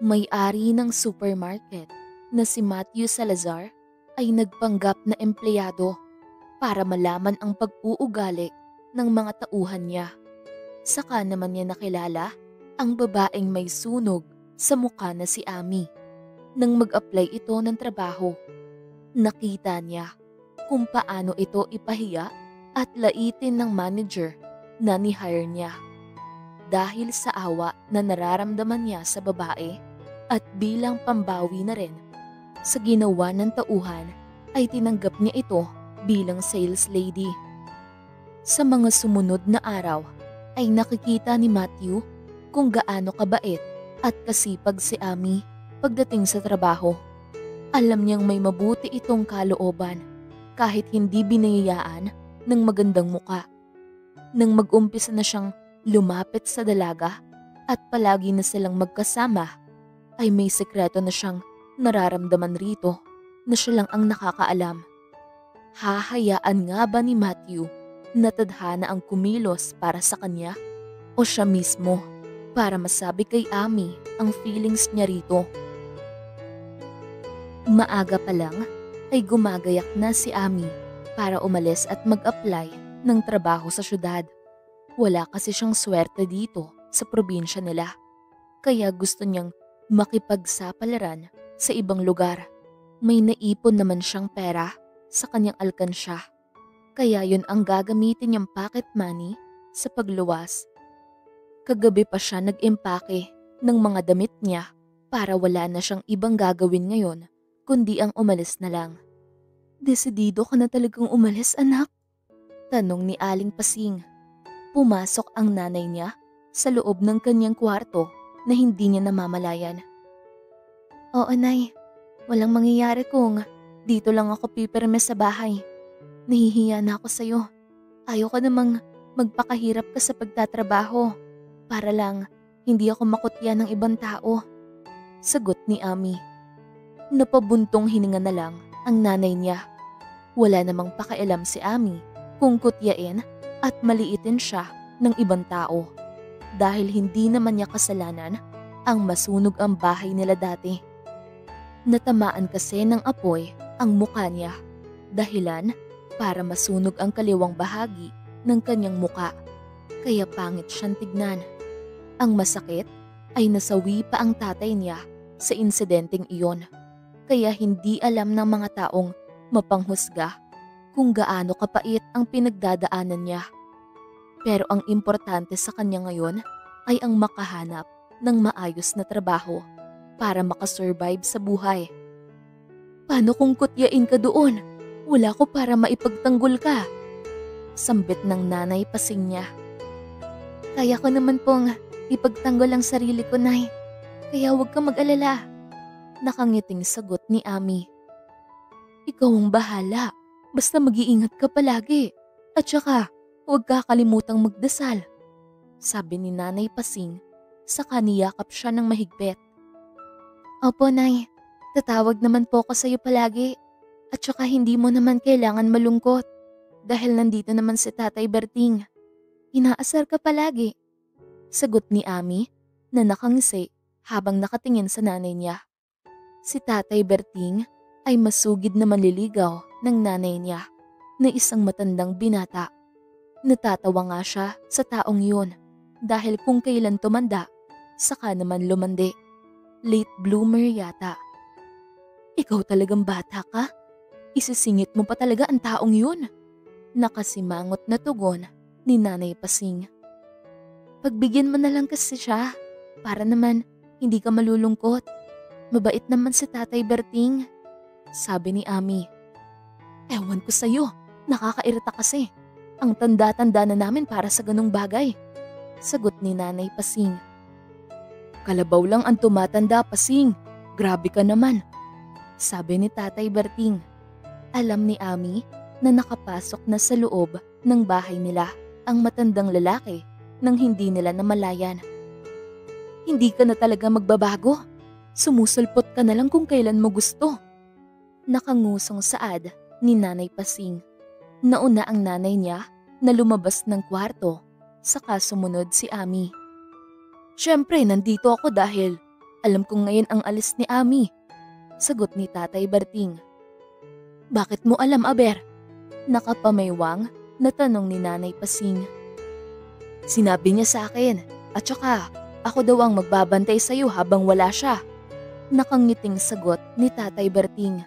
May-ari ng supermarket na si Matthew Salazar ay nagpanggap na empleyado para malaman ang pag-uugali ng mga tauhan niya. Saka naman niya nakilala ang babaeng may sunog sa mukha na si Amy. Nang mag-apply ito ng trabaho, nakita niya kung paano ito ipahiya at laitin ng manager na ni-hire niya. Dahil sa awa na nararamdaman niya sa babae at bilang pambawi na rin sa ginawa ng tauhan, ay tinanggap niya ito bilang sales lady. Sa mga sumunod na araw ay nakikita ni Matthew kung gaano kabait at kasipag si Amy pagdating sa trabaho. Alam niyang may mabuti itong kalooban kahit hindi binayayaan ng magandang muka. Nang mag-umpisa na siyang lumapit sa dalaga at palagi na silang magkasama, ay may sekreto na siyang nararamdaman rito na siya lang ang nakakaalam. Hahayaan nga ba ni Matthew na tadhana ang kumilos para sa kanya o siya mismo para masabi kay Amy ang feelings niya rito? Maaga pa lang ay gumagayak na si Amy para umalis at mag-apply ng trabaho sa syudad. Wala kasi siyang swerte dito sa probinsya nila, kaya gusto niyang makipagsapalaran sa ibang lugar. May naipon naman siyang pera sa kanyang alkansya, kaya yun ang gagamitin niyang pocket money sa pagluwas. Kagabi pa siya nag-impake ng mga damit niya para wala na siyang ibang gagawin ngayon kundi ang umalis na lang. "Desidido ka na talagang umalis, anak?" tanong ni Aling Pasing. Pumasok ang nanay niya sa loob ng kanyang kwarto na hindi niya namamalayan. "Oo, Nay. Walang mangyayari kung dito lang ako pipirme sa bahay. Nahihiya na ako sa'yo. Ayoko namang magpakahirap ka sa pagtatrabaho para lang hindi ako makutya ng ibang tao," sagot ni Amy. Napabuntong hininga na lang ang nanay niya. Wala namang pakialam si Amy kung kutyain at maliitin siya ng ibang tao dahil hindi naman niya kasalanan ang masunog ang bahay nila dati. Natamaan kasi ng apoy ang mukha niya, dahilan para masunog ang kaliwang bahagi ng kanyang muka, kaya pangit siyang tignan. Ang masakit ay nasawi pa ang tatay niya sa insidenteng iyon, kaya hindi alam ng mga taong mapanghusga kung gaano kapait ang pinagdadaanan niya. Pero ang importante sa kanya ngayon ay ang makahanap ng maayos na trabaho para makasurvive sa buhay. "Paano kung kutyain ka doon? Wala ko para maipagtanggol ka," sambit ng nanay Pasing niya. "Kaya ko naman pong ipagtanggol ang sarili ko, Nay. Kaya huwag kang mag-alala," nakangiting sagot ni Amy. "Ikaw ang bahala. Basta mag-iingat ka palagi. At saka, huwag kakalimutang magdasal," sabi ni Nanay Pasing, saka niyakap siya ng mahigpit. "Opo, Nay. Tatawag naman po ako sa'yo palagi. At saka hindi mo naman kailangan malungkot dahil nandito naman si Tatay Berting. Inaasar ka palagi," sagot ni Amy na nakangisi habang nakatingin sa nanay niya. Si Tatay Berting ay masugid na manliligaw ng nanay niya na isang matandang binata. Natatawa nga siya sa taong yun dahil kung kailan tumanda, saka naman lumandi. Late bloomer yata. "Ikaw talagang bata ka? Isisingit mo pa talaga ang taong yun," nakasimangot na tugon ni Nanay Pasing. "Pagbigyan mo na lang kasi siya para naman hindi ka malulungkot. Mabait naman si Tatay Berting," sabi ni Amy. "Ewan ko sa'yo, nakakairita kasi. Ang tanda-tanda na namin para sa ganung bagay," sagot ni Nanay Pasing. "Kalabaw lang ang tumatanda, Pasing. Grabe ka naman," sabi ni Tatay Berting. Alam ni Amy na nakapasok na sa loob ng bahay nila ang matandang lalaki nang hindi nila namalayan. "Hindi ka na talaga magbabago. Sumusulpot ka na lang kung kailan mo gusto," nakangusong saad ni Nanay Pasing. Nauna ang nanay niya na lumabas ng kwarto, saka sumunod si Amy. "Siyempre, nandito ako dahil Alam kong ngayon ang alis ni Ami. Sagot ni Tatay Berting. Bakit mo alam, Aber? Nakapamaywang na tanong ni Nanay Pasing. Sinabi niya sa akin, at saka ako daw ang magbabantay sa'yo habang wala siya. Nakangiting sagot ni Tatay Berting.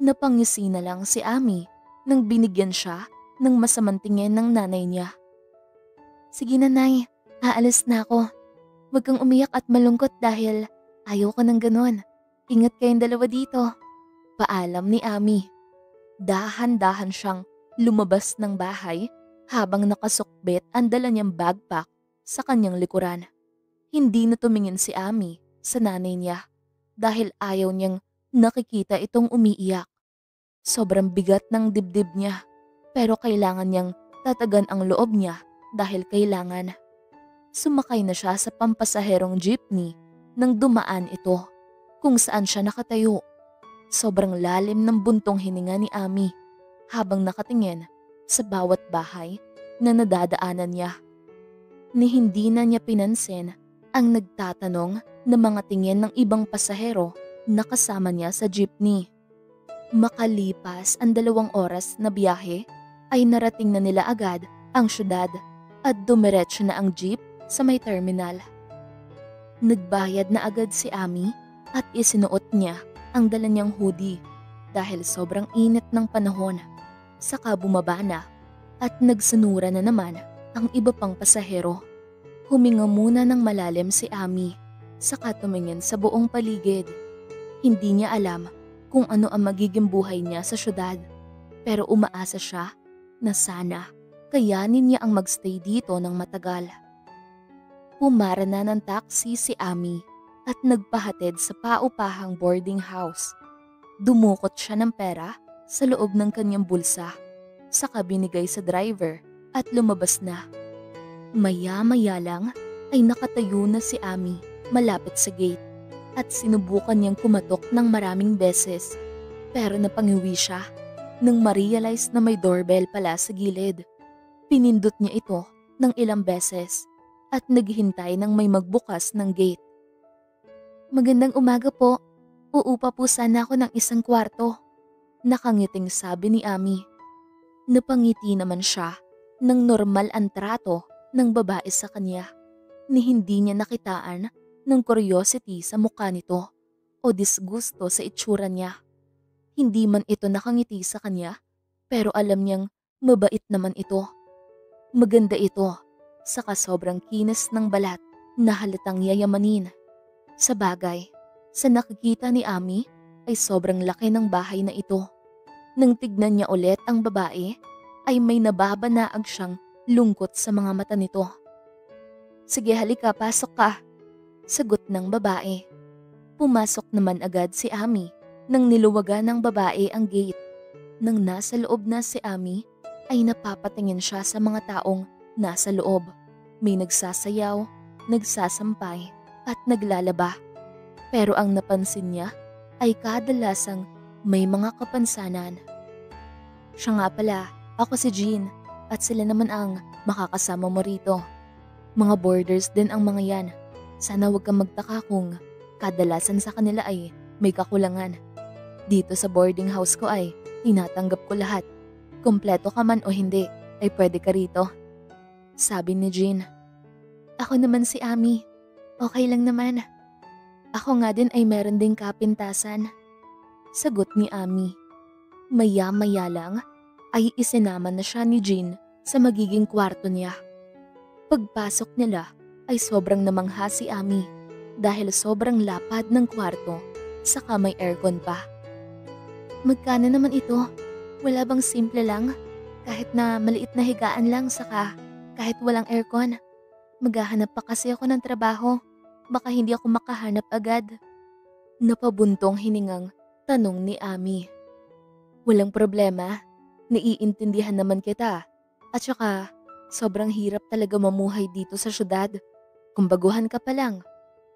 Napangisi na lang si Ami nang binigyan siya ng masamang tingin ng nanay niya. Sige na, Nay, aalis na ako. Huwag kang umiyak at malungkot dahil ayaw ko ng ganon. Ingat kayong dalawa dito. Paalam ni Ami. Dahan-dahan siyang lumabas ng bahay habang nakasukbit ang dala niyang backpack sa kanyang likuran. Hindi na tumingin si Ami sa nanay niya dahil ayaw niyang nakikita itong umiiyak. Sobrang bigat ng dibdib niya pero kailangan niyang tatagan ang loob niya dahil kailangan. Sumakay na siya sa pampasaherong jeepney nang dumaan ito kung saan siya nakatayo. Sobrang lalim ng buntong hininga ni Ami habang nakatingin sa bawat bahay na nadadaanan niya. Ni hindi na niya pinansin ang nagtatanong na mga tingin ng ibang pasahero na kasama niya sa jeepney. Makalipas ang 2 oras na biyahe ay narating na nila agad ang syudad at dumiretso na ang jeep sa may terminal. Nagbayad na agad si Ami at isinuot niya ang dala niyang hoodie dahil sobrang init ng panahon. Saka bumaba na at nagsunura na naman ang iba pang pasahero. Huminga muna ng malalim si Ami saka tumingin sa buong paligid. Hindi niya alam kung ano ang magiging buhay niya sa syudad pero umaasa siya na sana kayanin niya ang magstay dito ng matagal. Pumara na ng taxi si Ami at nagpahatid sa paupahang boarding house. Dumukot siya ng pera sa loob ng kanyang bulsa, saka binigay sa driver at lumabas na. Maya-maya lang ay nakatayo na si Ami malapit sa gate at sinubukan niyang kumatok ng maraming beses pero napangiwi siya nang ma-realize na may doorbell pala sa gilid. Pinindot niya ito ng ilang beses at naghihintay ng may magbukas ng gate. Magandang umaga po. Uupa po sana ako ng 1 kwarto. Nakangiting sabi ni Ami. Napangiti naman siya ng normal ang trato ng babae sa kanya. Ni hindi niya nakitaan ng curiosity sa mukha nito o disgusto sa itsura niya. Hindi man ito nakangiti sa kanya pero alam niyang mabait naman ito. Maganda ito saka sobrang kinis ng balat na halatang yayamanin. Sa bagay, sa nakikita ni Ami ay sobrang laki ng bahay na ito. Nang tignan niya ulit ang babae, ay may nababanaag siyang lungkot sa mga mata nito. Sige halika, pasok ka. Sagot ng babae. Pumasok naman agad si Ami nang niluwagan ng babae ang gate. Nang nasa loob na si Ami, ay napapatingin siya sa mga taong nasa loob. May nagsasayaw, nagsasampay, at naglalaba. Pero ang napansin niya ay kadalasang may mga kapansanan. Siya nga pala, ako si Jean at sila naman ang makakasama mo rito. Mga boarders din ang mga yan. Sana huwag kang magtaka kung kadalasan sa kanila ay may kakulangan. Dito sa boarding house ko ay tinatanggap ko lahat. Kompleto ka man o hindi ay pwede ka rito. Sabi ni Jean. Ako naman si Ami. Okay lang naman. Ako nga din ay meron ding kapintasan. Sagot ni Ami. Maya-maya lang ay isinama na siya ni Jean sa magiging kwarto niya. Pagpasok nila ay sobrang namangha si Ami dahil sobrang lapad ng kwarto saka may aircon pa. Magkano naman ito? Wala bang simple lang? Kahit na maliit na higaan lang saka kahit walang aircon. Maghahanap pa kasi ako ng trabaho. Baka hindi ako makahanap agad. Napabuntong hiningang tanong ni Ami. Walang problema. Naiintindihan naman kita. At saka, sobrang hirap talaga mamuhay dito sa syudad. Kung baguhan ka pa lang,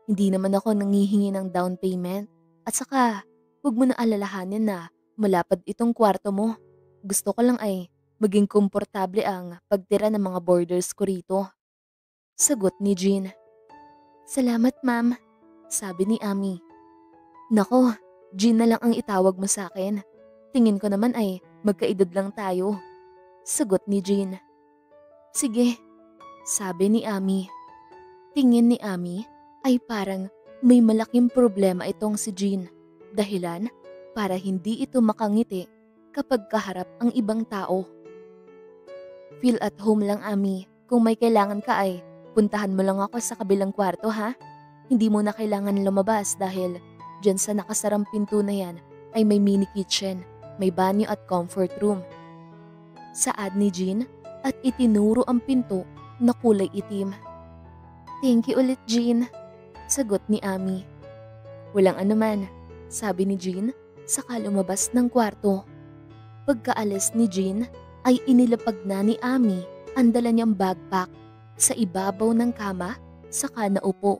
hindi naman ako nangihingi ng down payment. At saka, huwag mo na alalahanin na malapad itong kwarto mo. Gusto ko lang ay maging komportable ang pagtira ng mga boarders ko rito. Sagot ni Jean. Salamat, ma'am. sabi ni Ami. Nako, Jean na lang ang itawag mo sa akin. Tingin ko naman ay magkaedad lang tayo. Sagot ni Jean. Sige, sabi ni Ami. Tingin ni Ami ay parang may malaking problema itong si Jean. Dahilan para hindi ito makangiti kapag kaharap ang ibang tao. Feel at home lang, Ami. Kung may kailangan ka ay puntahan mo lang ako sa kabilang kwarto, ha? Hindi mo na kailangan lumabas dahil dyan sa nakasarang pinto na yan ay may mini kitchen, may banyo at comfort room. Saad ni Jean at itinuro ang pinto na kulay itim. Thank you ulit, Jean, sagot ni Ami. Walang anuman, sabi ni Jean saka lumabas ng kwarto. Pagkaalis ni Jean ay inilapag na ni Ami ang dala niyang backpack sa ibabaw ng kama saka naupo.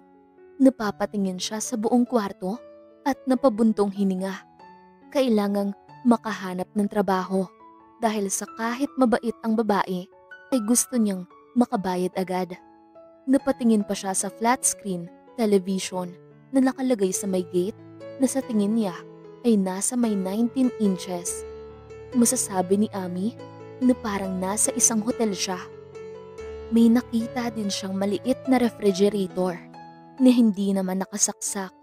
Napapatingin siya sa buong kwarto at napabuntong hininga. Kailangang makahanap ng trabaho dahil sa kahit mabait ang babae ay gusto niyang makabayad agad. Napatingin pa siya sa flat screen television na nakalagay sa may gate na sa tingin niya ay nasa may 19 inches. Masasabi ni Ami na parang nasa isang hotel siya. May nakita din siyang maliit na refrigerator na hindi naman nakasaksak.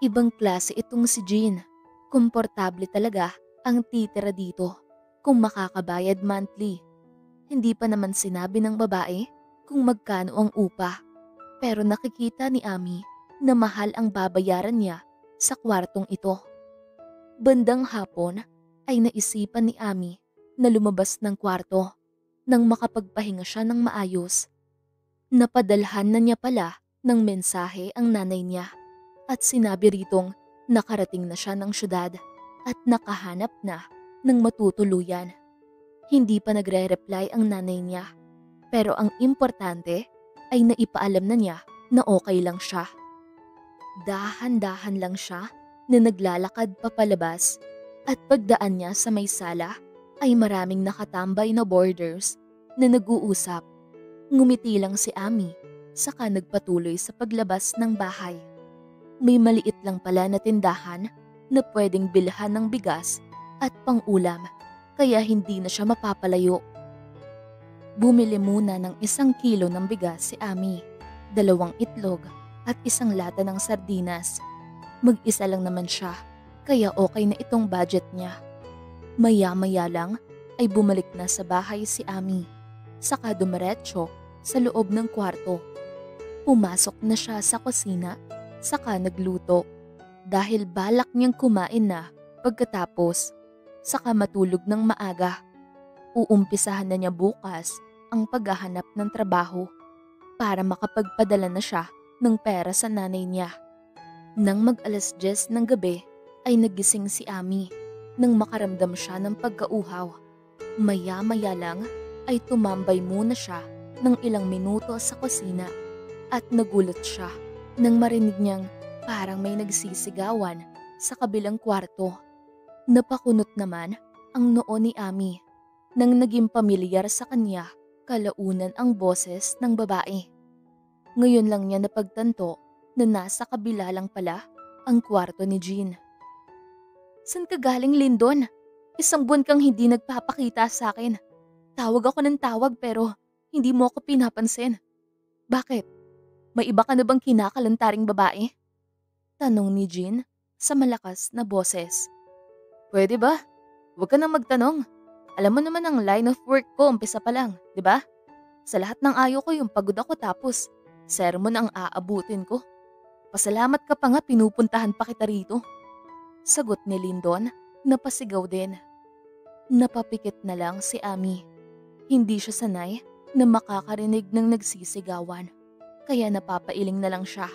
Ibang klase itong si Jean. Komportable talaga ang titira dito kung makakabayad monthly. Hindi pa naman sinabi ng babae kung magkano ang upa. Pero nakikita ni Ami na mahal ang babayaran niya sa kwartong ito. Bandang hapon ay naisipan ni Ami na lumabas ng kwarto nang makapagpahinga siya ng maayos. Napadalhan na niya pala ng mensahe ang nanay niya at sinabi ritong nakarating na siya ng syudad at nakahanap na ng matutuluyan. Hindi pa nagre-reply ang nanay niya pero ang importante ay naipaalam na niya na okay lang siya. Dahan-dahan lang siya na naglalakad papalabas at pagdaan niya sa may sala ay maraming nakatambay na boarders na nag-uusap. Ngumiti lang si Ami saka nagpatuloy sa paglabas ng bahay. May maliit lang pala na tindahan na pwedeng bilhan ng bigas at pang-ulam kaya hindi na siya mapapalayo. Bumili muna ng 1 kilo ng bigas si Ami, 2 itlog at 1 lata ng sardinas. Mag-isa lang naman siya kaya okay na itong budget niya. Maya-maya lang ay bumalik na sa bahay si Ami, saka dumiretso sa loob ng kwarto. Pumasok na siya sa kusina, saka nagluto dahil balak niyang kumain na pagkatapos, saka matulog ng maaga. Uumpisahan na niya bukas ang paghahanap ng trabaho para makapagpadala na siya ng pera sa nanay niya. Nang mag-alas 10 ng gabi ay nagising si Ami nang makaramdam siya ng pagkauhaw. Maya-maya lang ay tumambay muna siya ng ilang minuto sa kusina at nagulat siya nang marinig niyang parang may nagsisigawan sa kabilang kwarto. Napakunot naman ang noo ni Ami nang naging pamilyar sa kanya kalaunan ang boses ng babae. Ngayon lang niya napagtanto na nasa kabila lang pala ang kwarto ni Jean. San ka galing, Lindon? 1 buwan kang hindi nagpapakita sa akin. Tawag ako ng tawag pero hindi mo ako pinapansin. Bakit? May iba ka na bang kinakalantaring babae? Tanong ni Jean sa malakas na boses. Pwede ba? Huwag ka nang magtanong. Alam mo naman ang line of work ko umpisa pa lang, di ba? Sa lahat ng ayaw ko yung pagod ako tapos sermon ang aabutin ko. Pasalamat ka pa nga pinupuntahan pa kita rito. Sagot ni Lindon, napasigaw din. Napapikit na lang si Ami. Hindi siya sanay na makakarinig ng nagsisigawan, kaya napapailing na lang siya.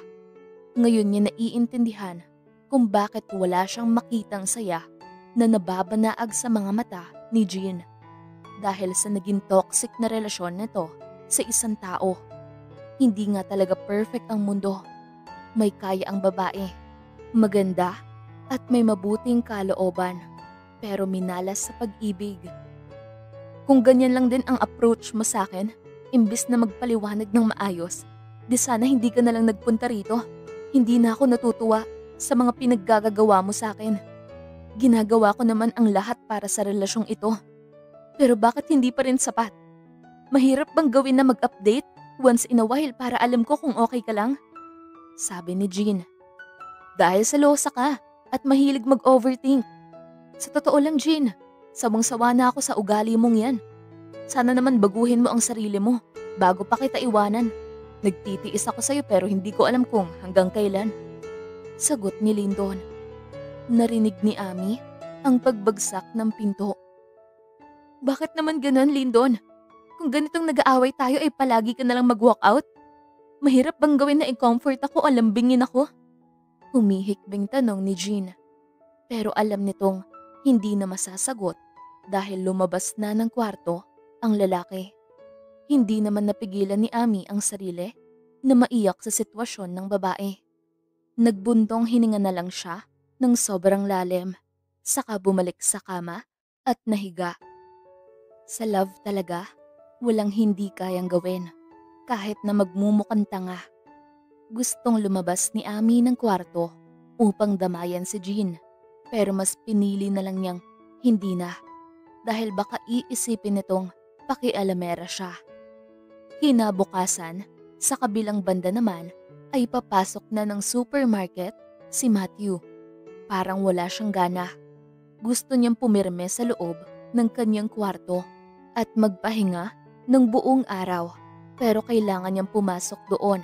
Ngayon niya naiintindihan kung bakit wala siyang makitang saya na nababanaag sa mga mata ni Jean. Dahil sa naging toxic na relasyon nito sa isang tao. Hindi nga talaga perfect ang mundo. May kaya ang babae, maganda, at may mabuting kalooban, pero minalas sa pag-ibig. Kung ganyan lang din ang approach mo sa akin, imbis na magpaliwanag ng maayos, di sana hindi ka na lang nagpunta rito. Hindi na ako natutuwa sa mga pinaggagawa mo sa akin. Ginagawa ko naman ang lahat para sa relasyong ito. Pero bakit hindi pa rin sapat? Mahirap bang gawin na mag-update once in a while para alam ko kung okay ka lang? Sabi ni Jean. Dahil sa losa ka at mahilig mag-overthink. Sa totoo lang, Jean, sawang-sawa na ako sa ugali mong yan. Sana naman baguhin mo ang sarili mo bago pa kita iwanan. Nagtitiis ako sa'yo pero hindi ko alam kung hanggang kailan. Sagot ni Lyndon. Narinig ni Amy ang pagbagsak ng pinto. Bakit naman ganun, Lyndon? Kung ganitong nag-aaway tayo ay palagi ka nalang mag-walk out? Mahirap bang gawin na i-comfort ako o lambingin ako? Humihikbing tanong ni Jean. Pero alam nitong hindi na masasagot dahil lumabas na ng kwarto ang lalaki. Hindi naman napigilan ni Amy ang sarili na maiyak sa sitwasyon ng babae. Nagbuntong hininga na lang siya ng sobrang lalim, saka bumalik sa kama at nahiga. Sa love talaga, walang hindi kayang gawin, kahit na magmumukhang tanga. Gustong lumabas ni Amy ng kwarto upang damayan si Jean, pero mas pinili na lang niyang hindi na dahil baka iisipin nitong pakialamera siya. Kinabukasan, sa kabilang banda naman ay papasok na ng supermarket si Matthew. Parang wala siyang gana. Gusto niyang pumirme sa loob ng kanyang kwarto at magpahinga ng buong araw, pero kailangan niyang pumasok doon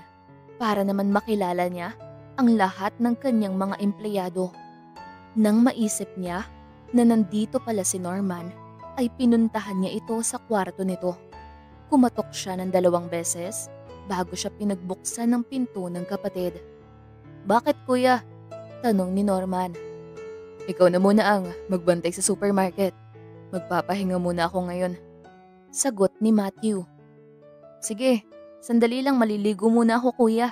para naman makilala niya ang lahat ng kanyang mga empleyado. Nang maisip niya na nandito pala si Norman, ay pinuntahan niya ito sa kwarto nito. Kumatok siya ng 2 beses bago siya pinagbuksan ng pinto ng kapatid. Bakit kuya? Tanong ni Norman. Ikaw na muna ang magbantay sa supermarket. Magpapahinga muna ako ngayon. Sagot ni Matthew. Sige, sandali lang maliligo muna ako kuya.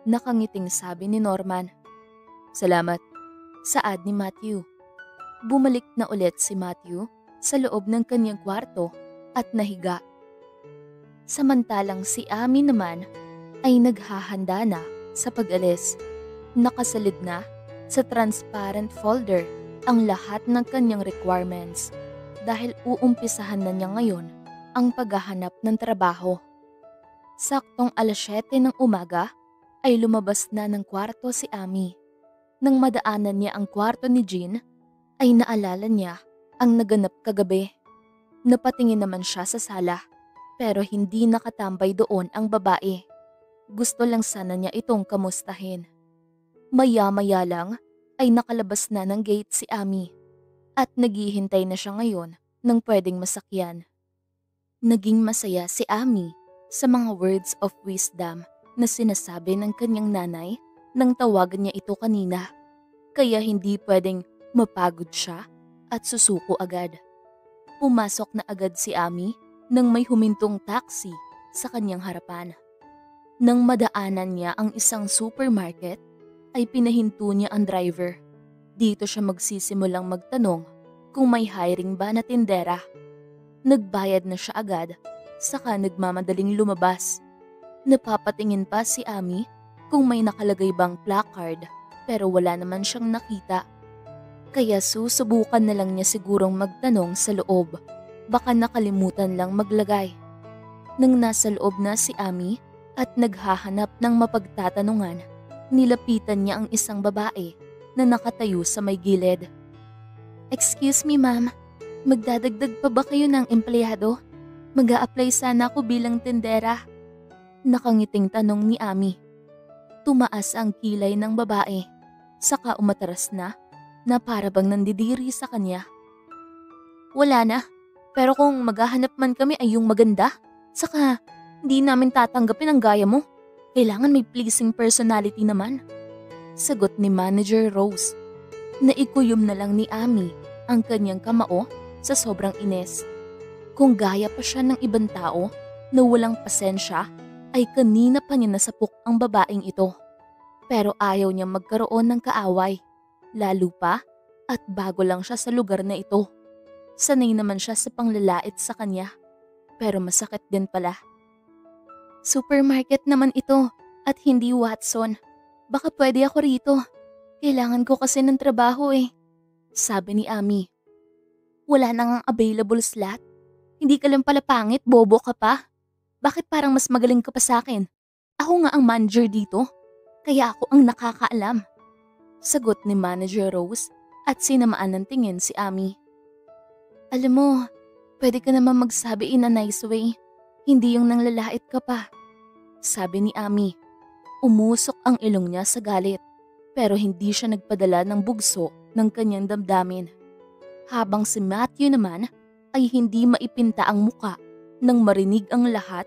Nakangiting sabi ni Norman. Salamat. Saad ni Matthew. Bumalik na ulit si Matthew sa loob ng kanyang kwarto at nahiga. Samantalang si Amy naman ay naghahanda na sa pag-alis. Nakasalid na sa transparent folder ang lahat ng kanyang requirements dahil uumpisahan na niya ngayon ang paghahanap ng trabaho. Saktong 7:00 ng umaga ay lumabas na ng kwarto si Amy. Nang madaanan niya ang kwarto ni Jean, ay naalala niya ang naganap kagabi. Napatingin naman siya sa sala. Pero hindi nakatambay doon ang babae. Gusto lang sana niya itong kamustahin. Maya-maya lang ay nakalabas na ng gate si Amy at naghihintay na siya ngayon ng pwedeng masakyan. Naging masaya si Amy sa mga words of wisdom na sinasabi ng kanyang nanay nang tawagan niya ito kanina. Kaya hindi pwedeng mapagod siya at susuko agad. Pumasok na agad si Amy nang may humintong taxi sa kanyang harapan. Nang madaanan niya ang isang supermarket, ay pinahinto niya ang driver. Dito siya magsisimulang magtanong kung may hiring ba na tindera. Nagbayad na siya agad, saka nagmamadaling lumabas. Napapatingin pa si Amy kung may nakalagay bang placard, pero wala naman siyang nakita. Kaya susubukan na lang niya sigurong magtanong sa loob. Baka nakalimutan lang maglagay. Nang nasa loob na si Amy at naghahanap ng mapagtatanungan, nilapitan niya ang isang babae na nakatayo sa may gilid. Excuse me ma'am, magdadagdag pa ba kayo ng empleyado? Mag-a-apply sana ako bilang tindera. Nakangiting tanong ni Amy. Tumaas ang kilay ng babae, saka umatras na para bang nandidiri sa kanya. Wala na. Pero kung maghahanap man kami ay yung maganda, saka hindi namin tatanggapin ang gaya mo. Kailangan may pleasing personality naman. Sagot ni Manager Rose. Naikuyom na lang ni Amy ang kanyang kamao sa sobrang ines. Kung gaya pa siya ng ibang tao na walang pasensya, ay kanina pa niya nasapok ang babaeng ito. Pero ayaw niya magkaroon ng kaaway, lalo pa at bago lang siya sa lugar na ito. Sanay naman siya sa panglalait sa kanya, pero masakit din pala. Supermarket naman ito at hindi Watson. Baka pwede ako rito. Kailangan ko kasi ng trabaho eh. Sabi ni Ami. Wala nang available slot? Hindi ka lang pala pangit, bobo ka pa. Bakit parang mas magaling ka pa sa akin? Ako nga ang manager dito. Kaya ako ang nakakaalam. Sagot ni Manager Rose at sinamaan ng tingin si Ami. Alam mo, pwede ka naman magsabi in a nice way. Hindi yung nanglalait ka pa. Sabi ni Ami. Umusok ang ilong niya sa galit. Pero hindi siya nagpadala ng bugso ng kanyang damdamin. Habang si Matthew naman ay hindi maipinta ang muka nang marinig ang lahat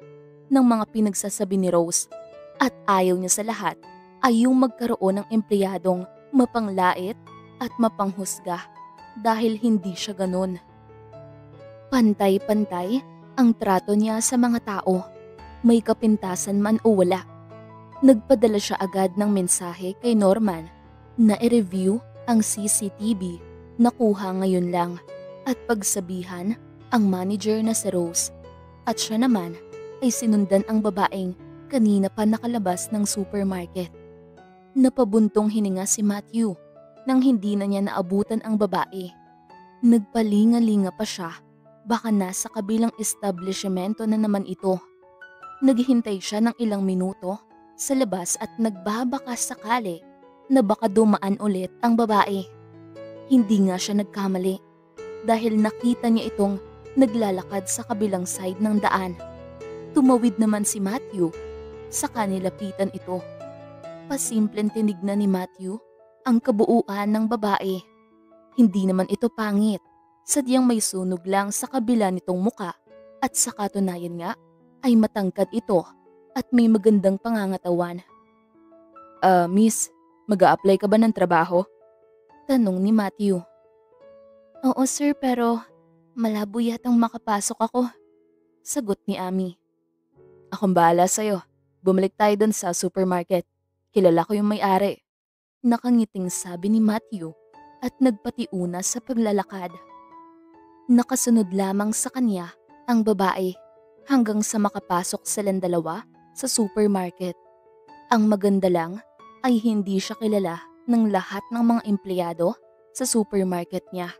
ng mga pinagsasabi ni Rose. At ayaw niya sa lahat ay yung magkaroon ng empleyadong mapanglait at mapanghusga dahil hindi siya ganun. Pantay-pantay ang trato niya sa mga tao, may kapintasan man o wala. Nagpadala siya agad ng mensahe kay Norman na i-review ang CCTV na kuha ngayon lang at pagsabihan ang manager na si Rose. At siya naman ay sinundan ang babaeng kanina pa nakalabas ng supermarket. Napabuntong hininga si Matthew nang hindi na niya naabutan ang babae. Nagpalinga-linga pa siya, baka nasa kabilang establishmento na naman ito. Naghihintay siya ng ilang minuto sa labas at nagbabaka sakali na baka dumaan ulit ang babae. Hindi nga siya nagkamali dahil nakita niya itong naglalakad sa kabilang side ng daan. Tumawid naman si Matthew, saka nilapitan ito. Pasimpleng tinignan ni Matthew ang kabuuan ng babae. Hindi naman ito pangit, sadyang may sunog lang sa kabila nitong muka at sa katunayan nga ay matangkad ito at may magandang pangangatawan. Miss, mag-a-apply ka ba ng trabaho? Tanong ni Matthew. Oo sir, pero malabo yatang makapasok ako. Sagot ni Ami. Akong bahala sa'yo. Bumalik tayo dun sa supermarket. Kilala ko yung may-ari. Nakangiting sabi ni Matthew at nagpatiuna sa paglalakad. Nakasunod lamang sa kanya ang babae hanggang sa makapasok silang dalawa sa supermarket. Ang maganda lang ay hindi siya kilala ng lahat ng mga empleyado sa supermarket niya.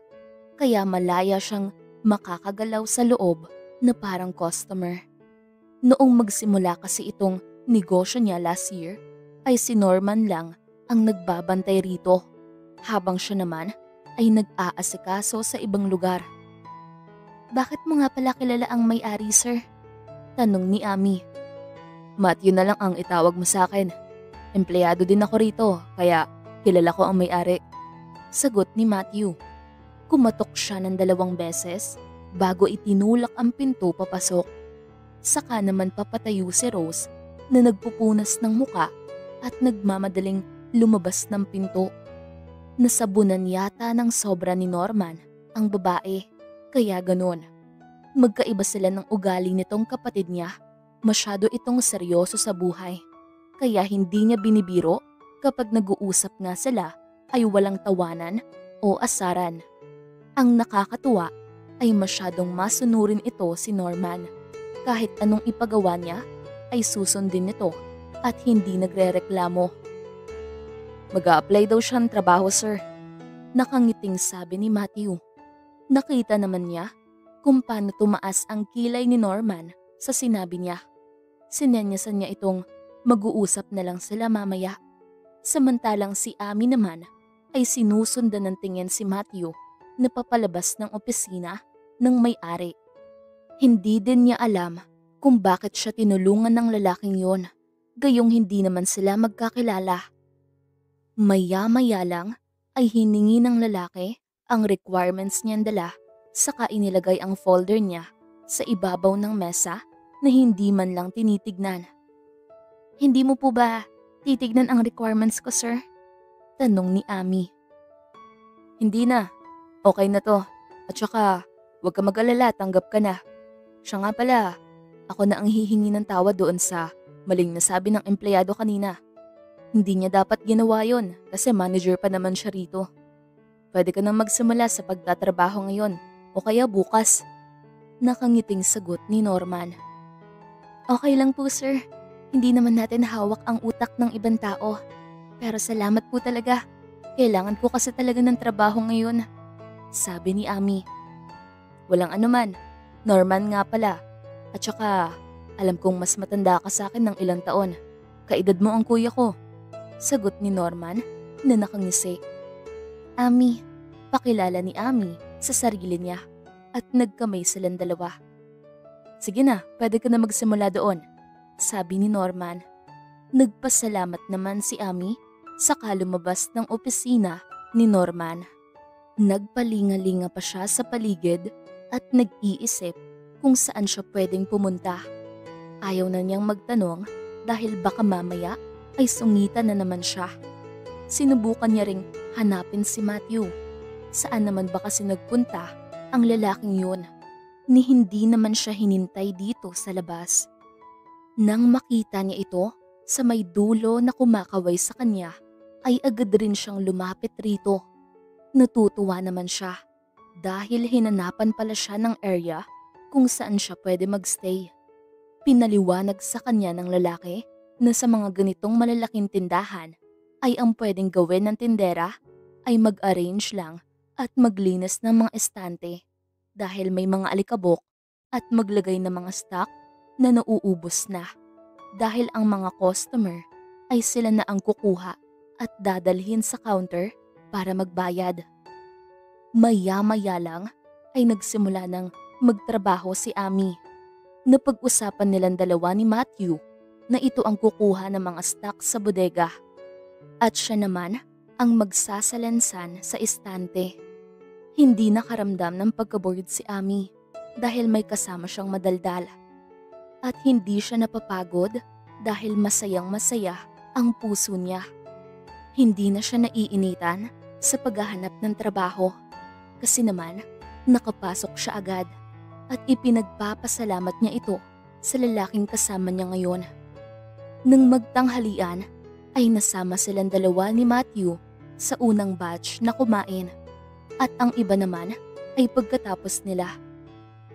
Kaya malaya siyang makakagalaw sa loob na parang customer. Noong magsimula kasi itong negosyo niya last year, ay si Norman lang ang nagbabantay rito, habang siya naman ay nag-aasikaso sa ibang lugar. Bakit mo nga pala kilala ang may-ari, sir? Tanong ni Ami. Matthew na lang ang itawag mo sa akin. Empleyado din ako rito, kaya kilala ko ang may-ari. Sagot ni Matthew. Kumatok siya ng 2 beses bago itinulak ang pinto papasok. Saka naman papatayo si Rose na nagpupunas ng muka at nagmamadaling lumabas ng pinto. Nasabunan yata ng sobra ni Norman ang babae, kaya ganun. Magkaiba sila ng ugali nitong kapatid niya. Masyado itong seryoso sa buhay, kaya hindi niya binibiro kapag nag-uusap nga sila ay walang tawanan o asaran. Ang nakakatuwa ay masyadong masunurin ito si Norman. Kahit anong ipagawa niya ay susundin nito at hindi nagrereklamo. Mag-a-apply daw siya ng trabaho, sir. Nakangiting sabi ni Matthew. Nakita naman niya kung paano tumaas ang kilay ni Norman sa sinabi niya. Sinenyasan niya itong mag-uusap na lang sila mamaya. Samantalang si Ami naman ay sinusundan ng tingin si Matthew na papalabas ng opisina ng may-ari. Hindi din niya alam kung bakit siya tinulungan ng lalaking yon, gayong hindi naman sila magkakilala. Maya-maya lang ay hiningi ng lalaki ang requirements niyang dala, saka inilagay ang folder niya sa ibabaw ng mesa na hindi man lang tinitignan. Hindi mo po ba titignan ang requirements ko, sir? Tanong ni Ami. Hindi na. Okay na to. At saka, huwag ka mag-alala, tanggap ka na. Siya nga pala, ako na ang hihingi ng tawad doon sa maling nasabi ng empleyado kanina. Hindi niya dapat ginawa yon kasi manager pa naman siya rito. Pwede ka nang magsimula sa pagtatrabaho ngayon o kaya bukas. Nakangiting sagot ni Norman. Okay lang po, sir. Hindi naman natin hawak ang utak ng ibang tao. Pero salamat po talaga. Kailangan ko kasi talaga ng trabaho ngayon, sabi ni Ami. Walang anuman. Norman nga pala. At saka, alam kong mas matanda ka sa akin ng ilang taon. Kaedad mo ang kuya ko. Sagot ni Norman na nakangisi. Ami, pakilala ni Ami sa sarili niya at nagkamay silang dalawa. Sige na, pwede ka na magsimula doon, sabi ni Norman. Nagpasalamat naman si Ami saka lumabas ng opisina ni Norman. Nagpalingalinga pa siya sa paligid at nag-iisip kung saan siya pwedeng pumunta. Ayaw na niyang magtanong dahil baka mamaya ay sungitan na naman siya. Sinubukan niya ring hanapin si Matthew. Saan naman ba kasi nagpunta ang lalaking yun? Ni hindi naman siya hinintay dito sa labas. Nang makita niya ito sa may dulo na kumakaway sa kanya, ay agad rin siyang lumapit rito. Natutuwa naman siya dahil hinanapan pala siya ng area kung saan siya pwede magstay. Pinaliwanag sa kanya ng lalaki na sa mga ganitong malalaking tindahan ay ang pwedeng gawin ng tindera ay mag-arrange lang at maglinis ng mga estante dahil may mga alikabok at maglagay ng mga stock na nauubos na dahil ang mga customer ay sila na ang kukuha at dadalhin sa counter para magbayad. Maya-maya lang ay nagsimula ng magtrabaho si Ami. Napag-usapan nilang dalawa ni Matthew na ito ang kukuha ng mga stock sa bodega at siya naman ang magsasalansan sa estante. Hindi nakaramdam ng pagkabored si Ami dahil may kasama siyang madaldal. At hindi siya napapagod dahil masayang-masaya ang puso niya. Hindi na siya naiinitan sa paghahanap ng trabaho kasi naman nakapasok siya agad at ipinagpapasalamat niya ito sa lalaking kasama niya ngayon. Nang magtanghalian ay nasama silang dalawa ni Matthew sa unang batch na kumain at ang iba naman ay pagkatapos nila.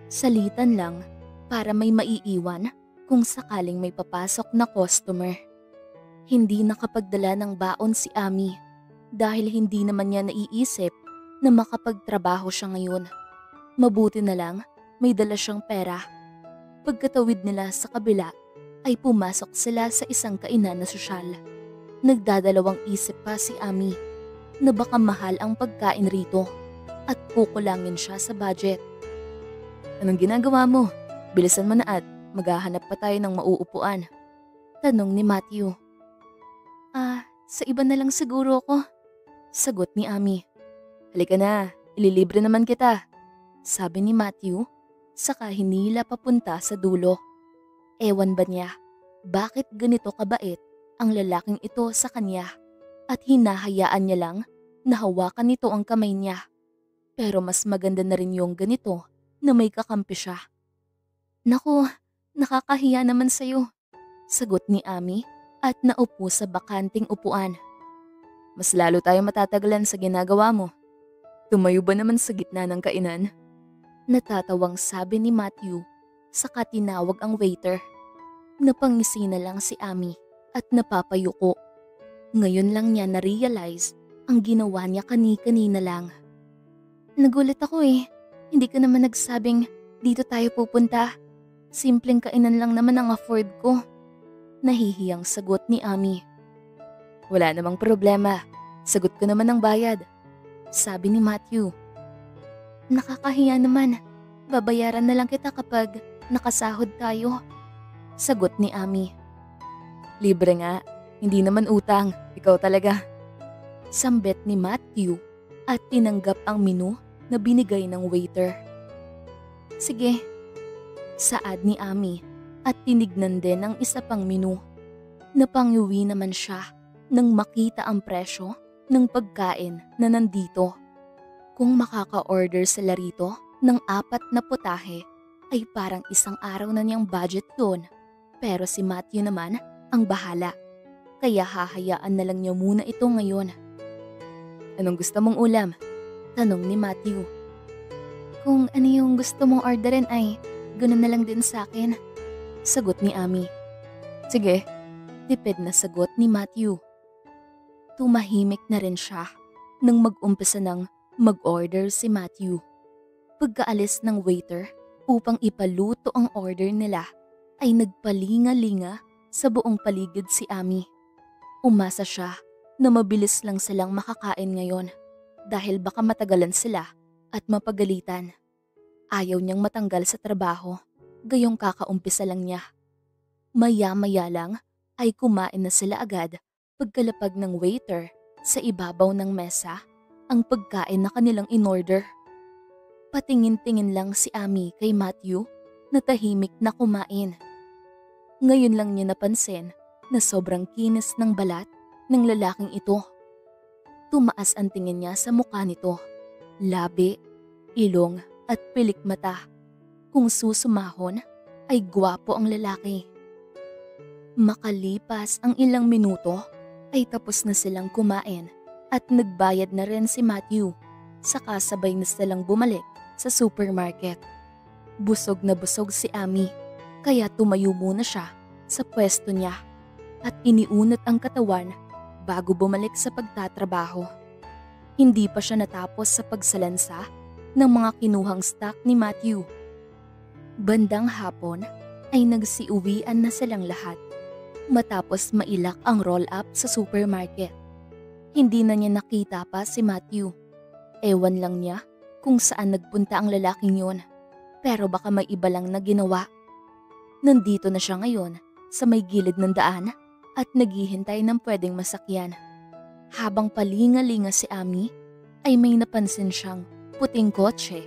Salitan lang para may maiiwan kung sakaling may papasok na customer. Hindi nakapagdala ng baon si Ami dahil hindi naman niya naiisip na makapagtrabaho siya ngayon. Mabuti na lang may dala siyang pera. Pagkatawid nila sa kabila ay pumasok sila sa isang kainan na sosyal. Nagdadalawang isip pa si Ami na baka mahal ang pagkain rito at kukulangin siya sa budget. Anong ginagawa mo? Bilisan mo na at maghahanap pa tayo ng mauupuan. Tanong ni Matthew. Sa iba na lang siguro ako. Sagot ni Ami. Halika na, ililibre naman kita. Sabi ni Matthew, saka hinila papunta sa dulo. Ewan ba niya, bakit ganito kabait ang lalaking ito sa kanya at hinahayaan niya lang na hawakan nito ang kamay niya. Pero mas maganda na rin yung ganito na may kakampi siya. Naku, nakakahiya naman sa'yo, sagot ni Ami at naupo sa bakanting upuan. Mas lalo tayo matatagalan sa ginagawa mo. Tumayo ba naman sa gitna ng kainan? Natatawang sabi ni Matthew, saka tinawag ang waiter. Napangisi na lang si Ami at napapayuko. Ngayon lang niya na-realize ang ginawa niya kani-kanina lang. Nagulat ako hindi ka naman nagsabing dito tayo pupunta. Simpleng kainan lang naman ang afford ko. Nahihiyang sagot ni Ami. Wala namang problema, sagot ko naman ang bayad, sabi ni Matthew. Nakakahiya naman, babayaran na lang kita kapag nakasahod tayo, sagot ni Ami. Libre nga, hindi naman utang, ikaw talaga. Sambet ni Matthew at tinanggap ang menu na binigay ng waiter. Sige, saad ni Ami at tinignan din ang isa pang menu. Napangyuwi naman siya nang makita ang presyo ng pagkain na nandito. Kung makaka-order sila rito ng 4 na putahe ay parang isang araw na niyang budget yun. Pero si Matthew naman ang bahala. Kaya hahayaan na lang niya muna ito ngayon. Anong gusto mong ulam? Tanong ni Matthew. Kung ano yung gusto mong orderin ay ganoon na lang din sa akin, sagot ni Ami. Sige, tipid na sagot ni Matthew. Tumahimik na rin siya nang mag-umpisa ng mag-order si Matthew. Pagkaalis ng waiter upang ipaluto ang order nila ay nagpalinga-linga sa buong paligid si Ami. Umasa siya na mabilis lang silang makakain ngayon dahil baka matagalan sila at mapagalitan. Ayaw niyang matanggal sa trabaho, gayong kakaumpisa lang niya. Maya-maya lang ay kumain na sila agad pagkalapag ng waiter sa ibabaw ng mesa ang pagkain na kanilang inorder. Patingin-tingin lang si Ami kay Matthew na tahimik na kumain. Ngayon lang niya napansin na sobrang kinis ng balat ng lalaking ito. Tumaas ang tingin niya sa mukha nito, labi, ilong at pilik mata. Kung susumahon ay gwapo ang lalaki. Makalipas ang ilang minuto ay tapos na silang kumain at nagbayad na rin si Matthew. Saka sabay na silang bumalik sa supermarket. Busog na busog si Ami kaya tumayo muna siya sa pwesto niya at iniunat ang katawan bago bumalik sa pagtatrabaho. Hindi pa siya natapos sa pagsalansa ng mga kinuhang stock ni Matthew. Bandang hapon ay nagsiuwian na silang lahat matapos mailak ang roll-up sa supermarket. Hindi na niya nakita pa si Matthew. Ewan lang niya kung saan nagpunta ang lalaking yun, pero baka may iba lang na ginawa. Nandito na siya ngayon sa may gilid ng daan at naghihintay ng pwedeng masakyan. Habang palinga-linga si Ami, ay may napansin siyang puting kotse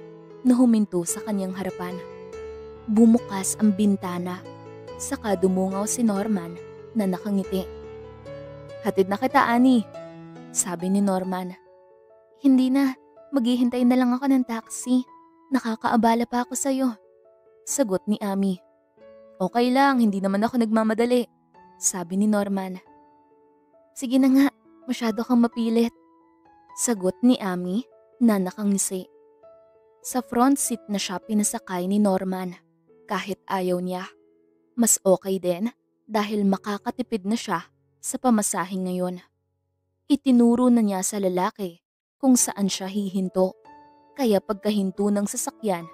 na huminto sa kanyang harapan. Bumukas ang bintana, saka dumungaw si Norman na nakangiti. "Hatid na kita, Ani," sabi ni Norman. "Hindi na, maghihintay na lang ako ng taxi. Nakakaabala pa ako sa'yo," sagot ni Ami. "Okay lang, hindi naman ako nagmamadali," sabi ni Norman. "Sige na nga, masyado kang mapilit," sagot ni Ami na nakangisi. Sa front seat na siya pinasakay ni Norman kahit ayaw niya. Mas okay din dahil makakatipid na siya sa pamasahe ngayon. Itinuro na niya sa lalaki kung saan siya hihinto. Kaya pagkahinto ng sasakyan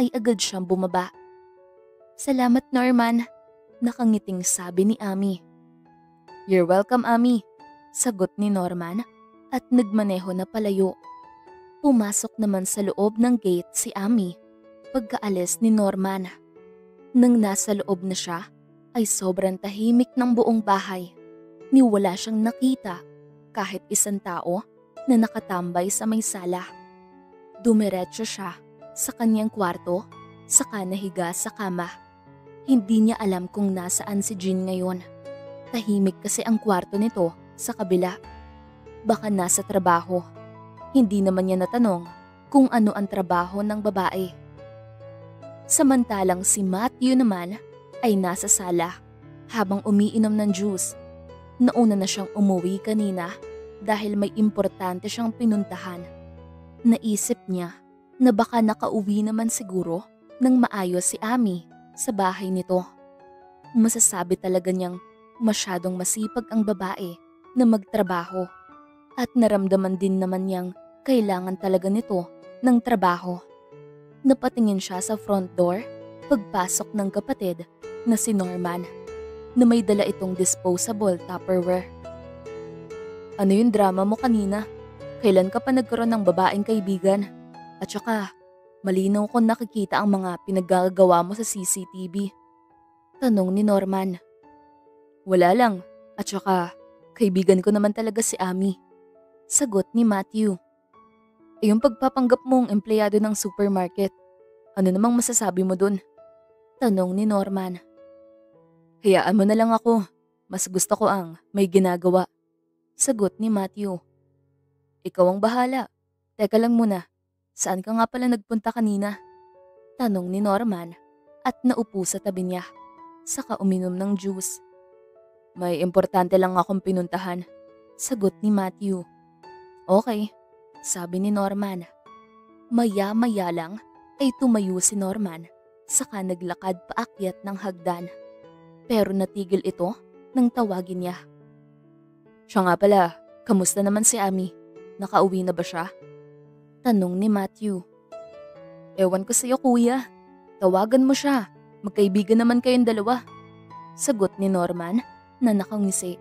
ay agad siyang bumaba. "Salamat, Norman," nakangiting sabi ni Ami. "You're welcome, Ami," sagot ni Norman at nagmaneho na palayo. Pumasok naman sa loob ng gate si Ami pagkaalis ni Norman. Nang nasa loob na siya ay sobrang tahimik ng buong bahay. Ni wala siyang nakita kahit isang tao na nakatambay sa may sala. Dumiretso siya sa kanyang kwarto, saka nahiga sa kama. Hindi niya alam kung nasaan si Jean ngayon. Tahimik kasi ang kwarto nito sa kabila. Baka nasa trabaho. Hindi naman niya natanong kung ano ang trabaho ng babae. Samantalang si Matthew naman ay nasa sala habang umiinom ng juice. Nauna na siyang umuwi kanina dahil may importante siyang pinuntahan. Naisip niya na baka nakauwi naman siguro ng maayos si Ami sa bahay nito. Masasabi talaga niyang masyadong masipag ang babae na magtrabaho at naramdaman din naman niyang kailangan talaga nito ng trabaho. Napatingin siya sa front door pagpasok ng kapatid na si Norman na may dala itong disposable Tupperware. "Ano yung drama mo kanina? Kailan ka pa nagkaroon ng babaeng kaibigan? At saka, malinaw kong nakikita ang mga pinaggagawa mo sa CCTV. Tanong ni Norman. "Wala lang. At saka, kaibigan ko naman talaga si Ami," sagot ni Matthew. "Yung pagpapanggap mong empleyado ng supermarket, ano namang masasabi mo dun?" Tanong ni Norman. "Hayaan mo na lang ako. Mas gusto ko ang may ginagawa," sagot ni Matthew. "Ikaw ang bahala. Teka lang muna, saan ka nga pala nagpunta kanina?" Tanong ni Norman at naupo sa tabi niya, saka uminom ng juice. "May importante lang akong pinuntahan," sagot ni Matthew. "Okay," sabi ni Norman. Maya-maya lang ay tumayo si Norman, saka naglakad paakyat ng hagdan. Pero natigil ito nang tawagin niya. "Siya nga pala, Kamusta naman si Ami? Nakauwi na ba siya? Tanong ni Matthew. Ewan ko sa'yo kuya. Tawagan mo siya. Magkaibigan naman kayong dalawa. Sagot ni Norman na nakangisi.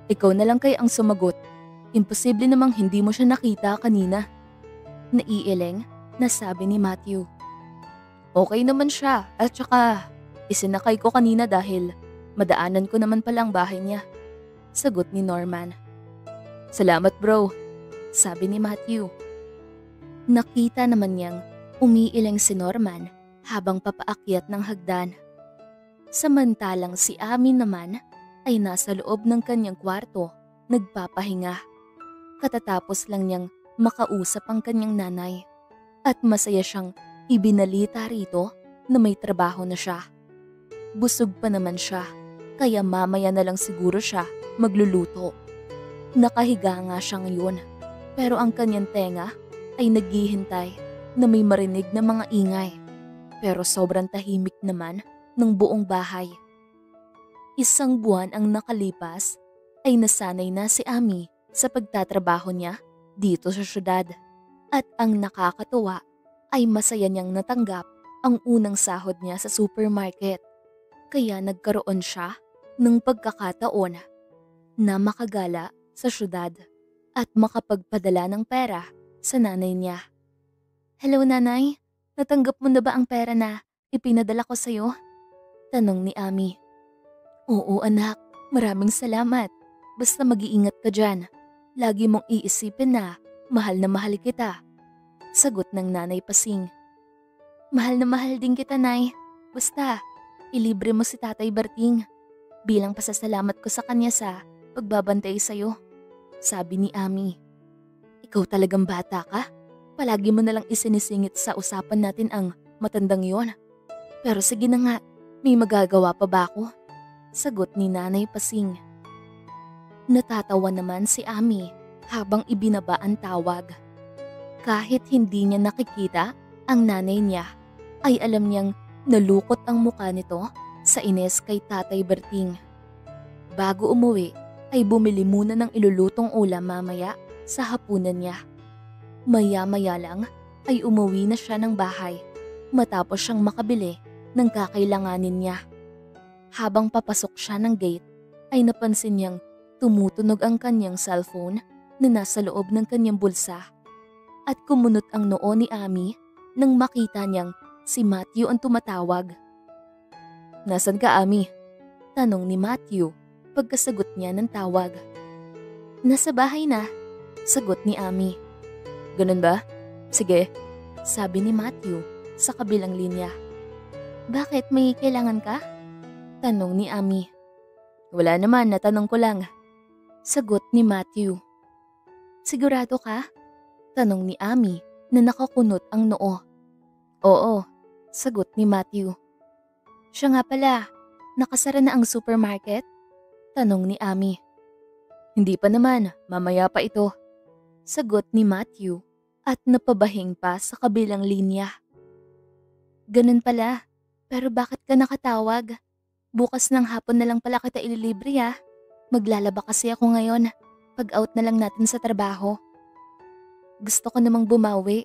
Ikaw na lang kay ang sumagot. Imposible namang hindi mo siya nakita kanina. Naiiling na sabi ni Matthew. Okay naman siya at saka isinakay ko kanina dahil madaanan ko naman palang bahay niya. Sagot ni Norman. Salamat bro, sabi ni Matthew. Nakita naman niyang umiiling si Norman habang papaakyat ng hagdan. Samantalang si Ami naman ay nasa loob ng kanyang kwarto, nagpapahinga. Katatapos lang niyang makausap ang kanyang nanay at masaya siyang ibinalita rito na may trabaho na siya. Busog pa naman siya, kaya mamaya na lang siguro siya magluluto. Nakahiga nga siya ngayon, pero ang kanyang tenga ay naghihintay na may marinig na mga ingay. Pero sobrang tahimik naman ng buong bahay. Isang buwan ang nakalipas ay nasanay na si Ami sa pagtatrabaho niya dito sa syudad. At ang nakakatuwa ay masaya niyang natanggap ang unang sahod niya sa supermarket. Kaya nagkaroon siya ng pagkakataon na makagala sa syudad at makapagpadala ng pera sa nanay niya. Hello nanay, natanggap mo na ba ang pera na ipinadala ko sa'yo? Tanong ni Ami. Oo anak, maraming salamat. Basta mag-iingat ka dyan. Lagi mong iisipin na mahal kita. Sagot ng nanay Pasing. Mahal na mahal din kita nay. Basta, ilibre mo si Tatay Berting. Bilang pasasalamat ko sa kanya sa pagbabantay sa'yo. Sabi ni Ami. Ikaw talagang bata ka? Palagi mo nalang isinisingit sa usapan natin ang matandang yon. Pero sige na nga, may magagawa pa ba ako? Sagot ni Nanay Pasing. Natatawa naman si Ami habang ibinaba ang tawag. Kahit hindi niya nakikita ang nanay niya, ay alam niyang nalukot ang muka nito sa inis kay Tatay Berting. Bago umuwi, ay bumili muna ng ilulutong ulam mamaya sa hapunan niya. Maya-maya lang ay umuwi na siya ng bahay matapos siyang makabili ng kakailanganin niya. Habang papasok siya ng gate ay napansin niyang tumutunog ang kanyang cellphone na nasa loob ng kanyang bulsa. At kumunot ang noo ni Ami nang makita niyang si Matthew ang tumatawag. Nasaan ka Ami? Tanong ni Matthew pagkasagot niya ng tawag. Nasa bahay na, sagot ni Ami. Ganun ba? Sige, sabi ni Matthew sa kabilang linya. Bakit may kailangan ka? Tanong ni Ami. Wala naman, natanong ko lang. Sagot ni Matthew. Sigurado ka? Tanong ni Ami na nakakunot ang noo. Oo, sagot ni Matthew. Siya nga pala, nakasara na ang supermarket? Tanong ni Ami. Hindi pa naman, mamaya pa ito. Sagot ni Matthew at napabahing pa sa kabilang linya. Ganun pala, pero bakit ka nakatawag? Bukas ng hapon na lang pala kita ililibre ha. Maglalaba kasi ako ngayon, pag out na lang natin sa trabaho. Gusto ko namang bumawi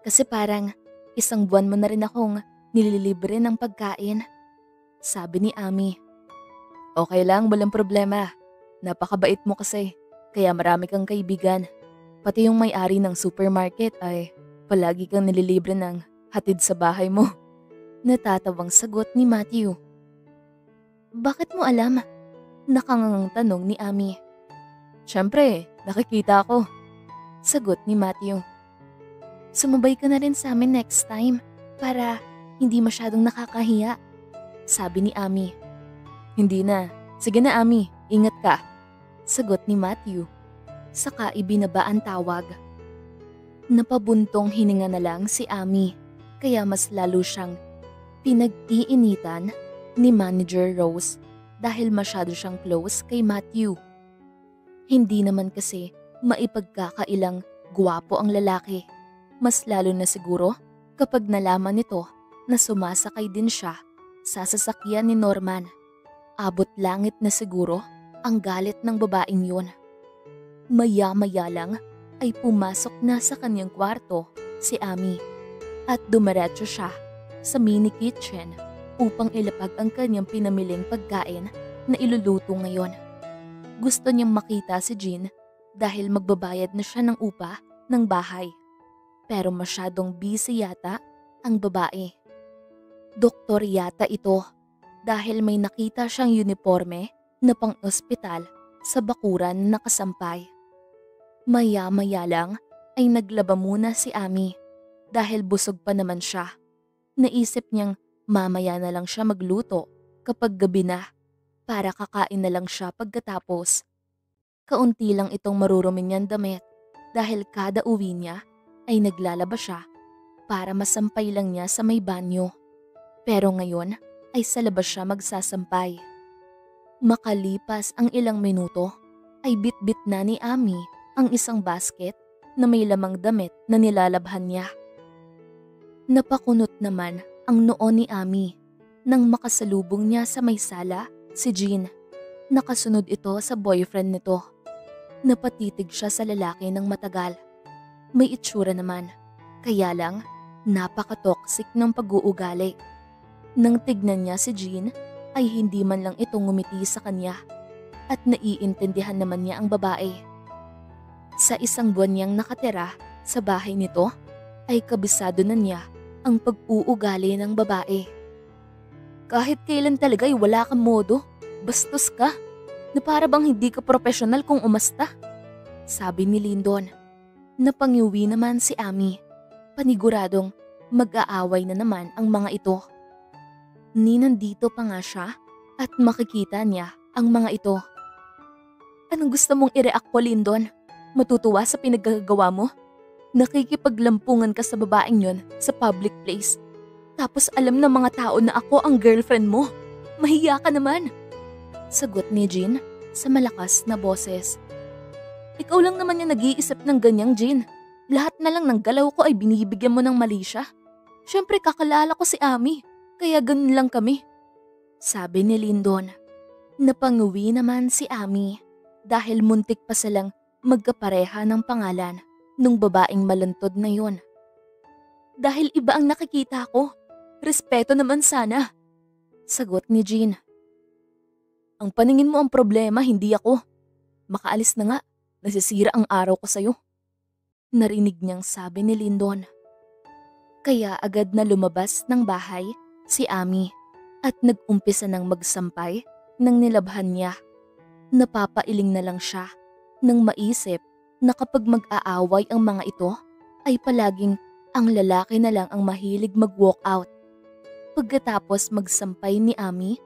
kasi parang isang buwan mo na rin akong nililibre ng pagkain. Sabi ni Ami. Okay lang, walang problema. Napakabait mo kasi, kaya marami kang kaibigan. Pati yung may-ari ng supermarket ay palagi kang nililibre ng hatid sa bahay mo. Natatawang sagot ni Matthew. Bakit mo alam? Nakangangang tanong ni Ami. Siyempre, nakikita ko. Sagot ni Matthew. Sumabay ka na rin sa amin next time para hindi masyadong nakakahiya. Sabi ni Ami. Hindi na. Sige na Ami, ingat ka. Sagot ni Matthew. Saka ibinaba ang tawag. Napabuntong hininga na lang si Ami kaya mas lalo siyang pinag-iinitan ni Manager Rose dahil masyado siyang close kay Matthew. Hindi naman kasi maipagkakailang gwapo ang lalaki. Mas lalo na siguro kapag nalaman nito na sumasakay din siya sa sasakyan ni Norman. Abot langit na siguro ang galit ng babaeng yun. Maya-maya lang ay pumasok na sa kanyang kwarto si Ami at dumiretso siya sa mini kitchen upang ilapag ang kanyang pinamiling pagkain na iluluto ngayon. Gusto niyang makita si Jean dahil magbabayad na siya ng upa ng bahay. Pero masyadong busy yata ang babae. Doktor yata ito dahil may nakita siyang uniforme na pang-ospital sa bakuran na nakasampay. Maya-maya lang ay naglaba muna si Ami dahil busog pa naman siya. Naisip niyang mamaya na lang siya magluto kapag gabi na para kakain na lang siya pagkatapos. Kaunti lang itong marurumi niyang damit dahil kada uwi niya ay naglalaba siya para masampay lang niya sa may banyo. Pero ngayon ay sa labas siya magsasampay. Makalipas ang ilang minuto ay bitbit na ni Ami ang isang basket na may lamang damit na nilalabhan niya. Napakunot naman ang noo ni Ami nang makasalubong niya sa may sala si Jean. Nakasunod ito sa boyfriend nito. Napatitig siya sa lalaki ng matagal. May itsura naman, kaya lang napaka-toxic ng pag-uugali. Nang tignan niya si Jean ay hindi man lang ito ngumiti sa kanya at naiintindihan naman niya ang babae. Sa isang buwan niyang nakatira sa bahay nito ay kabisado na niya ang pag-uugali ng babae. Kahit kailan talaga ay wala kang modo, bastos ka, na para bang hindi ka profesional kung umasta, sabi ni Lyndon. Napangiwi naman si Ami, paniguradong mag-aaway na naman ang mga ito. Ni nandito pa nga siya at makikita niya ang mga ito. Anong gusto mong i-react ko, Lyndon? Matutuwa sa pinagagawa mo? Nakikipaglampungan ka sa babaeng yon sa public place. Tapos alam ng mga tao na ako ang girlfriend mo. Mahiya ka naman. Sagot ni Jean sa malakas na boses. Ikaw lang naman yung nag-iisip ng ganyang, Jean. Lahat na lang ng galaw ko ay binibigyan mo ng mali siya. Siyempre kakalala ko si Ami, kaya ganun lang kami. Sabi ni Lyndon. Napanguwi naman si Ami dahil muntik pa silang magkapareha ng pangalan nung babaeng malantod na yon. Dahil iba ang nakikita ko, respeto naman sana, sagot ni Jean. Ang paningin mo ang problema, hindi ako. Makaalis na nga, nasisira ang araw ko sa'yo. Narinig niyang sabi ni Lyndon. Kaya agad na lumabas ng bahay si Ami at nag-umpisa ng magsampay ng nilabhan niya. Napapailing na lang siya nang maisip na kapag mag-aaway ang mga ito ay palaging ang lalaki na lang ang mahilig mag-walk out. Pagkatapos magsampay ni Ami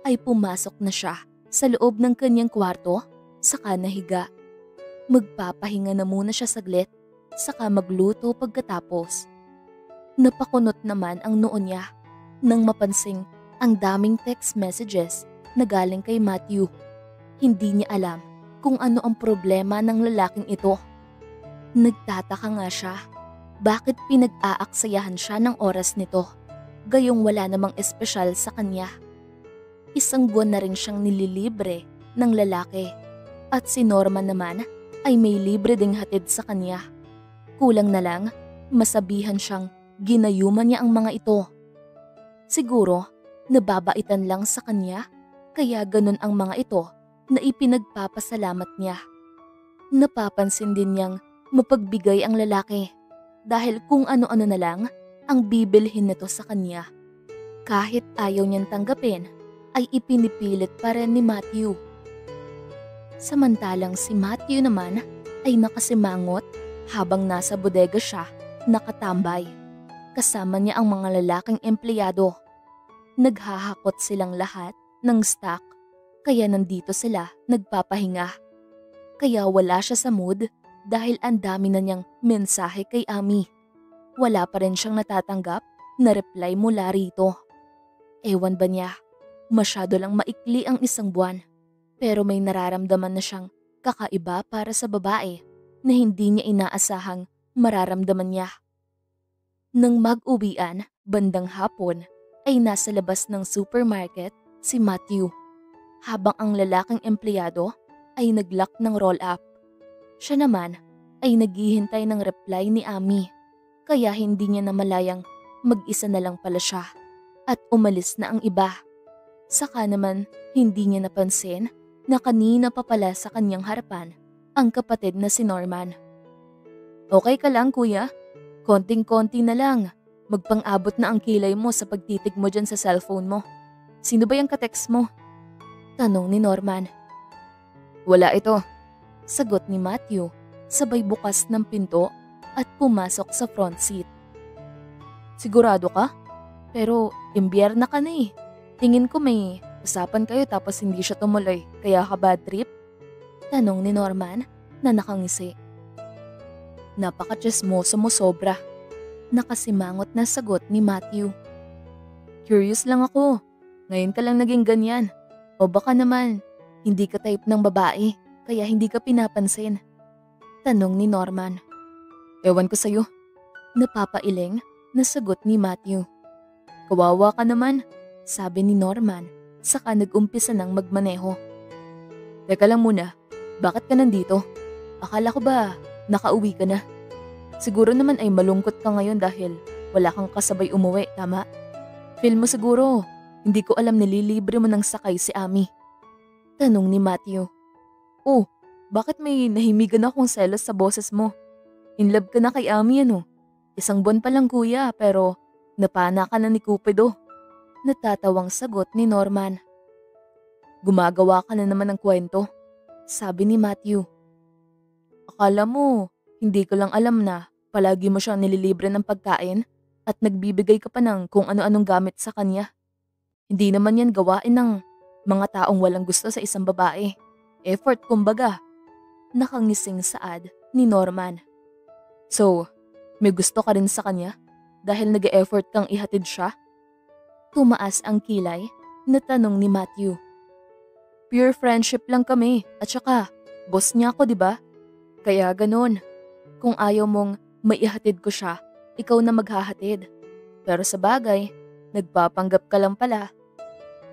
ay pumasok na siya sa loob ng kanyang kwarto saka nahiga. Magpapahinga na muna siya saglit saka magluto pagkatapos. Napakunot naman ang noo niya nang mapansing ang daming text messages na galing kay Matthew. Hindi niya alam kung ano ang problema ng lalaking ito. Nagtataka nga siya, bakit pinag-aaksayahan siya ng oras nito, gayong wala namang espesyal sa kanya. Isang buwan na rin siyang nililibre ng lalaki at si Norma naman ay may libre ding hatid sa kanya. Kulang na lang, masabihan siyang ginayuman niya ang mga ito. Siguro, nababaitan lang sa kanya, kaya ganun ang mga ito na ipinagpapasalamat niya. Napapansin din niyang mapagbigay ang lalaki dahil kung ano-ano na lang ang bibilhin nito sa kanya. Kahit ayaw niyang tanggapin, ay ipinipilit pa rin ni Matthew. Samantalang si Matthew naman ay nakasimangot habang nasa bodega siya nakatambay. Kasama niya ang mga lalaking empleyado. Naghahakot silang lahat ng stock kaya nandito sila nagpapahinga. Kaya wala siya sa mood dahil ang dami na niyang mensahe kay Ami. Wala pa rin siyang natatanggap na reply mula rito. Ewan ba niya, masyado lang maikli ang isang buwan pero may nararamdaman na siyang kakaiba para sa babae na hindi niya inaasahang mararamdaman niya. Nang mag-uwian, bandang hapon, ay nasa labas ng supermarket si Matthew habang ang lalaking empleyado ay naglock ng roll-up. Siya naman ay naghihintay ng reply ni Ami, kaya hindi niya namalayang mag-isa na lang pala siya at umalis na ang iba. Saka naman hindi niya napansin na kanina pa pala sa kanyang harapan ang kapatid na si Norman. Okay ka lang kuya? Konting-konti na lang. Magpang-abot na ang kilay mo sa pagtitig mo dyan sa cellphone mo. Sino ba yung katext mo? Tanong ni Norman. Wala ito. Sagot ni Matthew, sabay bukas ng pinto at pumasok sa front seat. Sigurado ka? Pero imbierna ka na eh. Tingin ko may usapan kayo tapos hindi siya tumuloy, kaya ka bad trip? Tanong ni Norman na nakangisi. Napaka-chismoso mo sobra. Nakasimangot na sagot ni Matthew. Curious lang ako. Ngayon ka lang naging ganyan. O baka naman, hindi ka type ng babae, kaya hindi ka pinapansin. Tanong ni Norman. Ewan ko sa'yo. Napapailing na sagot ni Matthew. Kawawa ka naman, sabi ni Norman, saka nag-umpisa ng magmaneho. Teka lang muna, bakit ka nandito? Akala ko ba nakauwi ka na? Siguro naman ay malungkot ka ngayon dahil wala kang kasabay umuwi, tama? Feel mo siguro, hindi ko alam nililibre mo ng sakay si Ami. Tanong ni Matthew. Oh, bakit may nahimigan akong selos sa boses mo? In love ka na kay Ami ano? 1 buwan pa lang kuya pero napana ka na ni Cupido. Natatawang sagot ni Norman. Gumagawa ka na naman ng kwento, sabi ni Matthew. Akala mo, hindi ko lang alam na palagi mo siyang nililibre ng pagkain at nagbibigay ka pa ng kung ano-anong gamit sa kanya. Hindi naman yan gawain ng mga taong walang gusto sa isang babae. Effort kumbaga. Nakangising saad ni Norman. So, may gusto ka rin sa kanya dahil nag-e-effort kang ihatid siya? Tumaas ang kilay na tanong ni Matthew. Pure friendship lang kami at saka boss niya ako, 'di ba? Kaya ganun. Kung ayaw mong maihatid ko siya, ikaw na maghahatid. Pero sa bagay, nagpapanggap ka lang pala.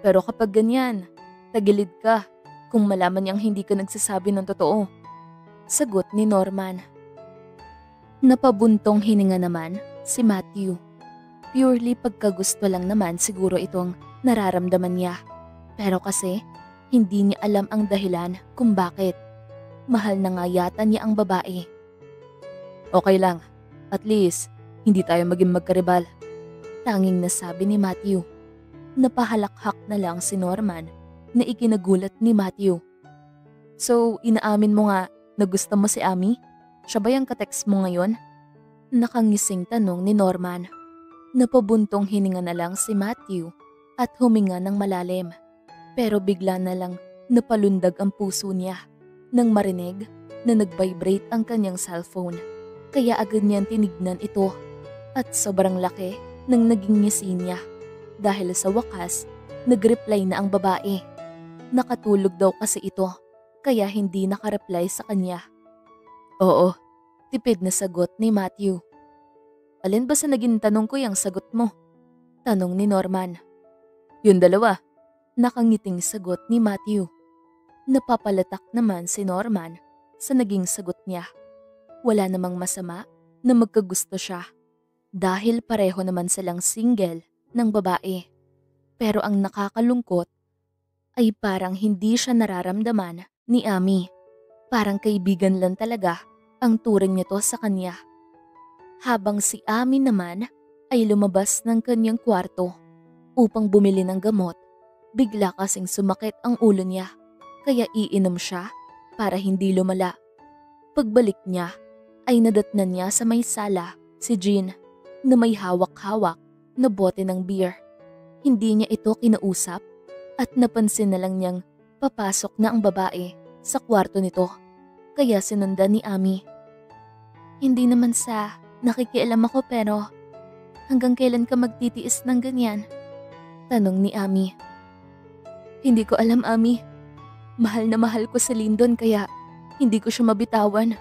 Pero kapag ganyan, tagilid ka kung malaman niyang hindi ka nagsasabi ng totoo. Sagot ni Norman. Napabuntong hininga naman si Matthew. Purely pagkagusto lang naman siguro itong nararamdaman niya. Pero kasi, hindi niya alam ang dahilan kung bakit. Mahal na nga yata niya ang babae. Okay lang. At least, hindi tayo maging magkaribal. Tanging nasabi ni Matthew. Napahalakhak na lang si Norman na ikinagulat ni Matthew. So, inaamin mo nga na gusto mo si Ami? Siya ba yung katext mo ngayon? Nakangising tanong ni Norman. Napabuntong hininga na lang si Matthew at huminga ng malalim. Pero bigla na lang napalundag ang puso niya nang marinig na nag-vibrate ang kanyang cellphone. Kaya agad niyan tinignan ito at sobrang laki ng naging ngisi niya dahil sa wakas nag-reply na ang babae. Nakatulog daw kasi ito kaya hindi nakareply sa kanya. Oo, tipid na sagot ni Matthew. Alin ba sa naging tanong ko yung sagot mo? Tanong ni Norman. Yung dalawa, nakangiting sagot ni Matthew. Napapalatak naman si Norman sa naging sagot niya. Wala namang masama na magkagusto siya dahil pareho naman silang single ng babae. Pero ang nakakalungkot ay parang hindi siya nararamdaman ni Ami. Parang kaibigan lang talaga ang turing nito sa kanya. Habang si Ami naman ay lumabas ng kanyang kwarto upang bumili ng gamot, bigla kasing sumakit ang ulo niya kaya iinom siya para hindi lumala. Pagbalik niya ay nadatnan niya sa may sala si Jean na may hawak-hawak na bote ng beer. Hindi niya ito kinausap at napansin na lang niyang papasok na ang babae sa kwarto nito. Kaya sinundan ni Ami. Hindi naman sa nakikialam ako pero hanggang kailan ka magtitiis ng ganyan? Tanong ni Ami. Hindi ko alam, Ami. Mahal na mahal ko si Lyndon kaya hindi ko siya mabitawan.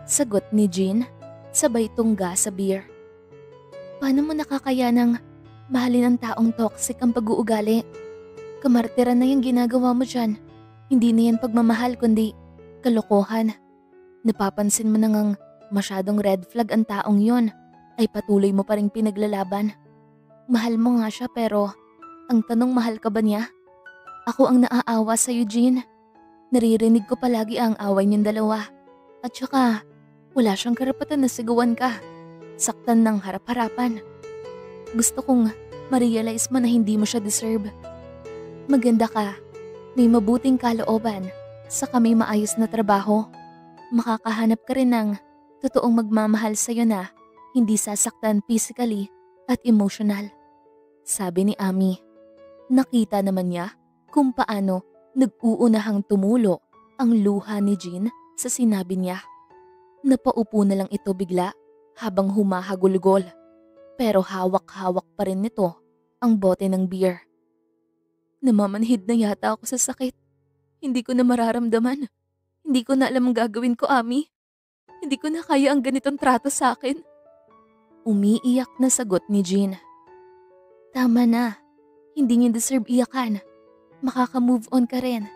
Sagot ni Jean, sabay tungga sa beer. Paano mo nakakayanang mahalin ang taong toxic ang pag-uugali? Kamartiran na yung ginagawa mo dyan. Hindi na yan pagmamahal kundi kalokohan. Napapansin mo na ngang masyadong red flag ang taong yon, ay patuloy mo pa ring pinaglalaban. Mahal mo nga siya pero ang tanong, mahal ka ba niya? Ako ang naaawa sa Eugene. Naririnig ko palagi ang away niyong dalawa. At saka, wala siyang karapatan na sigawan ka. Saktan ng harap-harapan. Gusto kong ma-realize mo na hindi mo siya deserve. Maganda ka. May mabuting kalooban. Saka may maayos na trabaho. Makakahanap ka rin ng totoong magmamahal sa'yo na hindi sasaktan physically at emotional. Sabi ni Ami. Nakita naman niya kung paano nag-uunahang tumulo ang luha ni Jean sa sinabi niya. Napaupo na lang ito bigla habang humahagulgol. Pero hawak-hawak pa rin nito ang bote ng beer. Namamanhid na yata ako sa sakit. Hindi ko na mararamdaman. Hindi ko na alam ang gagawin ko, Ami. Hindi ko na kaya ang ganitong trato sa akin. Umiiyak na sagot ni Jean. Tama na. Hindi niya deserve iyakan. Makaka-move on ka rin.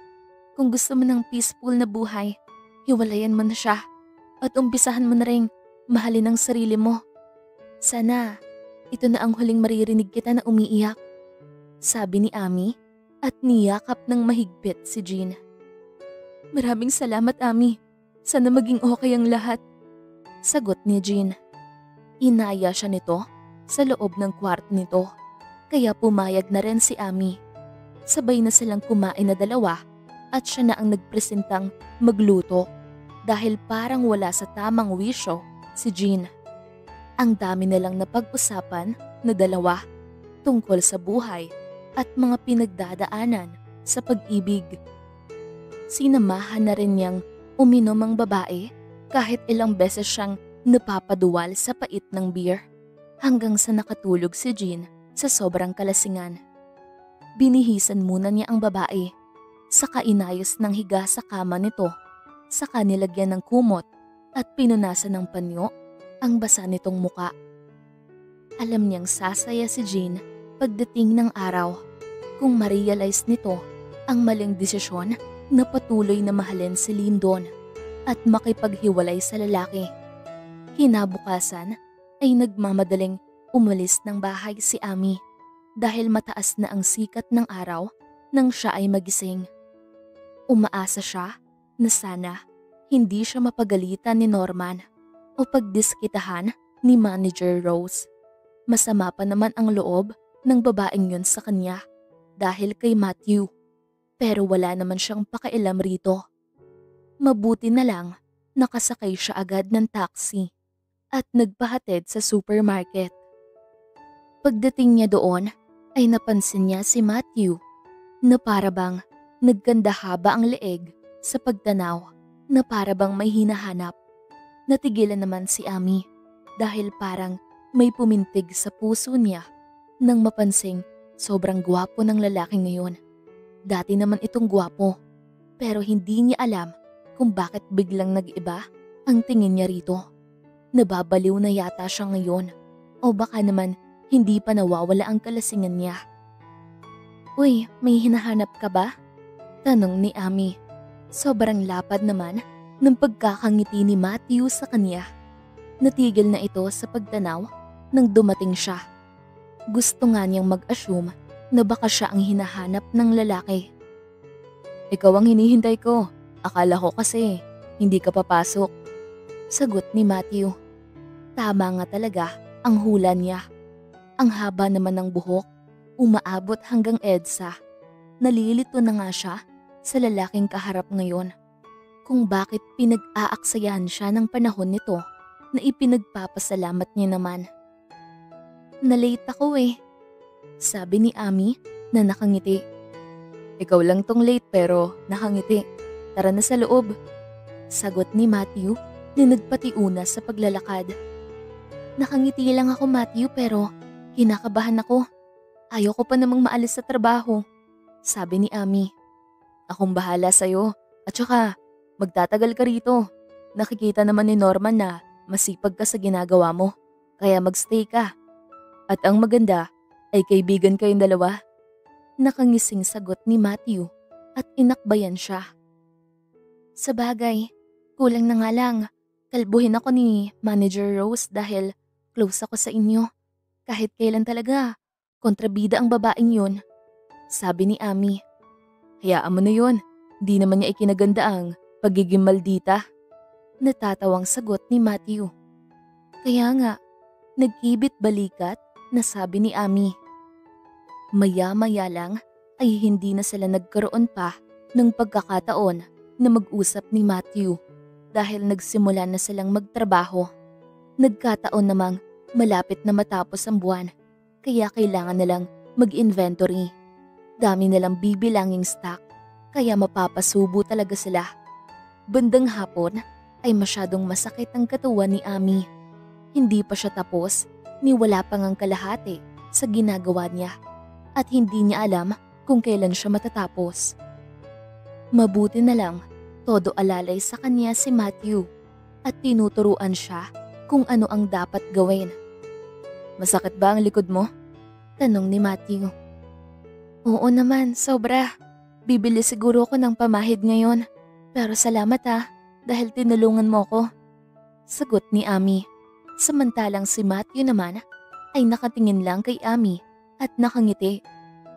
Kung gusto mo ng peaceful na buhay, hiwalayan mo na siya. At umpisahan mo na rin mahalin ang sarili mo. Sana, ito na ang huling maririnig kita na umiiyak. Sabi ni Ami at niyakap ng mahigpit si Jean. Maraming salamat, Ami. Sana maging okay ang lahat. Sagot ni Jean. Inaya siya nito sa loob ng kwarto nito. Kaya pumayag na rin si Ami. Sabay na silang kumain na dalawa at siya na ang nagpresentang magluto dahil parang wala sa tamang wisyo si Jean. Ang dami nilang napag-usapan na dalawa tungkol sa buhay at mga pinagdadaanan sa pag-ibig. Sinamahan na rin niyang uminom ang babae kahit ilang beses siyang napapaduwal sa pait ng beer hanggang sa nakatulog si Jean sa sobrang kalasingan. Binihisan muna niya ang babae, saka inayos ng higa sa kama nito, saka nilagyan ng kumot at pinunasan ng panyo ang basa nitong muka. Alam niyang sasaya si Jean pagdating ng araw kung ma-realize nito ang maling desisyon na patuloy na mahalin si Lyndon at makipaghiwalay sa lalaki. Kinabukasan ay nagmamadaling umalis ng bahay si Ami dahil mataas na ang sikat ng araw nang siya ay magising. Umaasa siya na sana hindi siya mapagalitan ni Norman o pagdiskitahan ni Manager Rose. Masama pa naman ang loob ng babaeng yun sa kanya dahil kay Matthew, pero wala naman siyang pakialam rito. Mabuti na lang nakasakay siya agad ng taxi at nagpahatid sa supermarket. Pagdating niya doon ay napansin niya si Matthew na parabang nagganda haba ang leeg sa pagtanaw na parabang may hinahanap. Natigilan naman si Ami dahil parang may pumintig sa puso niya nang mapansing sobrang gwapo ng lalaking ngayon. Dati naman itong gwapo pero hindi niya alam kung bakit biglang nag-iba ang tingin niya rito. Nababaliw na yata siya ngayon o baka naman hindi pa nawawala ang kalasingan niya. Uy, may hinahanap ka ba? Tanong ni Ami. Sobrang lapad naman ng pagkakangiti ni Matthew sa kanya. Natigil na ito sa pagtanaw nang dumating siya. Gusto nga niyang mag-assume na baka siya ang hinahanap ng lalaki. Ikaw ang hinihintay ko. Akala ko kasi hindi ka papasok. Sagot ni Matthew. Tama nga talaga ang hula niya. Ang haba naman ng buhok, umaabot hanggang EDSA. Nalilito na nga siya sa lalaking kaharap ngayon. Kung bakit pinag-aaksayahan siya ng panahon nito na ipinagpapasalamat niya naman. Nalate ako sabi ni Ami na nakangiti. Ikaw lang tong late pero nakangiti. Tara na sa loob. Sagot ni Matthew na nagpatiuna sa paglalakad. Nakangiti lang ako, Matthew, pero kinakabahan ako. Ayoko pa namang maalis sa trabaho. Sabi ni Ami. Akong bahala sa'yo. At saka, magtatagal ka rito. Nakikita naman ni Norman na masipag ka sa ginagawa mo. Kaya magstay ka. At ang maganda ay kaibigan kayong dalawa. Nakangising sagot ni Matthew at inakbayan siya. Sa bagay, Kulang na nga lang. Kalbuhin ako ni Manager Rose dahil close ako sa inyo. Kahit kailan talaga, kontrabida ang babaeng yun. Sabi ni Ami. Hayaan mo na yun. Di naman niya ikinaganda ang pagiging maldita. Natatawang sagot ni Matthew. Kaya nga, nagkibit balikat na sabi ni Ami. Maya-maya lang ay hindi na sila nagkaroon pa ng pagkakataon na mag-usap ni Matthew dahil nagsimula na silang magtrabaho. Nagkataon namang malapit na matapos ang buwan kaya kailangan na lang mag-inventory. Dami nalang bibilanging stock kaya mapapasubo talaga sila. Bandang hapon ay masyadong masakit ang katawan ni Ami. Hindi pa siya tapos ni wala pang ang kalahati sa ginagawa niya at hindi niya alam kung kailan siya matatapos. Mabuti na lang, todo alalay sa kanya si Matthew at tinuturuan siya kung ano ang dapat gawin. Masakit ba ang likod mo? Tanong ni Matthew. Oo naman, sobra. Bibili siguro ako ng pamahid ngayon. Pero salamat dahil tinulungan mo ko. Sagot ni Ami. Samantalang si Matthew naman ay nakatingin lang kay Ami at nakangiti.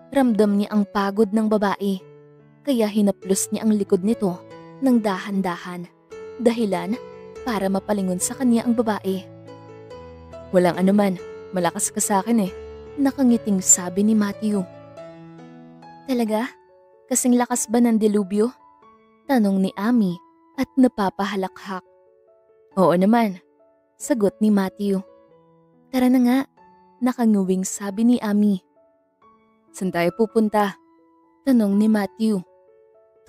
Ramdam niya ang pagod ng babae. Kaya hinaplos niya ang likod nito ng dahan-dahan. Dahilan para mapalingon sa kanya ang babae. Walang anuman, malakas ka sa akin eh. Nakangiting sabi ni Matthew. Talaga? Kasing lakas ba ng delubyo? Tanong ni Ami at napapahalakhak. Oo naman, sagot ni Matthew. Tara na nga, nakanguwing sabi ni Ami. Saan tayo pupunta? Tanong ni Matthew.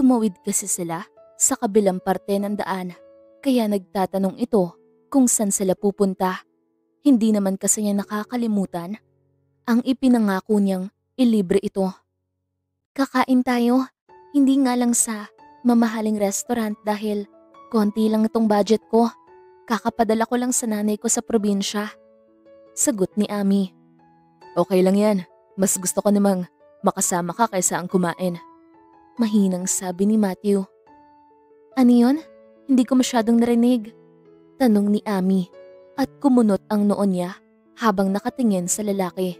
Tumawid kasi sila sa kabilang parte ng daan, kaya nagtatanong ito kung saan sila pupunta. Hindi naman kasi niya nakakalimutan ang ipinangako niyang ilibre ito. Kakain tayo, hindi nga lang sa mamahaling restaurant dahil konti lang itong budget ko. Kakapadala ko lang sa nanay ko sa probinsya. Sagot ni Ami. Okay lang yan, mas gusto ko namang makasama ka kaysa ang kumain. Mahinang sabi ni Matthew. Ano yun? Hindi ko masyadong narinig. Tanong ni Ami at kumunot ang noon niya habang nakatingin sa lalaki.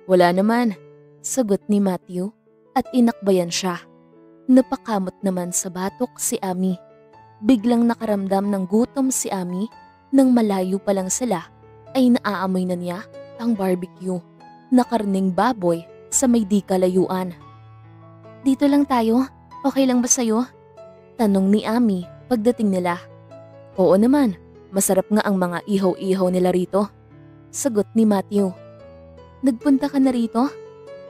Wala naman, sagot ni Matthew at inakbayan siya. Napakamot naman sa batok si Ami. Biglang nakaramdam ng gutom si Ami nang malayo pa lang sila ay naaamoy na niya ang barbecue na karning baboy sa may di kalayuan. Dito lang tayo, okay lang ba sa'yo? Tanong ni Ami pagdating nila. Oo naman, masarap nga ang mga ihaw-ihaw nila rito. Sagot ni Matthew. Nagpunta ka na rito?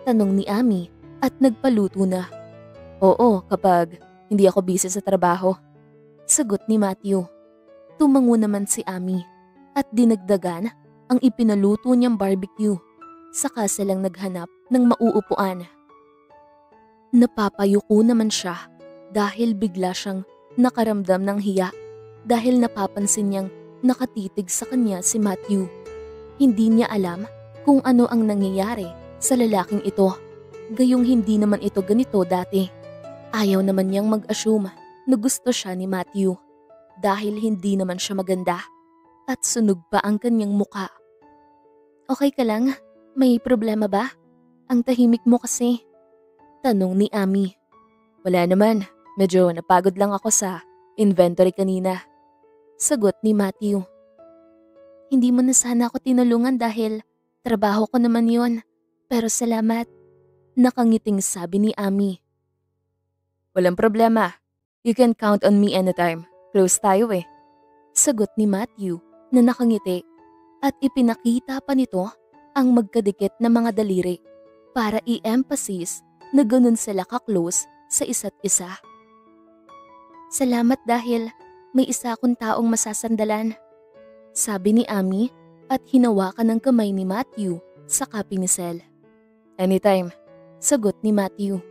Tanong ni Ami at nagpaluto na. Oo, kapag hindi ako busy sa trabaho. Sagot ni Matthew. Tumango naman si Ami at dinagdagan ang ipinaluto niyang barbecue. Saka silang naghanap ng mauupuan. Napapayuko naman siya dahil bigla siyang nakaramdam ng hiya dahil napapansin niyang nakatitig sa kanya si Matthew. Hindi niya alam kung ano ang nangyayari sa lalaking ito. Gayong hindi naman ito ganito dati. Ayaw naman niyang mag-assume na gusto siya ni Matthew dahil hindi naman siya maganda at sunog pa ang kanyang muka. Okay ka lang? May problema ba? Ang tahimik mo kasi. Tanong ni Ami. Wala naman, medyo napagod lang ako sa inventory kanina. Sagot ni Matthew. Hindi mo na sana ako tinulungan dahil trabaho ko naman yon. Pero salamat. Nakangiting sabi ni Ami. Walang problema. You can count on me anytime. Close tayo eh. Sagot ni Matthew na nakangiti at ipinakita pa nito ang magkadikit na mga daliri para i-emphasize na ganun sila ka-close sa isa't isa. Salamat dahil may isa akong taong masasandalan. Sabi ni Ami at hinawakan ng kamay ni Matthew sa kapinisel. Anytime. Sagot ni Matthew.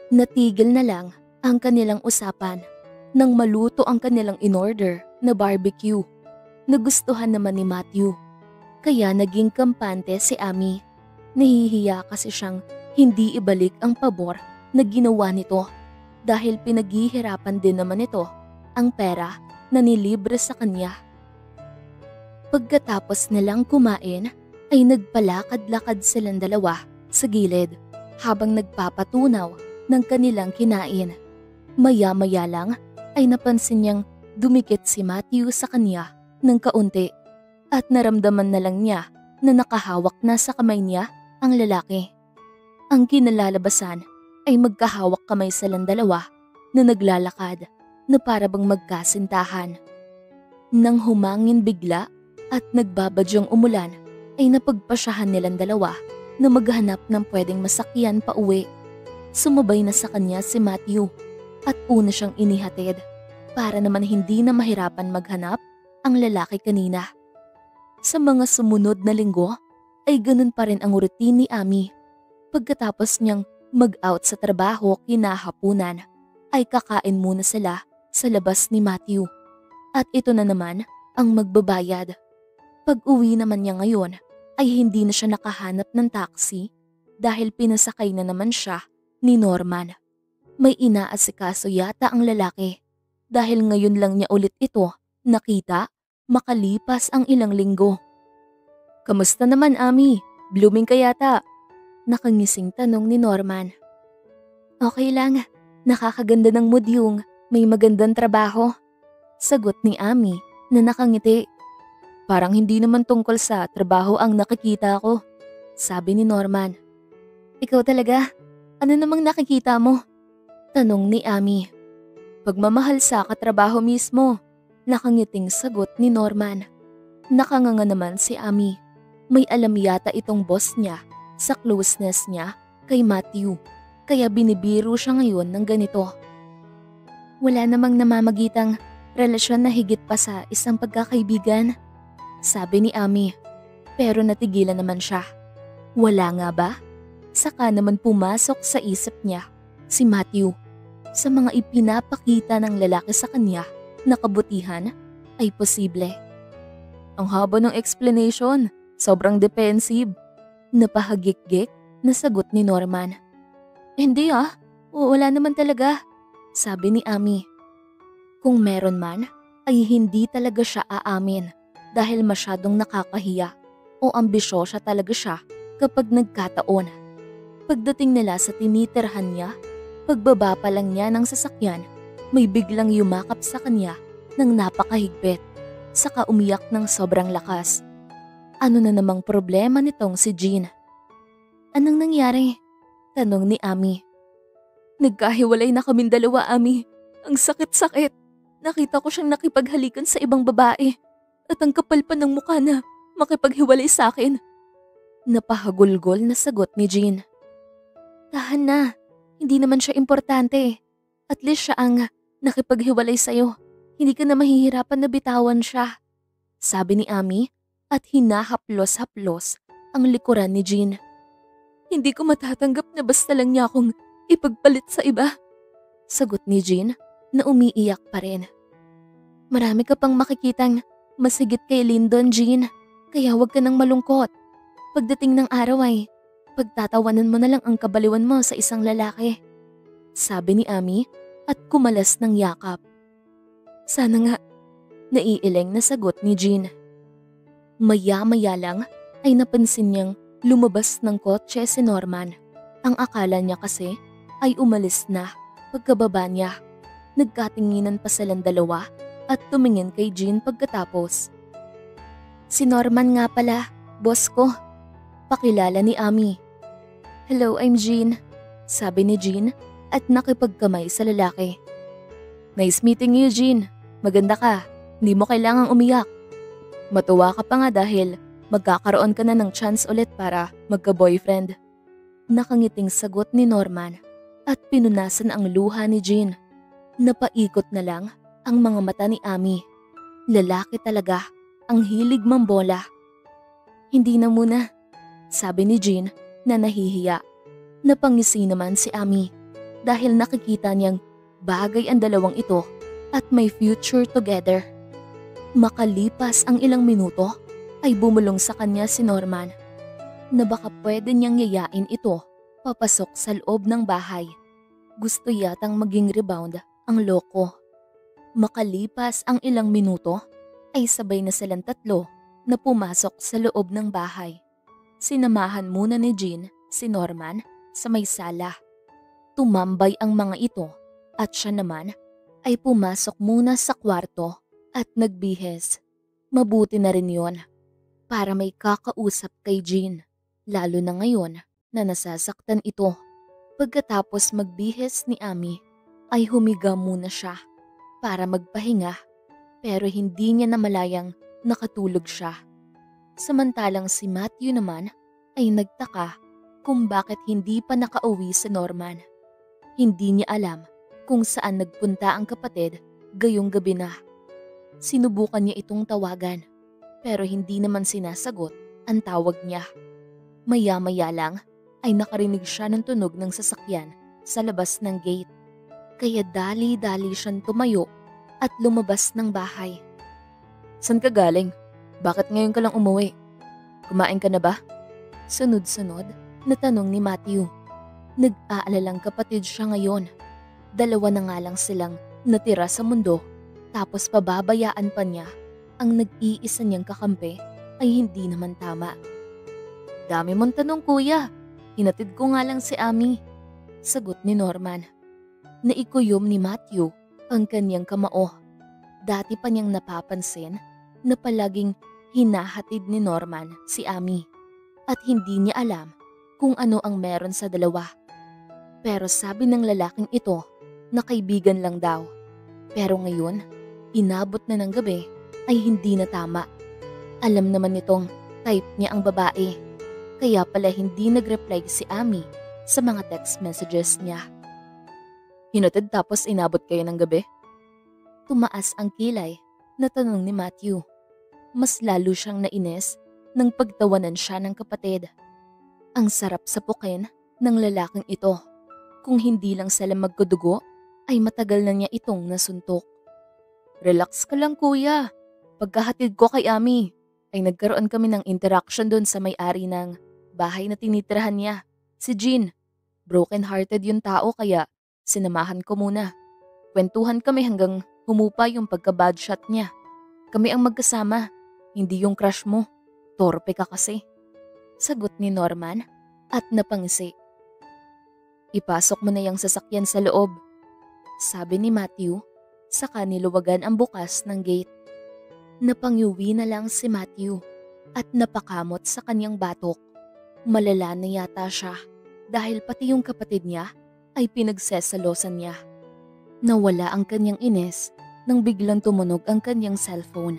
Natigil na lang ang kanilang usapan nang maluto ang kanilang in-order na barbecue. Nagustuhan naman ni Matthew. Kaya naging kampante si Ami. Nahihiya kasi siyang hindi ibalik ang pabor na ginawa nito dahil pinaghihirapan din naman ito ang pera na nilibre sa kanya. Pagkatapos nilang kumain ay nagpalakad-lakad silang dalawa sa gilid habang nagpapatunaw ng kanilang kinain. Maya-maya lang ay napansin niyang dumikit si Matthew sa kanya ng kaunti at naramdaman na lang niya na nakahawak na sa kamay niya ang lalaki. Ang kinalalabasan ay magkahawak kamay silang dalawa na naglalakad na para bang magkasintahan. Nang humangin bigla at nagbabadyong umulan ay napagpasyahan nilang dalawa na maghanap ng pwedeng masakyan pa uwi. Sumabay na sa kanya si Matthew at una siyang inihatid para naman hindi na mahirapan maghanap ang lalaki kanina. Sa mga sumunod na linggo ay ganun pa rin ang routine ni Ami. Pagkatapos niyang mag-out sa trabaho kinahapunan ay kakain muna sila sa labas ni Matthew at ito na naman ang magbabayad. Pag-uwi naman niya ngayon ay hindi na siya nakahanap ng taxi dahil pinasakay na naman siya ni Norman. May inaasikaso yata ang lalaki dahil ngayon lang niya ulit ito nakita makalipas ang ilang linggo. "Kamusta naman, Ami? Blooming ka yata?" Nakangising tanong ni Norman. "Okay lang, nakakaganda ng mood yung may magandang trabaho," sagot ni Ami na nakangiti. "Parang hindi naman tungkol sa trabaho ang nakikita ko," sabi ni Norman. "Ikaw talaga? Ano namang nakikita mo?" tanong ni Ami. "Pagmamahal sa katrabaho mismo," nakangiting sagot ni Norman. Nakanganga naman si Ami. May alam yata itong boss niya sa closeness niya kay Matthew, kaya binibiro siya ngayon ng ganito. "Wala namang namamagitang relasyon na higit pa sa isang pagkakaibigan," sabi ni Ami. Pero natigilan naman siya. Wala nga ba? Saka naman pumasok sa isip niya si Matthew. Sa mga ipinapakita ng lalaki sa kanya na kabutihan ay posible. "Ang haba ng explanation, sobrang defensive," napahagik-gik na sagot ni Norman. "Hindi wala naman talaga," sabi ni Ami. Kung meron man ay hindi talaga siya aamin dahil masyadong nakakahiya o ambisyosa talaga siya kapag nagkataon. Pagdating nila sa tinitirhan niya, pagbaba pa lang niya ng sasakyan, may biglang yumakap sa kanya ng napakahigpit, saka umiyak ng sobrang lakas. Ano na namang problema nitong si Jean? "Anong nangyari?" tanong ni Ami. "Nagkahiwalay na kaming dalawa, Ami. Ang sakit-sakit. Nakita ko siyang nakipaghalikan sa ibang babae at ang kapal pa ng mukha na makipaghiwalay sa akin." Napahagulgol na sagot ni Jean. "Tahan na, hindi naman siya importante. At least siya ang nakipaghiwalay sa'yo. Hindi ka na mahihirapan na bitawan siya," sabi ni Ami at hinahaplos-haplos ang likuran ni Jean. "Hindi ko matatanggap na basta lang niya akong ipagpalit sa iba," sagot ni Jean na umiiyak pa rin. "Marami ka pang makikitang mas higit kay Lyndon, Jean, kaya huwag ka nang malungkot. Pagdating ng araw ay pagtatawanan mo na lang ang kabaliwan mo sa isang lalaki," sabi ni Ami at kumalas ng yakap. "Sana nga," naiileng na sagot ni Jean. Maya-maya lang ay napansin niyang lumabas ng kotse si Norman. Ang akala niya kasi ay umalis na. Pagkababa niya, nagkatinginan pa silang dalawa at tumingin kay Jean pagkatapos. "Si Norman nga pala, boss ko," pakilala ni Ami. "Hello, I'm Jean," sabi ni Jean at nakipagkamay sa lalaki. "Nice meeting you, Jean. Maganda ka. Hindi mo kailangang umiyak. Matuwa ka pa nga dahil magkakaroon ka na ng chance ulit para magka-boyfriend." Nakangiting sagot ni Norman at pinunasan ang luha ni Jean. Napaikot na lang ang mga mata ni Ami. Lalaki talaga, ang hilig mambola. "Hindi na muna," sabi ni Jean na nahihiya. Napangisi naman si Ami dahil nakikita niyang bagay ang dalawang ito at may future together. Makalipas ang ilang minuto ay bumulong sa kanya si Norman na baka pwede niyang yayain ito papasok sa loob ng bahay. Gusto yatang maging rebound ang loko. Makalipas ang ilang minuto, ay sabay na silang tatlo na pumasok sa loob ng bahay. Sinamahan muna ni Jean si Norman sa may sala. Tumambay ang mga ito at siya naman ay pumasok muna sa kwarto at nagbihis. Mabuti na rin yon para may kakausap kay Jean, lalo na ngayon na nasasaktan ito. Pagkatapos magbihis ni Ami ay humiga muna siya para magpahinga pero hindi niya namalayang nakatulog siya. Samantalang si Matthew naman ay nagtaka kung bakit hindi pa nakauwi si Norman. Hindi niya alam kung saan nagpunta ang kapatid gayong gabi na. Sinubukan niya itong tawagan pero hindi naman sinasagot ang tawag niya. Maya-maya lang ay nakarinig siya ng tunog ng sasakyan sa labas ng gate. Kaya dali-dali siyang tumayo at lumabas ng bahay. "San ka galing? Bakit ngayon ka lang umuwi? Kumain ka na ba?" Sunod-sunod na tanong ni Matthew. Nag-aalalang kapatid siya ngayon. Dalawa na nga lang silang natira sa mundo, tapos pababayaan pa niya ang nag-iisa niyang kakampi ay hindi naman tama. "Dami mong tanong, kuya. Hinatid ko nga lang si Ami," sagot ni Norman. Naikuyom ni Matthew ang kanyang kamao. Dati pa niyang napapansin na palaging hinahatid ni Norman si Ami at hindi niya alam kung ano ang meron sa dalawa. Pero sabi ng lalaking ito na kaibigan lang daw. Pero ngayon, inabot na ng gabi ay hindi na tama. Alam naman nitong type niya ang babae. Kaya pala hindi nag-reply si Ami sa mga text messages niya. "Hinatid tapos inabot kayo ng gabi?" Tumaas ang kilay na tanong ni Matthew. Mas lalo siyang nainis nang pagtawanan siya ng kapatid. Ang sarap sapukin ng lalaking ito. Kung hindi lang sila magkadugo, ay matagal na niya itong nasuntok. "Relax ka lang, kuya. Pagkahatid ko kay Ami, ay nagkaroon kami ng interaction doon sa may-ari ng bahay na tinitirahan niya, si Jean. Broken-hearted yung tao kaya sinamahan ko muna. Kwentuhan kami hanggang humupa yung pagka-bad shot niya. Kami ang magkasama, hindi yung crush mo. Torpe ka kasi," sagot ni Norman at napangisi. "Ipasok mo na yung sasakyan sa loob," sabi ni Matthew, saka niluwagan ang bukas ng gate. Napangyuwi na lang si Matthew at napakamot sa kanyang batok. Malala na yata siya dahil pati yung kapatid niya ay pinagsesalosan niya. Nawala ang kanyang inis nang biglang tumunog ang kanyang cellphone.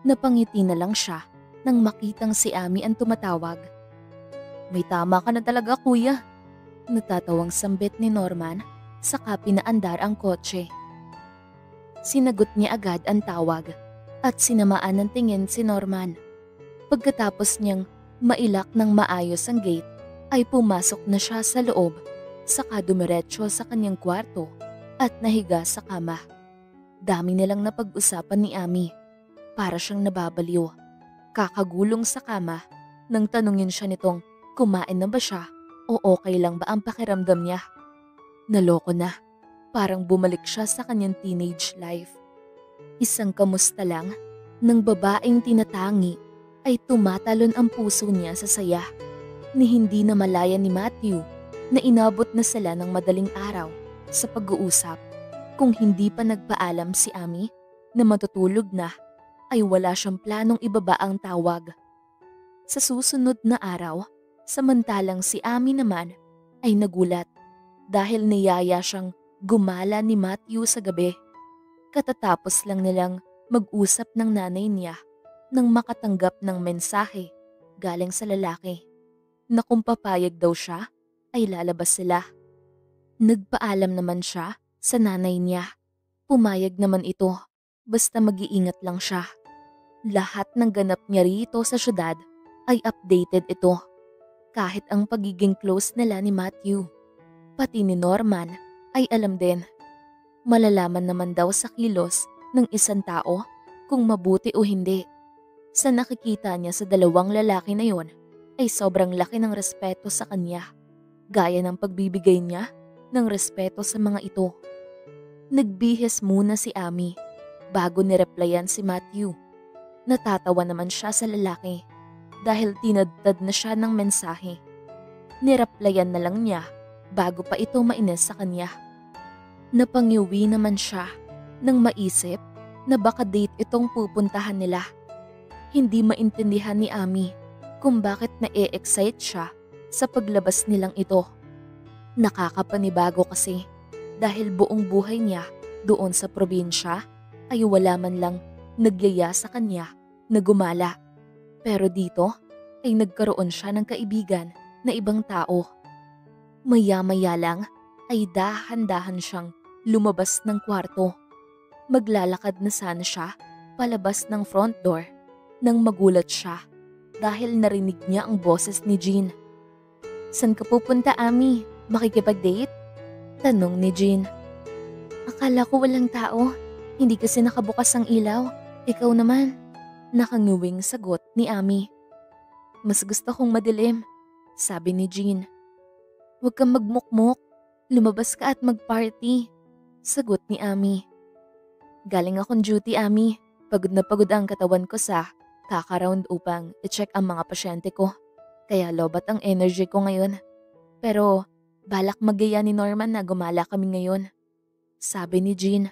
Napangiti na lang siya nang makitang si Ami ang tumatawag. "May tama ka na talaga, kuya," natatawang sambit ni Norman saka pinaandar ang kotse. Sinagot niya agad ang tawag at sinamaan ng tingin si Norman. Pagkatapos niyang mailak ng maayos ang gate ay pumasok na siya sa loob saka dumiretso sa kanyang kwarto at nahiga sa kama. Dami nilang napag-usapan ni Ami. Para siyang nababaliw. Kakagulong sa kama nang tanungin siya nitong kumain na ba siya o okay lang ba ang pakiramdam niya. Naloko na. Parang bumalik siya sa kanyang teenage life. Isang kamusta lang ng babaeng tinatangi ay tumatalon ang puso niya sa saya. Ni hindi na malaya ni Matthew na inabot na sila ng madaling araw sa pag-uusap. Kung hindi pa nagpaalam si Ami na matutulog na, ay wala siyang planong ibaba ang tawag. Sa susunod na araw, samantalang si Ami naman ay nagulat dahil niyaya siyang gumala ni Matthew sa gabi. Katatapos lang nilang mag-usap ng nanay niya nang makatanggap ng mensahe galing sa lalaki na kung papayag daw siya ay lalabas sila. Nagpaalam naman siya sa nanay niya. Pumayag naman ito basta mag-iingat lang siya. Lahat ng ganap niya rito sa syudad ay updated ito. Kahit ang pagiging close nila ni Matthew, pati ni Norman ay alam din. Malalaman naman daw sa kilos ng isang tao kung mabuti o hindi. Sa nakikita niya sa dalawang lalaki na yon ay sobrang laki ng respeto sa kanya. Gaya ng pagbibigay niya ng respeto sa mga ito. Nagbihis muna si Ami bago nireplyan si Matthew. Natatawa naman siya sa lalaki dahil tinadtad na siya ng mensahe. Nireplyan na lang niya bago pa ito mainis sa kanya. Napangiwi naman siya nang maisip na baka date itong pupuntahan nila. Hindi maintindihan ni Ami kung bakit na-excite siya sa paglabas nilang ito. Nakakapanibago kasi dahil buong buhay niya doon sa probinsya ay wala man lang nagyaya sa kanya na gumala. Pero dito ay nagkaroon siya ng kaibigan na ibang tao. Maya-maya lang ay dahan-dahan siyang lumabas ng kwarto. Maglalakad na sana siya palabas ng front door nang magulat siya dahil narinig niya ang boses ni Jean. "San ka pupunta, Ami? Makikipag-date?" Tanong ni Jean. "Akala ko walang tao. Hindi kasi nakabukas ang ilaw. Ikaw naman." Nakanguwing sagot ni Ami. "Mas gusto kong madilim," sabi ni Jean. "Huwag kang magmukmok. Lumabas ka at mag-party," sagot ni Ami. "Galing akong duty, Ami. Pagod na pagod ang katawan ko sa kaka-round upang i-check ang mga pasyente ko. Kaya lobat ang energy ko ngayon. Pero balak magaya ni Norman na gumala kami ngayon," sabi ni Jean.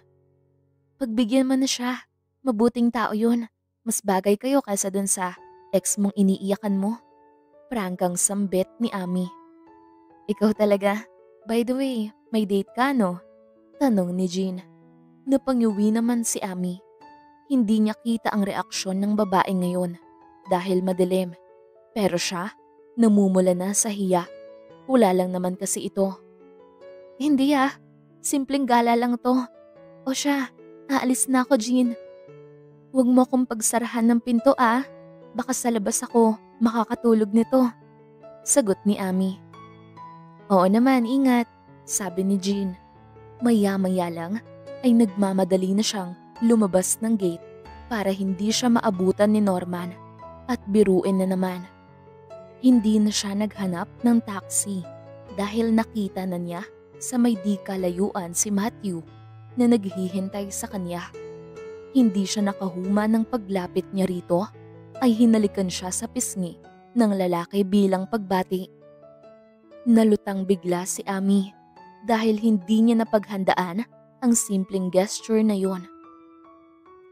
"Pagbigyan mo na siya. Mabuting tao yun. Mas bagay kayo kaysa dun sa ex mong iniiyakan mo." Prangkang sambit ni Ami. "Ikaw talaga. By the way, may date ka, no?" Tanong ni Jean. Napangiwi naman si Ami. Hindi niya kita ang reaksyon ng babae ngayon dahil madilim. Pero siya, namumula na sa hiya. Wala lang naman kasi ito. "Hindi simpleng gala lang to. O siya, aalis na ako, Jean. Huwag mo akong pagsarahan ng pinto Baka sa labas ako makakatulog nito," sagot ni Ami. "Oo naman, ingat," sabi ni Jean. Maya-maya lang ay nagmamadali na siyang lumabas ng gate para hindi siya maabutan ni Norman at biruin na naman. Hindi na siya naghanap ng taxi dahil nakita na niya sa may di kalayuan si Matthew na naghihintay sa kanya. Hindi siya nakahuma ng paglapit niya rito ay hinalikan siya sa pisngi ng lalaki bilang pagbati. Nalutang bigla si Ami dahil hindi niya napaghandaan ang simpleng gesture na yon.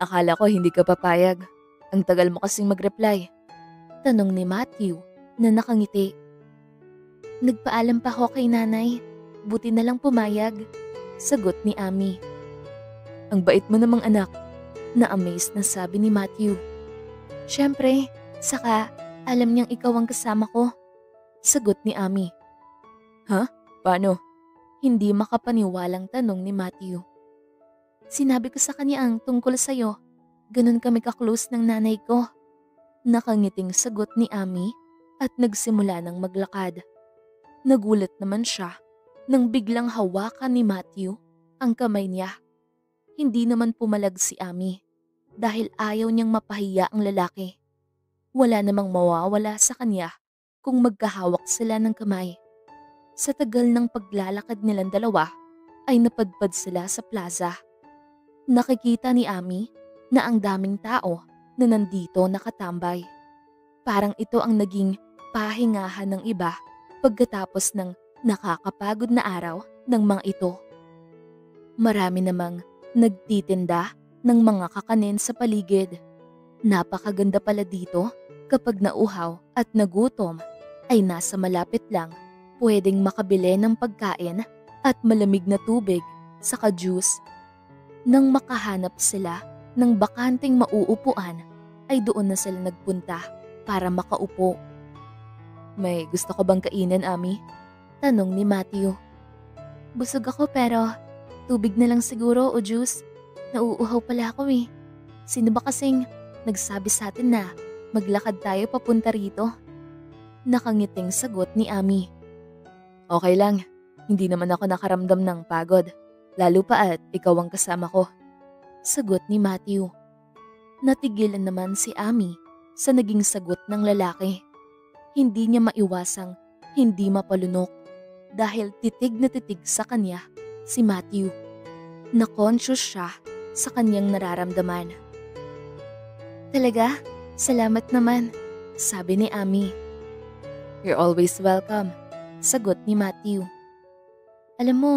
"Akala ko hindi ka papayag. Ang tagal mo kasing mag-reply," tanong ni Matthew na nakangiti. "Nagpaalam pa ako kay nanay. Buti na lang pumayag," sagot ni Ami. "Ang bait mo namang anak," na-amaze na sabi ni Matthew. "Siyempre, saka alam niyang ikaw ang kasama ko," sagot ni Ami. "Ha? Paano?" Hindi makapaniwalang tanong ni Matthew. "Sinabi ko sa kanya ang tungkol sa'yo. Ganun kami ka-close ng nanay ko." Nakangiting sagot ni Ami at nagsimula ng maglakad. Nagulat naman siya nang biglang hawakan ni Matthew ang kamay niya. Hindi naman pumalag si Ami dahil ayaw niyang mapahiya ang lalaki. Wala namang mawawala sa kanya kung magkahawak sila ng kamay. Sa tagal ng paglalakad nilang dalawa ay napadpad sila sa plaza. Nakikita ni Ami na ang daming tao na nandito nakatambay. Parang ito ang naging pahingahan ng iba pagkatapos ng nakakapagod na araw ng mga ito. Marami namang nagtitinda ng mga kakanin sa paligid. Napakaganda pala dito kapag nauhaw at nagutom ay nasa malapit lang pwedeng makabili ng pagkain at malamig na tubig saka juice. Nang makahanap sila ng bakanting mauupuan ay doon na sila nagpunta para makaupo. "May gusto ka bang kainin, Ami?" tanong ni Matthew. "Busog ako pero tubig na lang siguro o juice. Nauuhaw pala ako eh. Sino ba kasing nagsabi sa atin na maglakad tayo papunta rito?" Nakangiting sagot ni Ami. "Okay lang, hindi naman ako nakaramdam ng pagod. Lalo pa at ikaw ang kasama ko," sagot ni Matthew. Natigilan naman si Ami sa naging sagot ng lalaki. Hindi niya maiwasang hindi mapalunok dahil titig na titig sa kanya si Matthew. Na-conscious siya sa kanyang nararamdaman. Talaga? Salamat naman, sabi ni Amy. You're always welcome, sagot ni Matthew. Alam mo,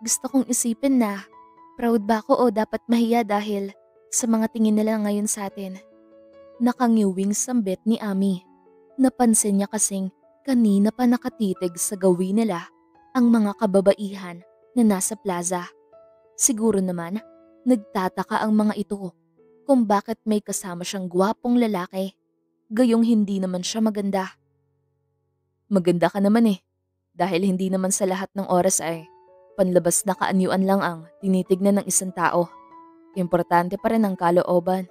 gusto kong isipin na proud ba ako o dapat mahiya dahil sa mga tingin nila ngayon sa atin. Nakangiwing sambit ni Amy. Napansin niya kasing kanina pa nakatitig sa gawin nila ang mga kababaihan na nasa plaza. Siguro naman, nagtataka ang mga ito kung bakit may kasama siyang gwapong lalaki, gayong hindi naman siya maganda. Maganda ka naman dahil hindi naman sa lahat ng oras ay panlabas na kaanyuan lang ang tinitignan ng isang tao. Importante pa rin ang kalooban,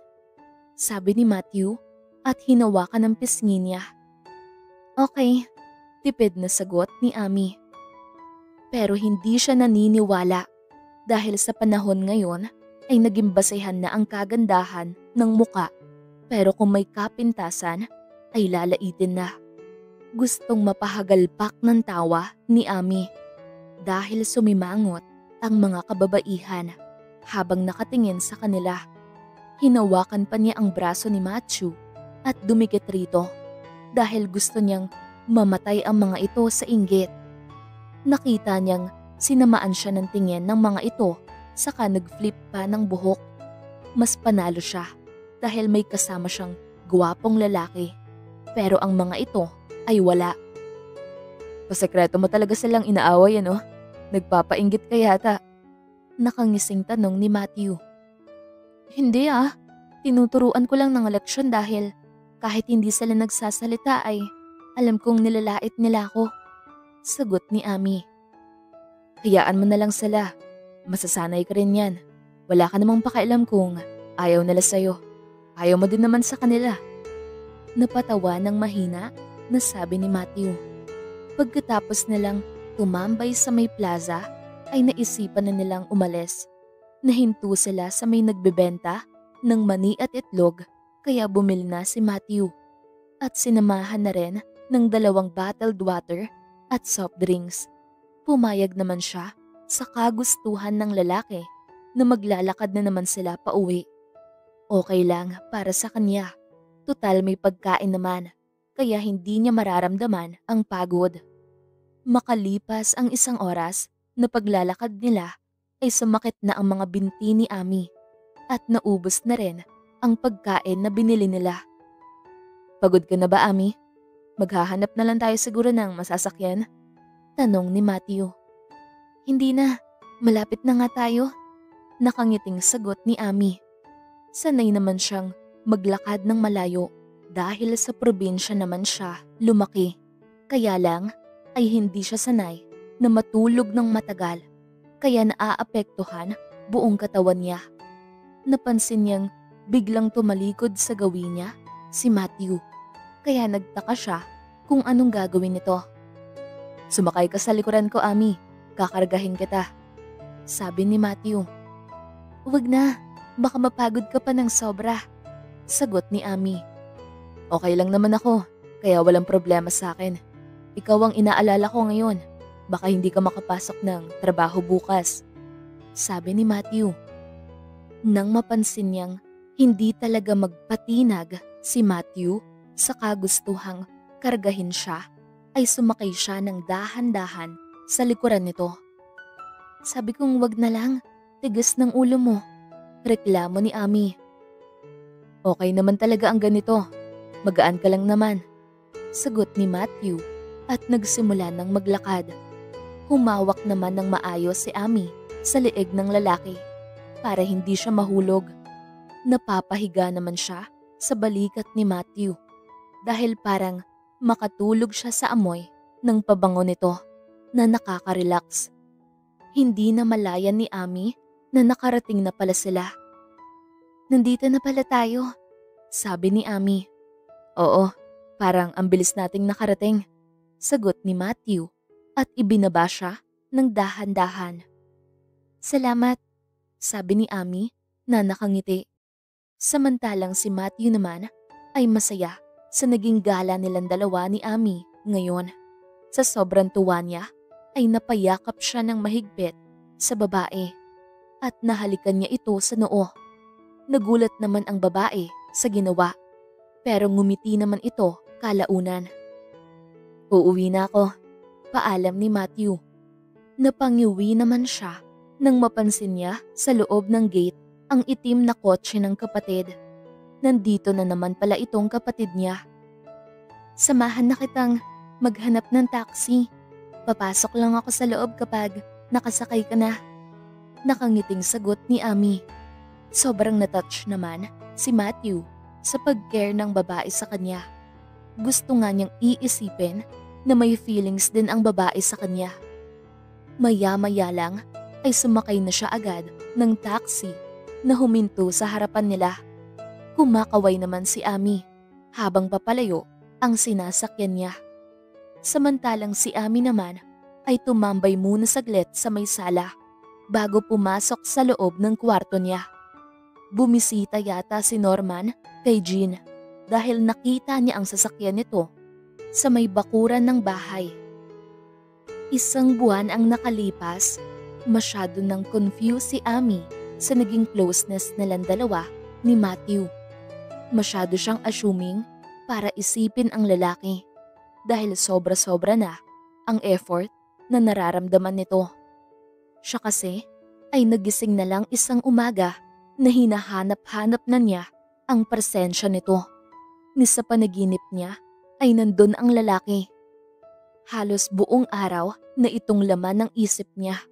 sabi ni Matthew at hinawakan ng pisngi niya. Okay, tipid na sagot ni Amy. Pero hindi siya naniniwala dahil sa panahon ngayon ay naging basehan na ang kagandahan ng muka, pero kung may kapintasan ay lalaitin na. Gustong mapahagalpak ng tawa ni Amy dahil sumimangot ang mga kababaihan habang nakatingin sa kanila. Hinawakan pa niya ang braso ni Matthew at dumikit rito dahil gusto niyang mamatay ang mga ito sa inggit. Nakita niyang sinamaan siya ng tingin ng mga ito saka nag-flip pa ng buhok. Mas panalo siya dahil may kasama siyang gwapong lalaki. Pero ang mga ito ay wala. Pasekreto mo talaga silang inaaway Nagpapainggit ka yata. Nakangising tanong ni Matthew. Hindi tinuturuan ko lang ng leksyon dahil kahit hindi sila nagsasalita ay alam kong nilalait nila ako. Sagot ni Amy. Hayaan mo na lang sila. Masasanay ka rin yan. Wala ka namang pakialam kung ayaw nila sa'yo. Ayaw mo din naman sa kanila. Napatawa ng mahina na sabi ni Matthew. Pagkatapos nilang tumambay sa may plaza ay naisipan na nilang umalis. Nahinto sila sa may nagbebenta ng mani at itlog kaya bumili na si Matthew. At sinamahan na rin ng 2 bottled water at soft drinks. Pumayag naman siya sa kagustuhan ng lalaki na maglalakad na naman sila pauwi. Okay lang para sa kanya. Tutal may pagkain naman, kaya hindi niya mararamdaman ang pagod. Makalipas ang 1 oras na paglalakad nila ay sumakit na ang mga binti ni Amy at naubos na rin ang pagkain na binili nila. Pagod ka na ba, Amy? Maghahanap na lang tayo siguro ng masasakyan? Tanong ni Matthew. Hindi na, malapit na nga tayo. Nakangiting sagot ni Amy. Sanay naman siyang maglakad ng malayo dahil sa probinsya naman siya lumaki. Kaya lang ay hindi siya sanay na matulog ng matagal kaya naaapektuhan buong katawan niya. Napansin niyang biglang tumalikod sa gawin niya si Matthew kaya nagtaka siya kung anong gagawin nito. Sumakay ka sa likuran ko, Amy. Kakargahin kita, sabi ni Matthew. Huwag na, baka mapagod ka pa ng sobra, sagot ni Amy. Okay lang naman ako, kaya walang problema sa akin. Ikaw ang inaalala ko ngayon, baka hindi ka makapasok ng trabaho bukas, sabi ni Matthew. Nang mapansin niyang hindi talaga magpatinag si Matthew sa kagustuhang kargahin siya, ay sumakay siya ng dahan-dahan sa likuran nito. Sabi kong wag na lang, tigas ng ulo mo, reklamo ni Amy. Okay naman talaga ang ganito, magaan ka lang naman, sagot ni Matthew at nagsimula ng maglakad. Humawak naman ng maayos si Amy sa leeg ng lalaki para hindi siya mahulog. Napapahiga naman siya sa balikat ni Matthew dahil parang makatulog siya sa amoy ng pabango nito na nakaka-relax. Hindi na malayan ni Amy na nakarating na pala sila. Nandito na pala tayo, sabi ni Amy. Oo, parang ang bilis nating nakarating, sagot ni Matthew at ibinaba siya ng dahan-dahan. Salamat, sabi ni Amy na nakangiti. Samantalang si Matthew naman ay masaya sa naging gala nilang dalawa ni Amy ngayon. Sa sobrang tuwa niya ay napayakap siya ng mahigpit sa babae. at nahalikan niya ito sa noo. Nagulat naman ang babae sa ginawa, pero ngumiti naman ito kalaunan. Uuwi na ako, paalam ni Matthew. Napangiwi naman siya nang mapansin niya sa loob ng gate ang itim na kotse ng kapatid. Nandito na naman pala itong kapatid niya. Samahan na kitang maghanap ng taxi. Papasok lang ako sa loob kapag nakasakay ka na. Nakangiting sagot ni Ami. Sobrang natouch naman si Matthew sa pag-care ng babae sa kanya. Gusto nga niyang iisipin na may feelings din ang babae sa kanya. Maya-maya lang ay sumakay na siya agad ng taxi na huminto sa harapan nila. Kumakaway naman si Ami habang papalayo ang sinasakyan niya. Samantalang si Ami naman ay tumambay muna saglit sa may sala bago pumasok sa loob ng kwarto niya. Bumisita yata si Norman kay Jean dahil nakita niya ang sasakyan nito sa may bakuran ng bahay. Isang buwan ang nakalipas, masyado nang confused si Ami sa naging closeness nilang dalawa ni Matthew. Masyado siyang assuming para isipin ang lalaki dahil sobra-sobra na ang effort na nararamdaman nito. Siya kasi ay nagising na lang isang umaga na hinahanap-hanap na niya ang presensya nito. Ni sa panaginip niya ay nandun ang lalaki. Halos buong araw na itong laman ng isip niya,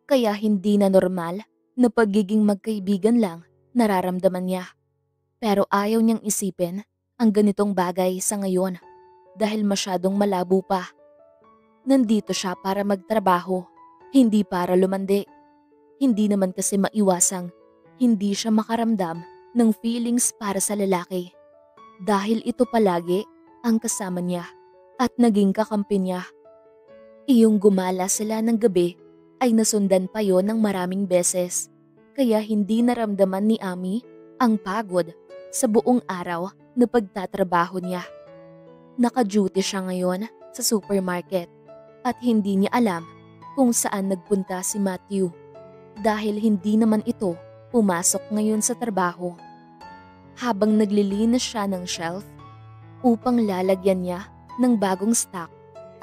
kaya hindi na normal na pagiging magkaibigan lang nararamdaman niya. Pero ayaw niyang isipin ang ganitong bagay sa ngayon dahil masyadong malabo pa. Nandito siya para magtrabaho, hindi para lumandi. Hindi naman kasi maiwasang hindi siya makaramdam ng feelings para sa lalaki dahil ito palagi ang kasama niya at naging kakampi niya. Iyong gumala sila ng gabi ay nasundan pa yon ng maraming beses kaya hindi naramdaman ni Ami ang pagod sa buong araw na pagtatrabaho niya. Naka-duty siya ngayon sa supermarket at hindi niya alam kung saan nagpunta si Matthew dahil hindi naman ito pumasok ngayon sa trabaho. Habang naglilinis siya ng shelf upang lalagyan niya ng bagong stock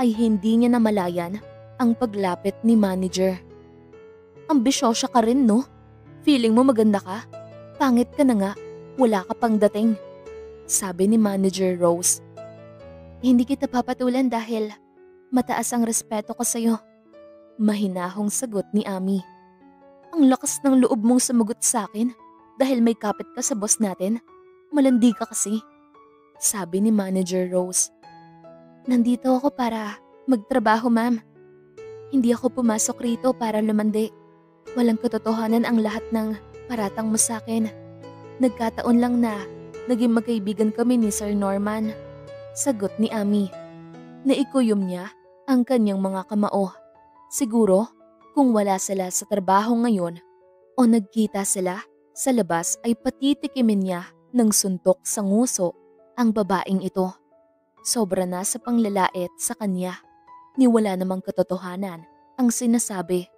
ay hindi niya namalayan ang paglapit ni manager. Ambisyosa ka rin, no? Feeling mo maganda ka? Pangit ka na nga, wala ka pang dating. Sabi ni Manager Rose. Hindi kita papatulan dahil mataas ang respeto ko sa'yo. Mahinahong sagot ni Ami. Ang lakas ng loob mong sumagot sa akin dahil may kapit ka sa boss natin. Malandi ka kasi. Sabi ni Manager Rose. Nandito ako para magtrabaho, ma'am. Hindi ako pumasok rito para lumandi. Walang katotohanan ang lahat ng paratang mo sa akin. Nagkataon lang na naging magkaibigan kami ni Sir Norman. Sagot ni Ami. Naikuyom niya ang kanyang mga kamao. Siguro kung wala sila sa trabaho ngayon o nagkita sila sa labas ay patitikimin niya ng suntok sa nguso ang babaeng ito. Sobra na sa panglalait sa kanya. Ni wala namang katotohanan ang sinasabi.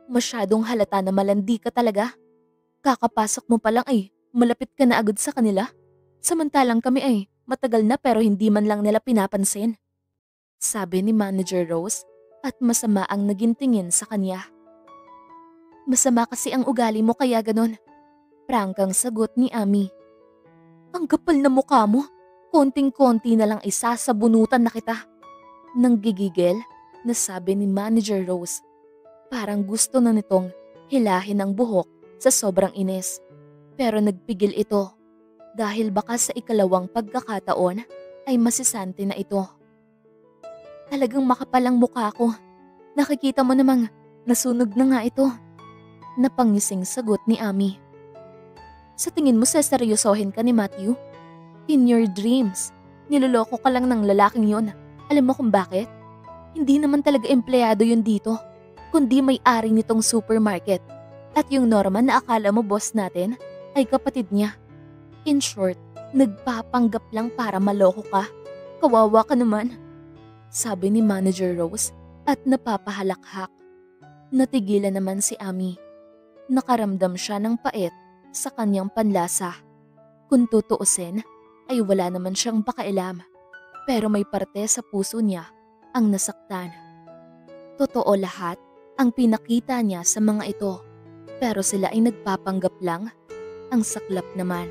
Masyadong halata na malandi ka talaga. Kakapasok mo pa lang ay malapit ka na agad sa kanila. Samantalang kami ay matagal na pero hindi man lang nila pinapansin. Sabi ni Manager Rose at masama ang naging tingin sa kanya. Masama kasi ang ugali mo kaya ganon. Prangkang sagot ni Ami. Ang kapal na mukha mo. Konting-konti na lang isasabunutan na kita. Nanggigigil na sabi ni Manager Rose. Parang gusto na nitong hilahin ang buhok sa sobrang inis. Pero nagpigil ito dahil baka sa ikalawang pagkakataon ay masisante na ito. Talagang makapalang mukha ko. Nakikita mo namang nasunog na nga ito. Napangising sagot ni Ami. Sa tingin mo seseryosohin ka ni Matthew? In your dreams, niloloko ka lang ng lalaking yon. Alam mo kung bakit? Hindi naman talaga empleyado yun dito, kundi may-ari nitong supermarket. At yung Norman na akala mo boss natin ay kapatid niya. In short, nagpapanggap lang para maloko ka. Kawawa ka naman. Sabi ni Manager Rose at napapahalakhak. Natigilan naman si Ami. Nakaramdam siya ng pait sa kanyang panlasa. Kung tutuusin, ay wala naman siyang pakailam. Pero may parte sa puso niya ang nasaktan. Totoo lahat ang pinakita niya sa mga ito. Pero sila ay nagpapanggap lang. Ang saklap naman.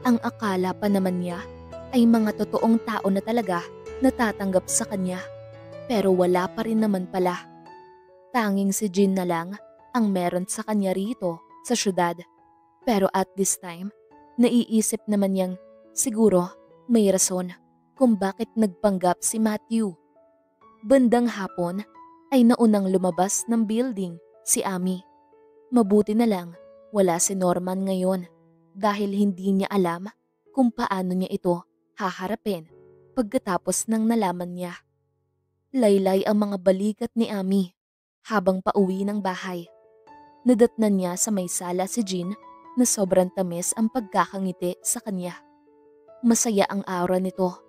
Ang akala pa naman niya ay mga totoong tao na talaga natatanggap sa kanya. Pero wala pa rin naman pala. Tanging si Jean na lang ang meron sa kanya rito sa syudad. Pero at this time, naiisip naman niyang siguro may rason kung bakit nagpanggap si Matthew. Bandang hapon ay naunang lumabas ng building si Amy. Mabuti na lang wala si Norman ngayon dahil hindi niya alam kung paano niya ito haharapin pagkatapos ng nalaman niya. Laylay ang mga balikat ni Amy habang pauwi ng bahay. Nadatnan niya sa may sala si Jean na sobrang tamis ang pagkakangiti sa kanya. Masaya ang aura nito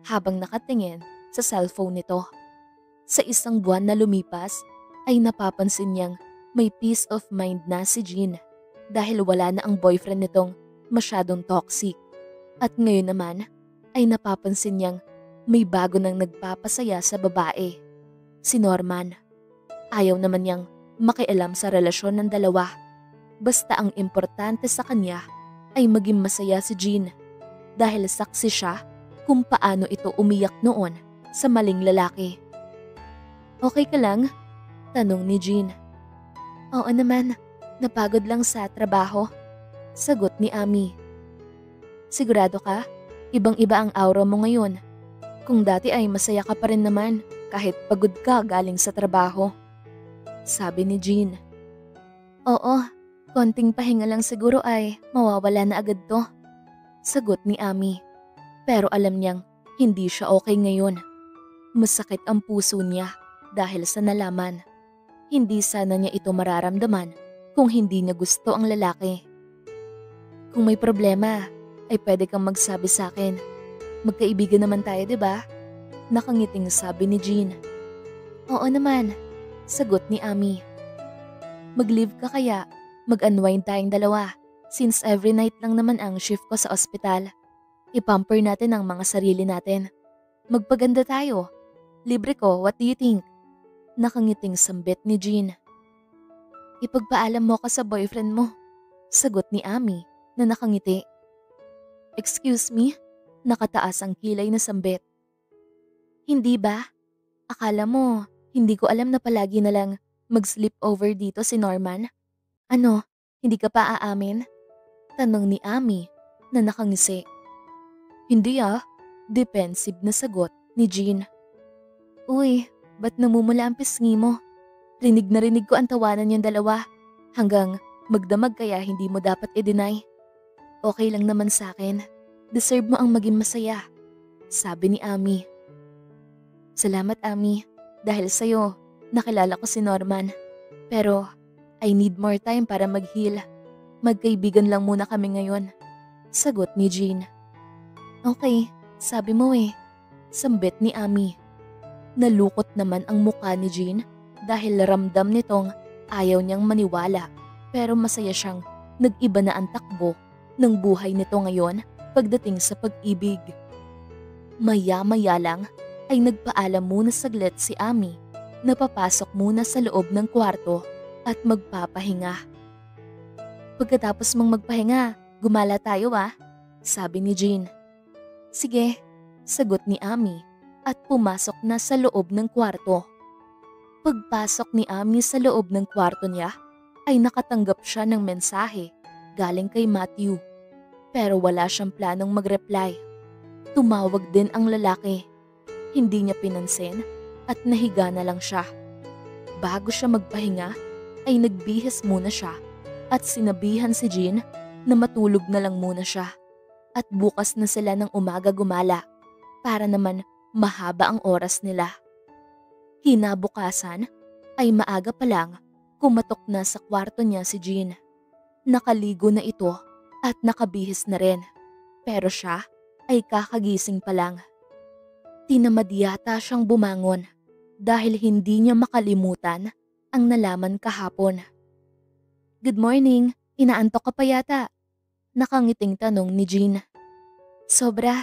habang nakatingin sa cellphone nito. Sa isang buwan na lumipas ay napapansin niyang may peace of mind na si Jean dahil wala na ang boyfriend nitong masyadong toxic. At ngayon naman ay napapansin niyang may bago nang nagpapasaya sa babae, si Norman. Ayaw naman niyang makialam sa relasyon ng dalawa. Basta ang importante sa kanya ay maging masaya si Jean dahil saksi siya kung paano ito umiyak noon sa maling lalaki. Okay ka lang? Tanong ni Jean. Oo naman, napagod lang sa trabaho. Sagot ni Amy. Sigurado ka? Ibang-iba ang aura mo ngayon. Kung dati ay masaya ka pa rin naman kahit pagod ka galing sa trabaho. Sabi ni Jean. Oo, konting pahinga lang siguro ay mawawala na agad to. Sagot ni Amy. Pero alam niyang hindi siya okay ngayon. Masakit ang puso niya dahil sa nalaman. Hindi sana niya ito mararamdaman kung hindi niya gusto ang lalaki. Kung may problema, ay pwede kang magsabi sa akin. Magkaibigan naman tayo, diba? Nakangiting sabi ni Jean. Oo naman, sagot ni Amy. Mag-leave ka kaya, mag-unwind tayong dalawa since every night lang naman ang shift ko sa ospital. I-pamper natin ang mga sarili natin. Magpaganda tayo. Libre ko, what do you think? Nakangiting sambit ni Jean. Ipagpaalam mo ka sa boyfriend mo, sagot ni Amy na nakangiti. Excuse me? Nakataas ang kilay na sambit. Hindi ba? Akala mo, hindi ko alam na palagi na lang mag-sleep over dito si Norman? Ano, hindi ka pa aamin? Tanong ni Amy na nakangisi. Hindi defensive na sagot ni Jean. Uy, ba't namumula ang pisngi mo? Rinig na rinig ko ang tawanan niyong dalawa hanggang magdamag kaya hindi mo dapat i-deny. Okay lang naman sa akin. Deserve mo ang maging masaya, sabi ni Amy. Salamat Amy, dahil sa'yo nakilala ko si Norman. Pero I need more time para mag-heal. Magkaibigan lang muna kami ngayon, sagot ni Jean. Okay, sabi mo sambit ni Amy. Nalukot naman ang mukha ni Jean dahil ramdam nitong ayaw niyang maniwala pero masaya siyang nag-iba na ang takbo ng buhay nito ngayon pagdating sa pag-ibig. Maya-maya lang ay nagpaalam muna saglit si Amy na papasok muna sa loob ng kwarto at magpapahinga. Pagkatapos mong magpahinga, gumala tayo sabi ni Jean. Sige, sagot ni Amy at pumasok na sa loob ng kwarto. Pagpasok ni Amy sa loob ng kwarto niya ay nakatanggap siya ng mensahe galing kay Matthew. Pero wala siyang planong mag-reply. Tumawag din ang lalaki. Hindi niya pinansin at nahiga na lang siya. Bago siya magpahinga ay nagbihis muna siya at sinabihan si Jean na matulog na lang muna siya. At bukas na sila ng umaga gumala para naman mahaba ang oras nila. Kinabukasan ay maaga pa lang kumatok na sa kwarto niya si Jean. Nakaligo na ito at nakabihis na rin. Pero siya ay kakagising pa lang. Tinamad yata siyang bumangon dahil hindi niya makalimutan ang nalaman kahapon. Good morning. Inaantok ka pa yata. Nakangiting tanong ni Jean. Sobra.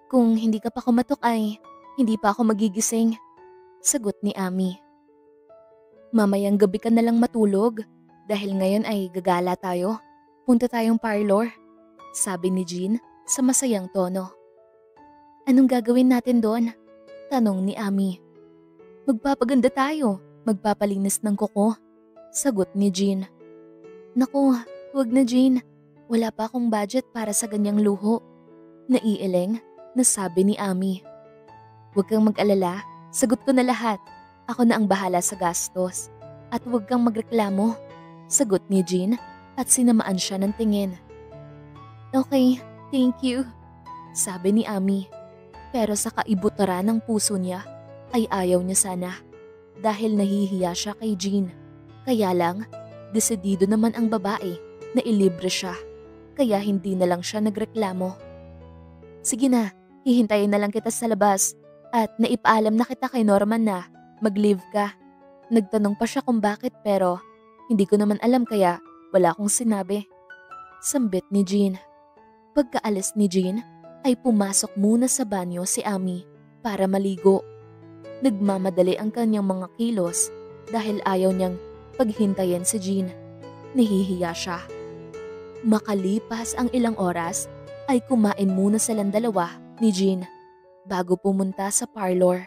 Kung hindi ka pa kumatok ay hindi pa ako magigising. Sagot ni Ami. Mamayang gabi ka na lang matulog. Dahil ngayon ay gagala tayo. Punta tayong parlor. Sabi ni Jean sa masayang tono. Anong gagawin natin doon? Tanong ni Ami. Magpapaganda tayo. Magpapalinis ng kuko. Sagot ni Jean. Naku, huwag na Jean. Wala pa akong budget para sa ganyang luho. Naiileng na sabi ni Ami. Huwag kang mag-alala. Sagot ko na lahat. Ako na ang bahala sa gastos. At huwag kang magreklamo. Sagot ni Jean at sinamaan siya ng tingin. Okay, thank you. Sabi ni Ami. Pero sa kaibutara ng puso niya ay ayaw niya sana. Dahil nahihiya siya kay Jean. Kaya lang, desidido naman ang babae na ilibre siya. Kaya hindi na lang siya nagreklamo. Sige na, hihintayin na lang kita sa labas. At naipaalam na kita kay Norman na mag-leave ka. Nagtanong pa siya kung bakit pero hindi ko naman alam kaya wala akong sinabi. Sambit ni Jean. Pagkaalis ni Jean ay pumasok muna sa banyo si Ami para maligo. Nagmamadali ang kanyang mga kilos dahil ayaw niyang paghintayin si Jean. Nahihiya siya. Makalipas ang ilang oras ay kumain muna silang dalawa ni Jean bago pumunta sa parlor.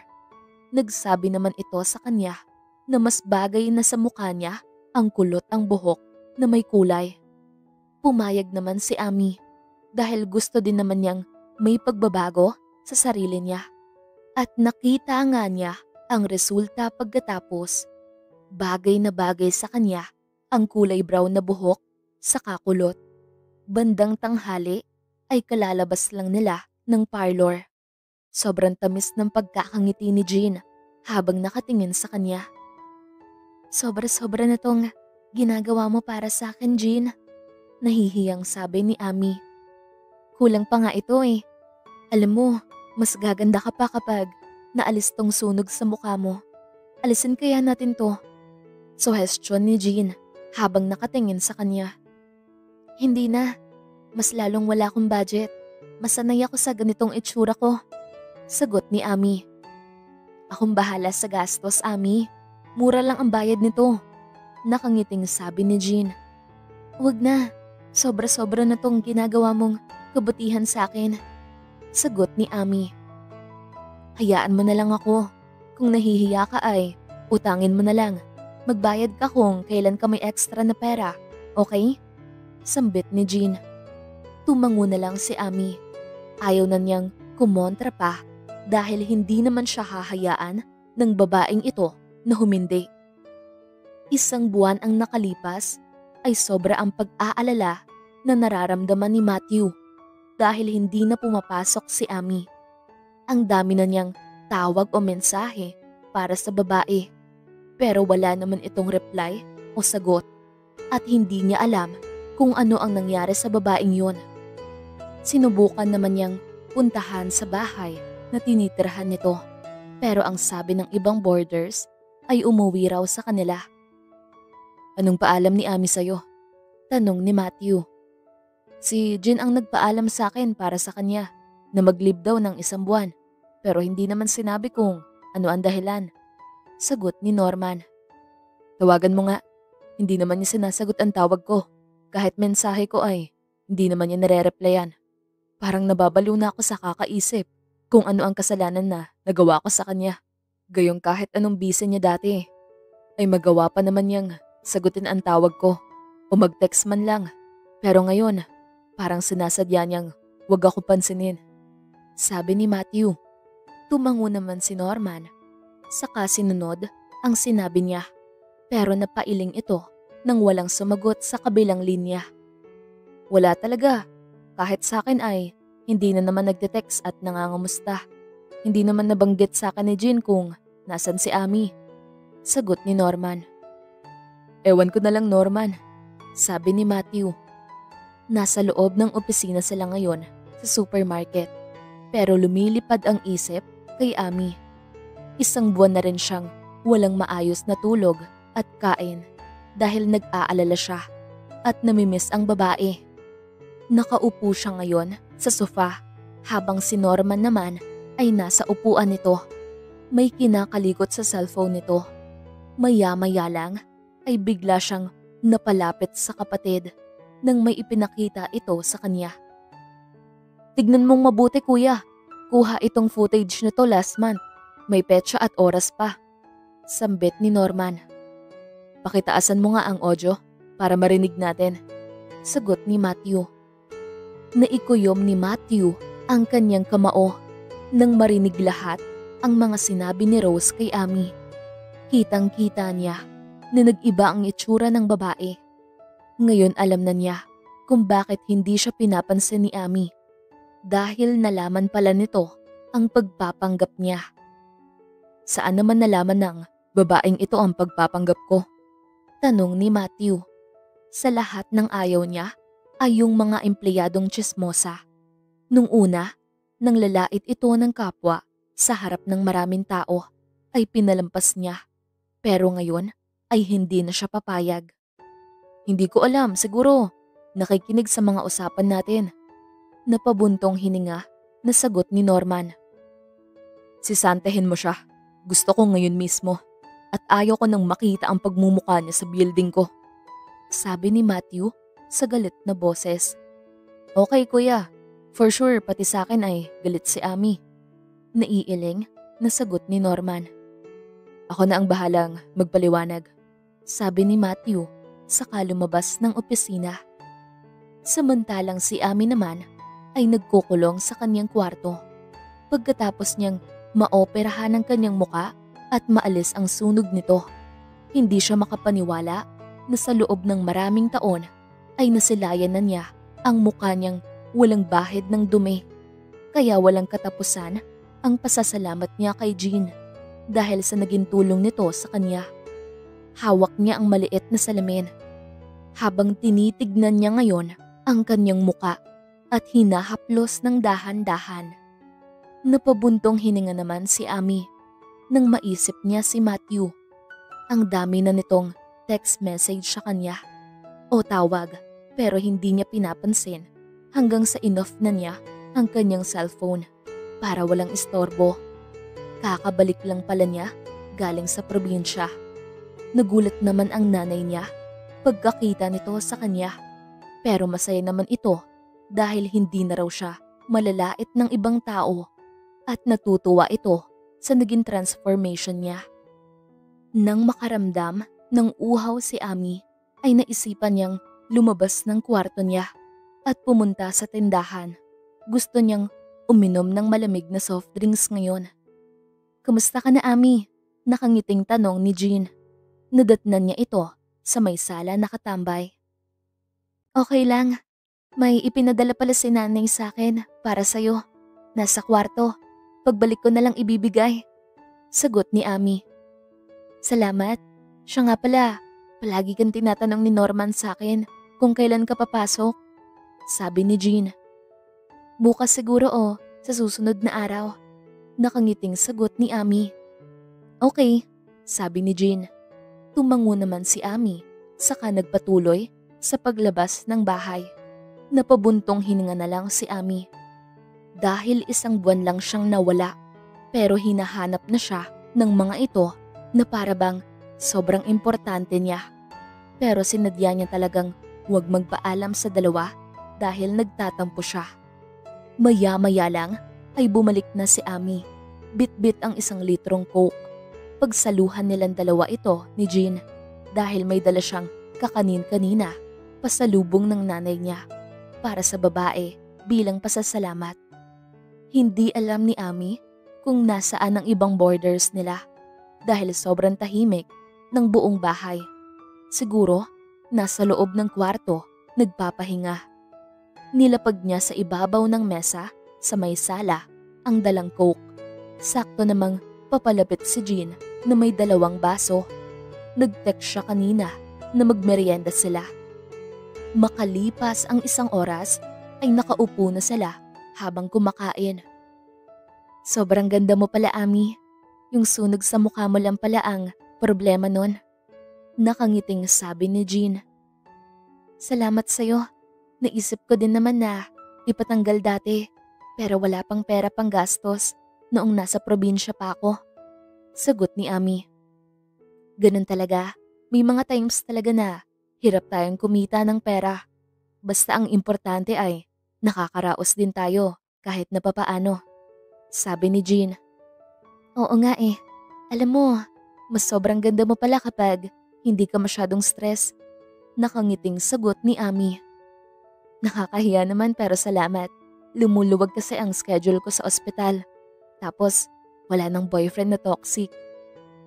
Nagsabi naman ito sa kanya na mas bagay na sa mukha niya ang kulot ang buhok na may kulay. Pumayag naman si Ami dahil gusto din naman niyang may pagbabago sa sarili niya. At nakita nga niya ang resulta pagkatapos. Bagay na bagay sa kanya ang kulay brown na buhok sa kakulot. Bandang tanghali ay kalalabas lang nila ng parlor. Sobrang tamis ng pagkakangiti ni Jean habang nakatingin sa kanya. Sobra-sobra na tong ginagawa mo para sa akin, Jean. Nahihiyang sabi ni Ami. Kulang pa nga ito eh. Alam mo, mas gaganda ka pa kapag naalis tong sunog sa mukha mo. Alisin kaya natin to. Suhestyon ni Jean habang nakatingin sa kanya. Hindi na. Mas lalong wala akong budget. Masanay ako sa ganitong itsura ko. Sagot ni Ami. Akong bahala sa gastos, Ami. Mura lang ang bayad nito. Nakangiting sabi ni Jean. Huwag na. Sobra-sobra na tong ginagawa mong kabutihan sa akin. Sagot ni Ami. Hayaan mo na lang ako. Kung nahihiya ka ay utangin mo na lang. Magbayad ka kung kailan ka may extra na pera. Okay? Sambit ni Jean. Tumango na lang si Ami. Ayaw na niyang kumontra pa dahil hindi naman siya hahayaan ng babaeng ito na humindi. Isang buwan ang nakalipas ay sobra ang pag-aalala na nararamdaman ni Matthew dahil hindi na pumapasok si Ami. Ang dami na niyang tawag o mensahe para sa babae pero wala naman itong reply o sagot at hindi niya alam kung ano ang nangyari sa babaeng yun. Sinubukan naman niyang puntahan sa bahay na tinitirhan nito pero ang sabi ng ibang boarders ay umuwi raw sa kanila. Anong paalam ni Ami sa'yo? Tanong ni Matthew. Si Jean ang nagpaalam sa akin para sa kanya na mag-leave daw ng 1 buwan pero hindi naman sinabi kung ano ang dahilan. Sagot ni Norman. Tawagan mo nga. Hindi naman niya sinasagot ang tawag ko. Kahit mensahe ko ay hindi naman niya nare-replyan. Parang nababaliw na ako sa kakaisip kung ano ang kasalanan na nagawa ko sa kanya. Gayong kahit anong busy niya dati ay magawa pa naman niyang sagutin ang tawag ko o mag-text man lang. Pero ngayon, parang sinasadya niyang wag ako pansinin. Sabi ni Matthew. Tumango naman si Norman. Saka sinunod ang sinabi niya. Pero napailing ito nang walang sumagot sa kabilang linya. Wala talaga. Kahit sa akin ay hindi na naman nagte-text at nangangamusta. Hindi naman nabanggit sa akin ni Jean kung nasan si Ami. Sagot ni Norman. Ewan ko na lang, Norman. Sabi ni Matthew. Nasa loob ng opisina sila ngayon sa supermarket. Pero lumilipad ang isip kay Ami. 1 buwan na rin siyang walang maayos na tulog at kain dahil nag-aalala siya at namimiss ang babae. Nakaupo siya ngayon sa sofa habang si Norman naman ay nasa upuan nito. May kinakalikot sa cellphone nito. Maya-maya lang ay bigla siyang napalapit sa kapatid nang may ipinakita ito sa kanya. "Tignan mong mabuti kuya, kuha itong footage nito last month. May petsa at oras pa," sambit ni Norman. "Pakitaasan mo nga ang audio para marinig natin," sagot ni Matthew. Naikuyom ni Matthew ang kanyang kamao nang marinig lahat ang mga sinabi ni Rose kay Amy. Kitang-kita niya na nag-iba ang itsura ng babae. Ngayon alam na niya kung bakit hindi siya pinapansin ni Amy. Dahil nalaman pala nito ang pagpapanggap niya. "Saan naman nalaman ng babaeng ito ang pagpapanggap ko?" tanong ni Matthew. Sa lahat ng ayaw niya ay yung mga empleyadong tsismosa. Nung una, nang lalait ito ng kapwa sa harap ng maraming tao, ay pinalampas niya. Pero ngayon ay hindi na siya papayag. "Hindi ko alam, siguro nakikinig sa mga usapan natin." Napabuntong hininga na sagot ni Norman. "Sisantehin mo siya. Gusto ko ngayon mismo. At ayaw ko nang makita ang pagmumukha niya sa building ko," sabi ni Matthew sa galit na boses. "Okay kuya, for sure pati sa akin ay galit si Amy," naiiling na sagot ni Norman. "Ako na ang bahalang magpaliwanag," sabi ni Matthew saka lumabas ng opisina. Samantalang si Amy naman ay nagkukulong sa kanyang kwarto. Pagkatapos niyang maoperahan ang kanyang muka at maalis ang sunog nito, hindi siya makapaniwala na sa loob ng maraming taon ay nasilayan na niya ang mukha niyang walang bahid ng dumi. Kaya walang katapusan ang pasasalamat niya kay Jean dahil sa naging tulong nito sa kanya. Hawak niya ang maliit na salamin habang tinitignan niya ngayon ang kanyang muka at hinahaplos ng dahan-dahan. Napabuntong hininga naman si Amy nang maisip niya si Matthew. Ang dami na nitong text message sa kanya o tawag pero hindi niya pinapansin hanggang sa inoff na niya ang kanyang cellphone para walang istorbo. Kakabalik lang pala niya galing sa probinsya. Nagulat naman ang nanay niya pagkakita nito sa kanya, pero masaya naman ito dahil hindi na raw siya malalait ng ibang tao at natutuwa ito sa naging transformation niya. Nang makaramdam ng uhaw si Amy ay naisipan niyang lumabas ng kwarto niya at pumunta sa tindahan. Gusto niyang uminom ng malamig na soft drinks ngayon. "Kamusta ka na, Amy?" Nakangiting tanong ni Jean. Nadatnan niya ito sa may sala nakatambay. "Okay lang. May ipinadala pala si nanay sa akin para sa'yo. Nasa kwarto. Pagbalik ko na lang ibibigay," sagot ni Amy. "Salamat. Siya nga pala, palagi kang tinatanong ni Norman sa akin kung kailan ka papasok," sabi ni Jean. "Bukas siguro o sa susunod na araw," nakangiting sagot ni Amy. "Okay," sabi ni Jean. Tumango naman si Amy saka nagpatuloy sa paglabas ng bahay. Napabuntong hininga na lang si Amy. Dahil 1 buwan lang siyang nawala, pero hinahanap na siya ng mga ito na parabang sobrang importante niya. Pero sinadya niya talagang huwag magpaalam sa dalawa dahil nagtatampo siya. Maya-maya lang ay bumalik na si Amy. Bit-bit ang 1 litrong Coke. Pagsaluhan nilang dalawa ito ni Jean dahil may dala siyang kakanin-kanina, pasalubong ng nanay niya para sa babae bilang pasasalamat. Hindi alam ni Amy kung nasaan ang ibang boarders nila dahil sobrang tahimik ng buong bahay. Siguro nasa loob ng kwarto nagpapahinga. Nilapag niya sa ibabaw ng mesa sa may sala ang dalang Coke. Sakto namang papalapit si Jean na may 2 baso. Nag-text siya kanina na magmerienda sila. Makalipas ang 1 oras ay nakaupo na sila habang kumakain. "Sobrang ganda mo pala, Amy. Yung sunog sa mukha mo lang pala ang problema nun," nakangiting sabi ni Jean. Salamat sa'yo. Naisip ko din naman na ipatanggal dati, pero wala pang pera pang gastos noong nasa probinsya pa ako. Sagot ni Ami. Ganun talaga. May mga times talaga na hirap tayong kumita ng pera. Basta ang importante ay nakakaraos din tayo kahit na papaano. Sabi ni Jean. Oo nga eh. Alam mo, mas sobrang ganda mo pala kapag hindi ka masyadong stress. Nakangiting sagot ni Ami. Nakakahiya naman pero salamat. Lumuluwag kasi ang schedule ko sa ospital. Tapos, wala nang boyfriend na toxic.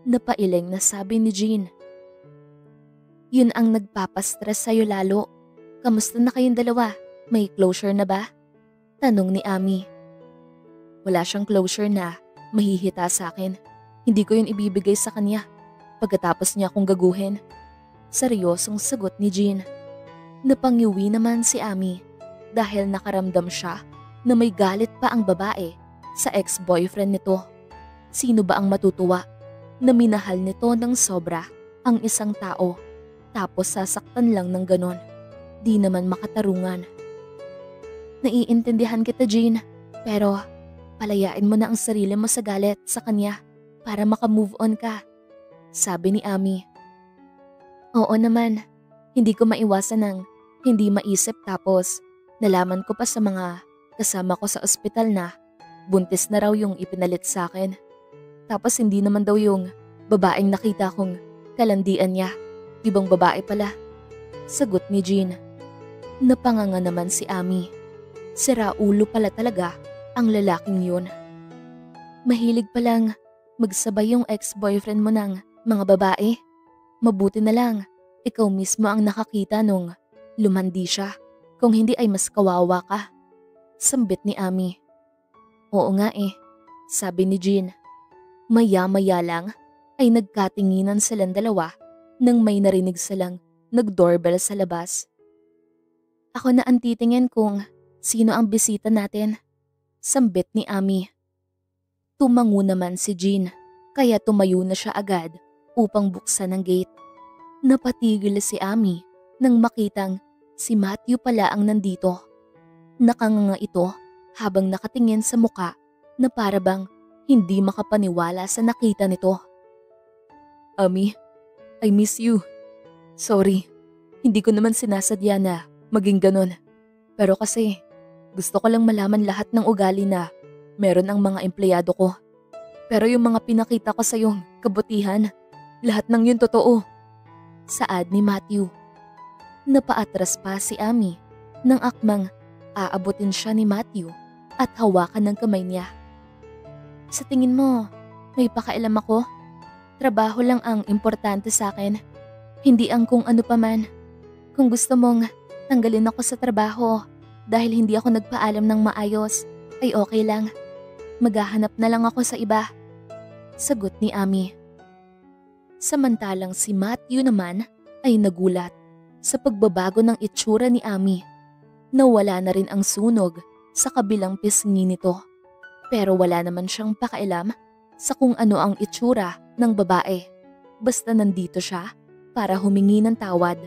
Napailing na sabi ni Jean. Yun ang nagpapastress sa'yo lalo. Kamusta na kayong dalawa? May closure na ba? Tanong ni Ami. Wala siyang closure na mahihita sa akin. Hindi ko yun ibibigay sa kanya pagkatapos niya akong gaguhin. Seryosong sagot ni Jean. Napangiwi naman si Ami dahil nakaramdam siya na may galit pa ang babae sa ex-boyfriend nito. Sino ba ang matutuwa na minahal nito ng sobra ang isang tao tapos sasaktan lang ng ganon? Di naman makatarungan. Naiintindihan kita, Jean, pero palayain mo na ang sarili mo sa galit sa kanya para makamove on ka. Sabi ni Ami. Oo naman, hindi ko maiwasan ng hindi maisip tapos nalaman ko pa sa mga kasama ko sa ospital na buntis na raw yung ipinalit sa akin. Tapos hindi naman daw yung babaeng nakita kong kalandian niya. Ibang babae pala. Sagot ni Jean. Napanganga naman si Ami. Sira ulo pala talaga ang lalaking yun. Mahilig palang magsabay yung ex-boyfriend mo ng mga babae. Mabuti na lang, ikaw mismo ang nakakita nung lumandi siya. Kung hindi ay mas kawawa ka. Sambit ni Ami. Oo nga eh, sabi ni Jean. Maya-maya lang ay nagkatinginan silang dalawa nang may narinig silang nag-doorbell sa labas. Ako na ang titingin kung sino ang bisita natin. Sambit ni Ami. Tumango naman si Jean kaya tumayo na siya agad upang buksan ang gate. Napatigil si Ami nang makitang si Matthew pala ang nandito. Nakanganga ito habang nakatingin sa muka na parabang hindi makapaniwala sa nakita nito. Ami, I miss you. Sorry, hindi ko naman sinasadya na maging ganon. Pero kasi gusto ko lang malaman lahat ng ugali na meron ang mga empleyado ko. Pero yung mga pinakita ko sa iyong kabutihan, lahat ng yun totoo. Saad ni Matthew. Napaatras pa si Ami nang akmang aabutin siya ni Matthew at hawakan ng kamay niya. Sa tingin mo, may pakailam ako? Trabaho lang ang importante sa akin, hindi ang kung ano pa man. Kung gusto mong tanggalin ako sa trabaho dahil hindi ako nagpaalam ng maayos, ay okay lang. Maghahanap na lang ako sa iba. Sagot ni Ami. Samantalang si Matthew naman ay nagulat sa pagbabago ng itsura ni Ami. Nawala na rin ang sunog sa kabilang pisngi nito. Pero wala naman siyang pakailam sa kung ano ang itsura ng babae. Basta nandito siya para humingi ng tawad.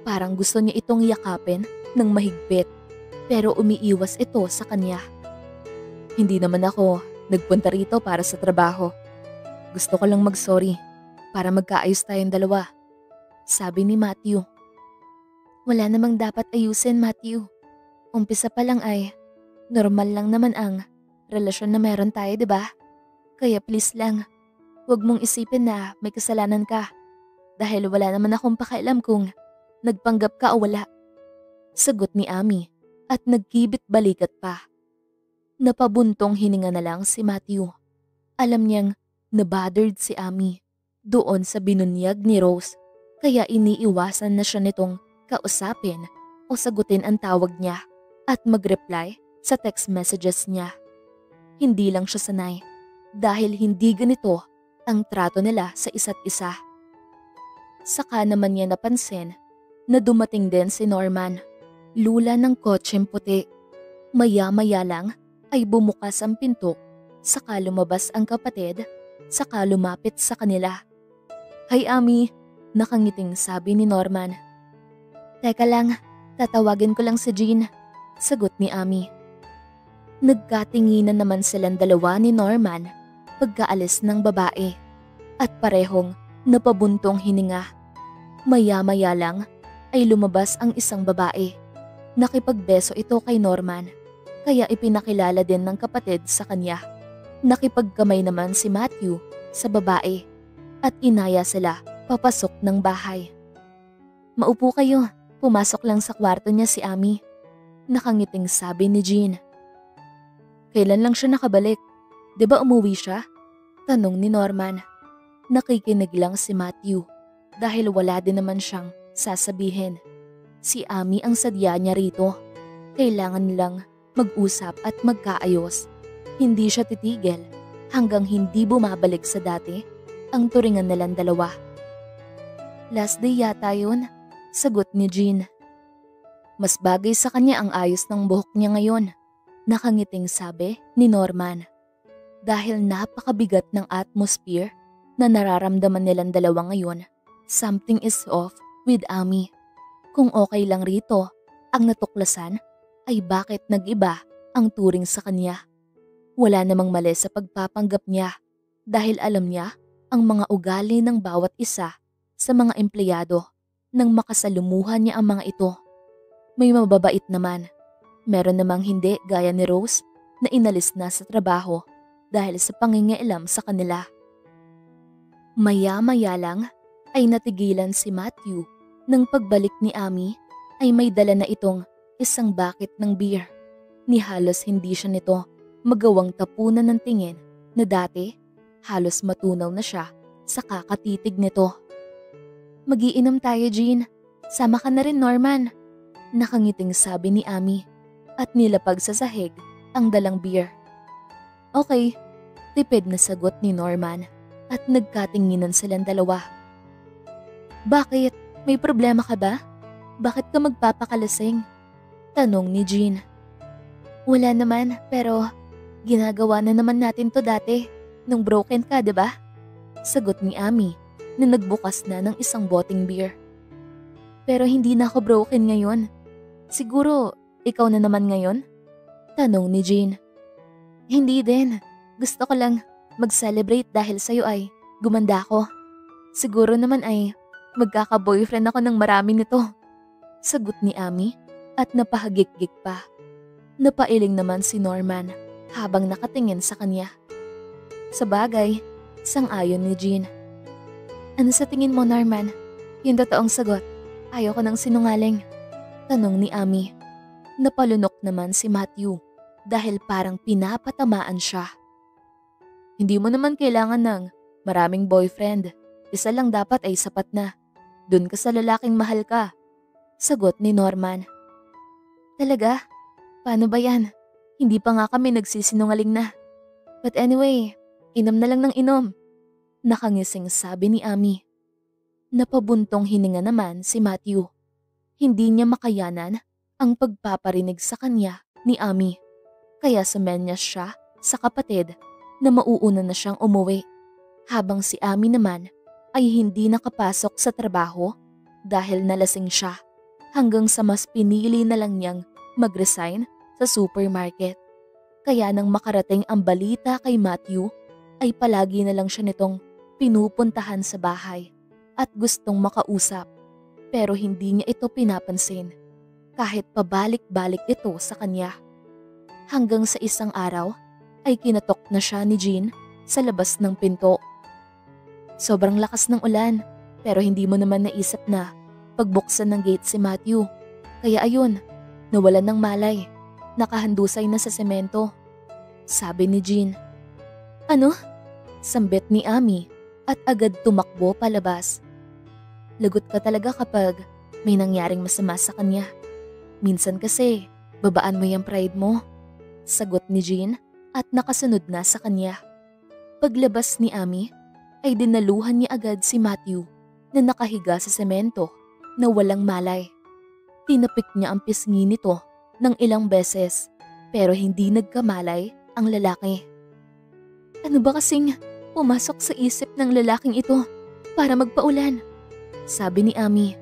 Parang gusto niya itong yakapin ng mahigpit pero umiiwas ito sa kanya. Hindi naman ako nagpunta rito para sa trabaho. Gusto ko lang mag-sorry para magkaayos tayong dalawa. Sabi ni Matthew. Wala namang dapat ayusin, Matthew. Umpisa pa lang ay normal lang naman ang relasyon na meron tayo, diba? Kaya please lang, huwag mong isipin na may kasalanan ka. Dahil wala naman akong pakialam kung nagpanggap ka o wala. Sagot ni Ami at nagkibit balikat pa. Napabuntong hininga na lang si Matthew. Alam niyang nabothered si Ami doon sa binunyag ni Rose kaya iniiwasan na siya nitong kausapin o sagutin ang tawag niya at mag-reply sa text messages niya. Hindi lang siya sanay dahil hindi ganito ang trato nila sa isa't isa. Saka naman niya napansin na dumating din si Norman, lula ng kotseng puti. Maya-maya lang ay bumukas ang pinto, saka lumabas ang kapatid, saka lumapit sa kanila. Hi Ami, nakangiting sabi ni Norman. Teka lang, tatawagin ko lang si Jean, sagot ni Ami. Nagkatinginan naman silang dalawa ni Norman pagkaalis ng babae at parehong napabuntong hininga. Maya-maya lang ay lumabas ang isang babae. Nakipagbeso ito kay Norman, kaya ipinakilala din ng kapatid sa kanya. Nakipagkamay naman si Matthew sa babae at inaya sila papasok ng bahay. Maupo kayo, pumasok lang sa kwarto niya si Ami. Nakangiting sabi ni Jean. Kailan lang siya nakabalik? 'Di ba umuwi siya? Tanong ni Norman. Nakikinig lang si Matthew dahil wala din naman siyang sasabihin. Si Ami ang sadya niya rito. Kailangan nilang mag-usap at magkaayos. Hindi siya titigil hanggang hindi bumabalik sa dati ang turingan nilang dalawa. Last day yata yun, sagot ni Jean. Mas bagay sa kanya ang ayos ng buhok niya ngayon, nakangiting sabi ni Norman. Dahil napakabigat ng atmosphere na nararamdaman nilang dalawa ngayon, something is off with Ami. Kung okay lang rito, ang natuklasan ay bakit nag-iba ang turing sa kanya. Wala namang mali sa pagpapanggap niya dahil alam niya ang mga ugali ng bawat isa sa mga empleyado nang makasalumuhan niya ang mga ito. May mababait naman. Meron namang hindi gaya ni Rose na inalis na sa trabaho dahil sa pangingialam sa kanila. Maya-maya lang ay natigilan si Matthew nang pagbalik ni Ami ay may dala na itong isang bucket ng beer. Ni halos hindi siya nito magawang tapunan ng tingin na dati halos matunaw na siya sa kakatitig nito. Magiinom tayo, Jean. Sama ka na rin, Norman. Nakangiting sabi ni Ami at nilapag sa sahig ang dalang beer. Okay, tipid na sagot ni Norman at nagkatinginan silang dalawa. Bakit? May problema ka ba? Bakit ka magpapakalasing? Tanong ni Jean. Wala naman, pero ginagawa na naman natin to dati nung broken ka, diba? Sagot ni Ami na nagbukas na ng isang boteng beer. Pero hindi na ako broken ngayon. Siguro, ikaw na naman ngayon? Tanong ni Jean. Hindi din. Gusto ko lang mag-celebrate dahil sa'yo ay gumanda ako. Siguro naman ay magkaka-boyfriend ako ng marami nito. Sagot ni Ami at napahagik-gik pa. Napailing naman si Norman habang nakatingin sa kanya. Sa bagay, sang-ayon ni Jean. Ano sa tingin mo, Norman? Yung totoong sagot. Ayoko ng sinungaling. Tanong ni Ami. Napalunok naman si Matthew dahil parang pinapatamaan siya. Hindi mo naman kailangan ng maraming boyfriend. Isa lang dapat ay sapat na. Dun ka sa lalaking mahal ka. Sagot ni Norman. Talaga? Paano ba yan? Hindi pa nga kami nagsisinungaling na. But anyway, inom na lang ng inom. Nakangising sabi ni Ami. Napabuntong hininga naman si Matthew. Hindi niya makayanan ang pagpaparinig sa kanya ni Ami. Kaya sumenyas siya sa kapatid na mauuna na siyang umuwi. Habang si Ami naman ay hindi nakapasok sa trabaho dahil nalasing siya. Hanggang sa mas pinili na lang niyang mag-resign sa supermarket. Kaya nang makarating ang balita kay Matthew ay palagi na lang siya nitong pinupuntahan sa bahay at gustong makausap. Pero hindi niya ito pinapansin kahit pabalik-balik ito sa kanya. Hanggang sa isang araw ay kinatok na siya ni Jean sa labas ng pinto. Sobrang lakas ng ulan pero hindi mo naman naisip na pagbuksan ng gate si Matthew. Kaya ayun, nawalan ng malay. Nakahandusay na sa semento. Sabi ni Jean. Ano? Sambit ni Ami at agad tumakbo palabas. Lagot ka talaga kapag may nangyaring masama sa kanya. Minsan kasi, babaan mo yung pride mo. Sagot ni Jean at nakasunod na sa kanya. Paglabas ni Ami, ay dinaluhan niya agad si Matthew na nakahiga sa semento na walang malay. Tinapik niya ang pisngi nito ng ilang beses pero hindi nagkamalay ang lalaki. Ano ba kasing pumasok sa isip ng lalaking ito para magpaulan? Sabi ni Ami.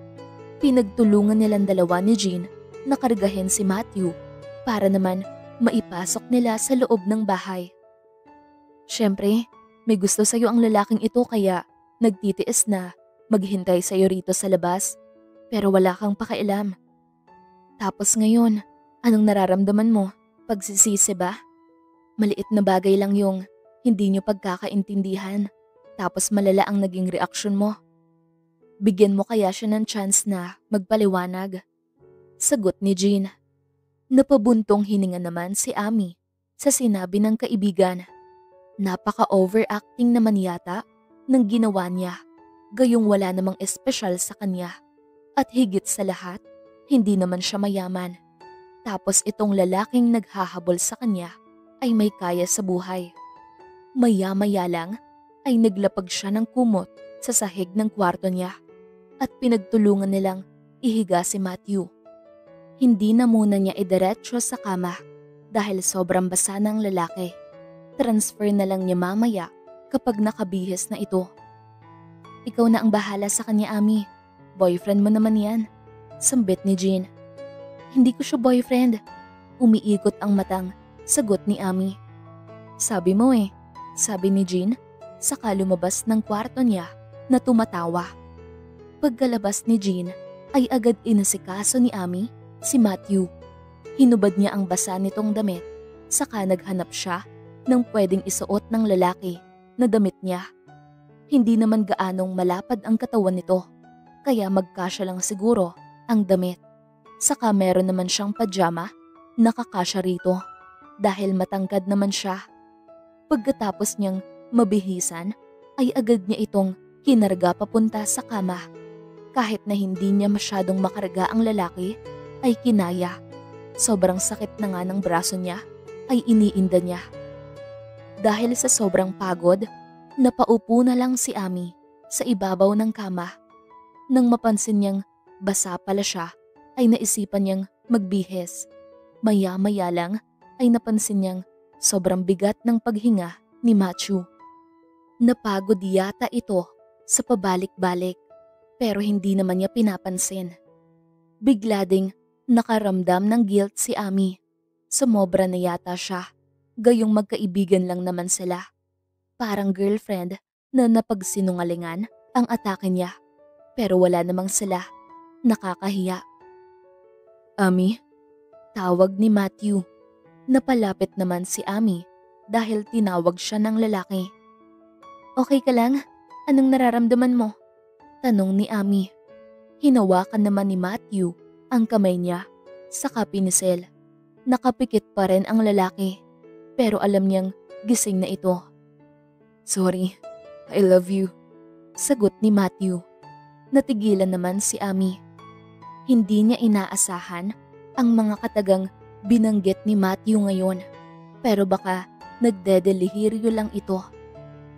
Pinagtulungan nilang dalawa ni Jean na kargahin si Matthew para naman maipasok nila sa loob ng bahay. Siyempre, may gusto sa'yo ang lalaking ito kaya nagtitiis na maghintay sa'yo rito sa labas pero wala kang pakialam. Tapos ngayon, anong nararamdaman mo? Pagsisisi ba? Maliit na bagay lang yung hindi nyo pagkakaintindihan tapos malala ang naging reaksyon mo. Bigyan mo kaya siya ng chance na magpaliwanag? Sagot ni Jean. Napabuntong hininga naman si Ami sa sinabi ng kaibigan. Napaka-overacting naman yata ng ginawa niya, gayong wala namang espesyal sa kanya. At higit sa lahat, hindi naman siya mayaman. Tapos itong lalaking naghahabol sa kanya ay may kaya sa buhay. Maya-maya lang ay naglapag siya ng kumot sa sahig ng kwarto niya at pinagtulungan nilang ihiga si Matthew. Hindi na muna niya idiretso sa kama dahil sobrang basa ng lalaki. Transfer na lang niya mamaya kapag nakabihis na ito. Ikaw na ang bahala sa kanya, Ami. Boyfriend mo naman yan. Sambit ni Jean. Hindi ko siya boyfriend. Umiikot ang matang sagot ni Ami. Sabi mo eh, sabi ni Jean, saka lumabas ng kwarto niya na tumatawa. Pagkalabas ni Jean ay agad inasikaso ni Ami si Matthew. Hinubad niya ang basa nitong damit, saka naghanap siya ng pwedeng isuot ng lalaki na damit niya. Hindi naman gaanong malapad ang katawan nito, kaya magkasya lang siguro ang damit. Saka meron naman siyang pajama na kakasya rito dahil matangkad naman siya. Pagkatapos niyang mabihisan ay agad niya itong kinarga papunta sa kama. Kahit na hindi niya masyadong makarga ang lalaki ay kinaya. Sobrang sakit na nga ng braso niya ay iniinda niya. Dahil sa sobrang pagod, napaupo na lang si Ami sa ibabaw ng kama. Nang mapansin niyang basa pala siya, ay naisipan niyang magbihis. Maya-maya lang ay napansin niyang sobrang bigat ng paghinga ni Matthew. Napagod yata ito sa pabalik-balik pero hindi naman niya pinapansin. Bigla ding nakaramdam ng guilt si Ami. Sumobra na yata siya, gayong magkaibigan lang naman sila. Parang girlfriend na napagsinungalingan ang atake niya. Pero wala namang sila. Nakakahiya. Ami? Tawag ni Matthew. Napalapit naman si Ami dahil tinawag siya ng lalaki. Okay ka lang? Anong nararamdaman mo? Tanong ni Ami. Hinawakan naman ni Matthew ang kamay niya saka pinisil. Nakapikit pa rin ang lalaki pero alam niyang gising na ito. Sorry, I love you. Sagot ni Matthew. Natigilan naman si Ami. Hindi niya inaasahan ang mga katagang binanggit ni Matthew ngayon. Pero baka nagdedelihiryo lang ito.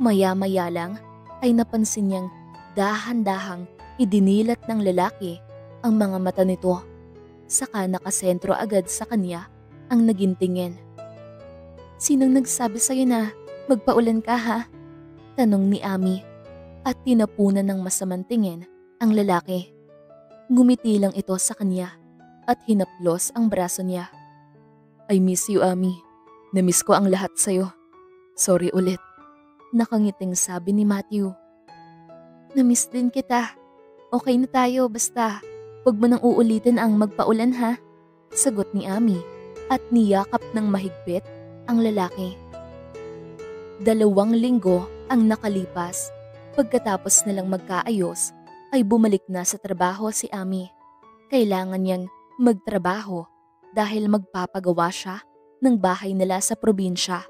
Maya-maya lang ay napansin niyang dahan-dahang idinilat ng lalaki ang mga mata nito. Saka nakasentro agad sa kanya ang naging tingin. Sinong nagsabi sa'yo na magpaulan ka ha? Tanong ni Ami at tinapunan ng masamang tingin ang lalaki. Ngumiti lang ito sa kanya at hinaplos ang braso niya. I miss you, Ami. Namiss ko ang lahat sa'yo. Sorry ulit. Nakangiting sabi ni Matthew. Namiss din kita. Okay na tayo basta huwag mo nang uulitin ang magpaulan ha? Sagot ni Ami at niyakap ng mahigpit ang lalaki. 2 linggo ang nakalipas. Pagkatapos nilang magkaayos ay bumalik na sa trabaho si Ami. Kailangan niyang magtrabaho dahil magpapagawa siya ng bahay nila sa probinsya.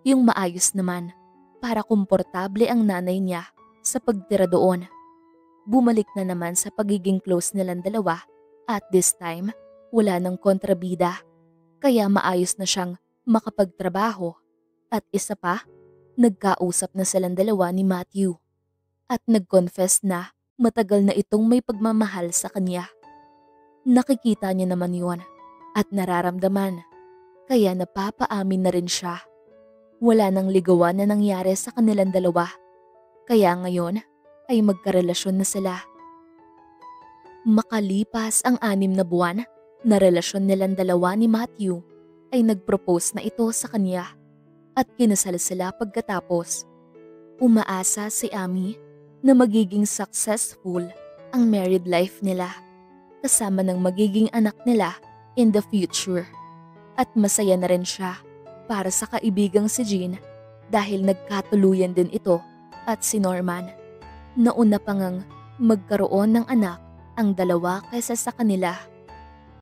Yung maayos naman para komportable ang nanay niya sa pagtira doon. Bumalik na naman sa pagiging close nilang dalawa at this time wala ng kontrabida. Kaya maayos na siyang makapagtrabaho at isa pa, nagkausap na silang dalawa ni Matthew at nag-confess na matagal na itong may pagmamahal sa kanya. Nakikita niya naman yon at nararamdaman, kaya napapaamin na rin siya. Wala nang ligawan na nangyari sa kanilang dalawa, kaya ngayon ay magkarelasyon na sila. Makalipas ang 6 na buwan na relasyon nilang dalawa ni Matthew, ay nag-propose na ito sa kanya at kinasal sila pagkatapos. Umaasa si Amy na magiging successful ang married life nila kasama ng magiging anak nila in the future. At masaya na rin siya para sa kaibigang si Jean dahil nagkatuluyan din ito at si Norman. Nauna pa ngang magkaroon ng anak ang dalawa kaysa sa kanila.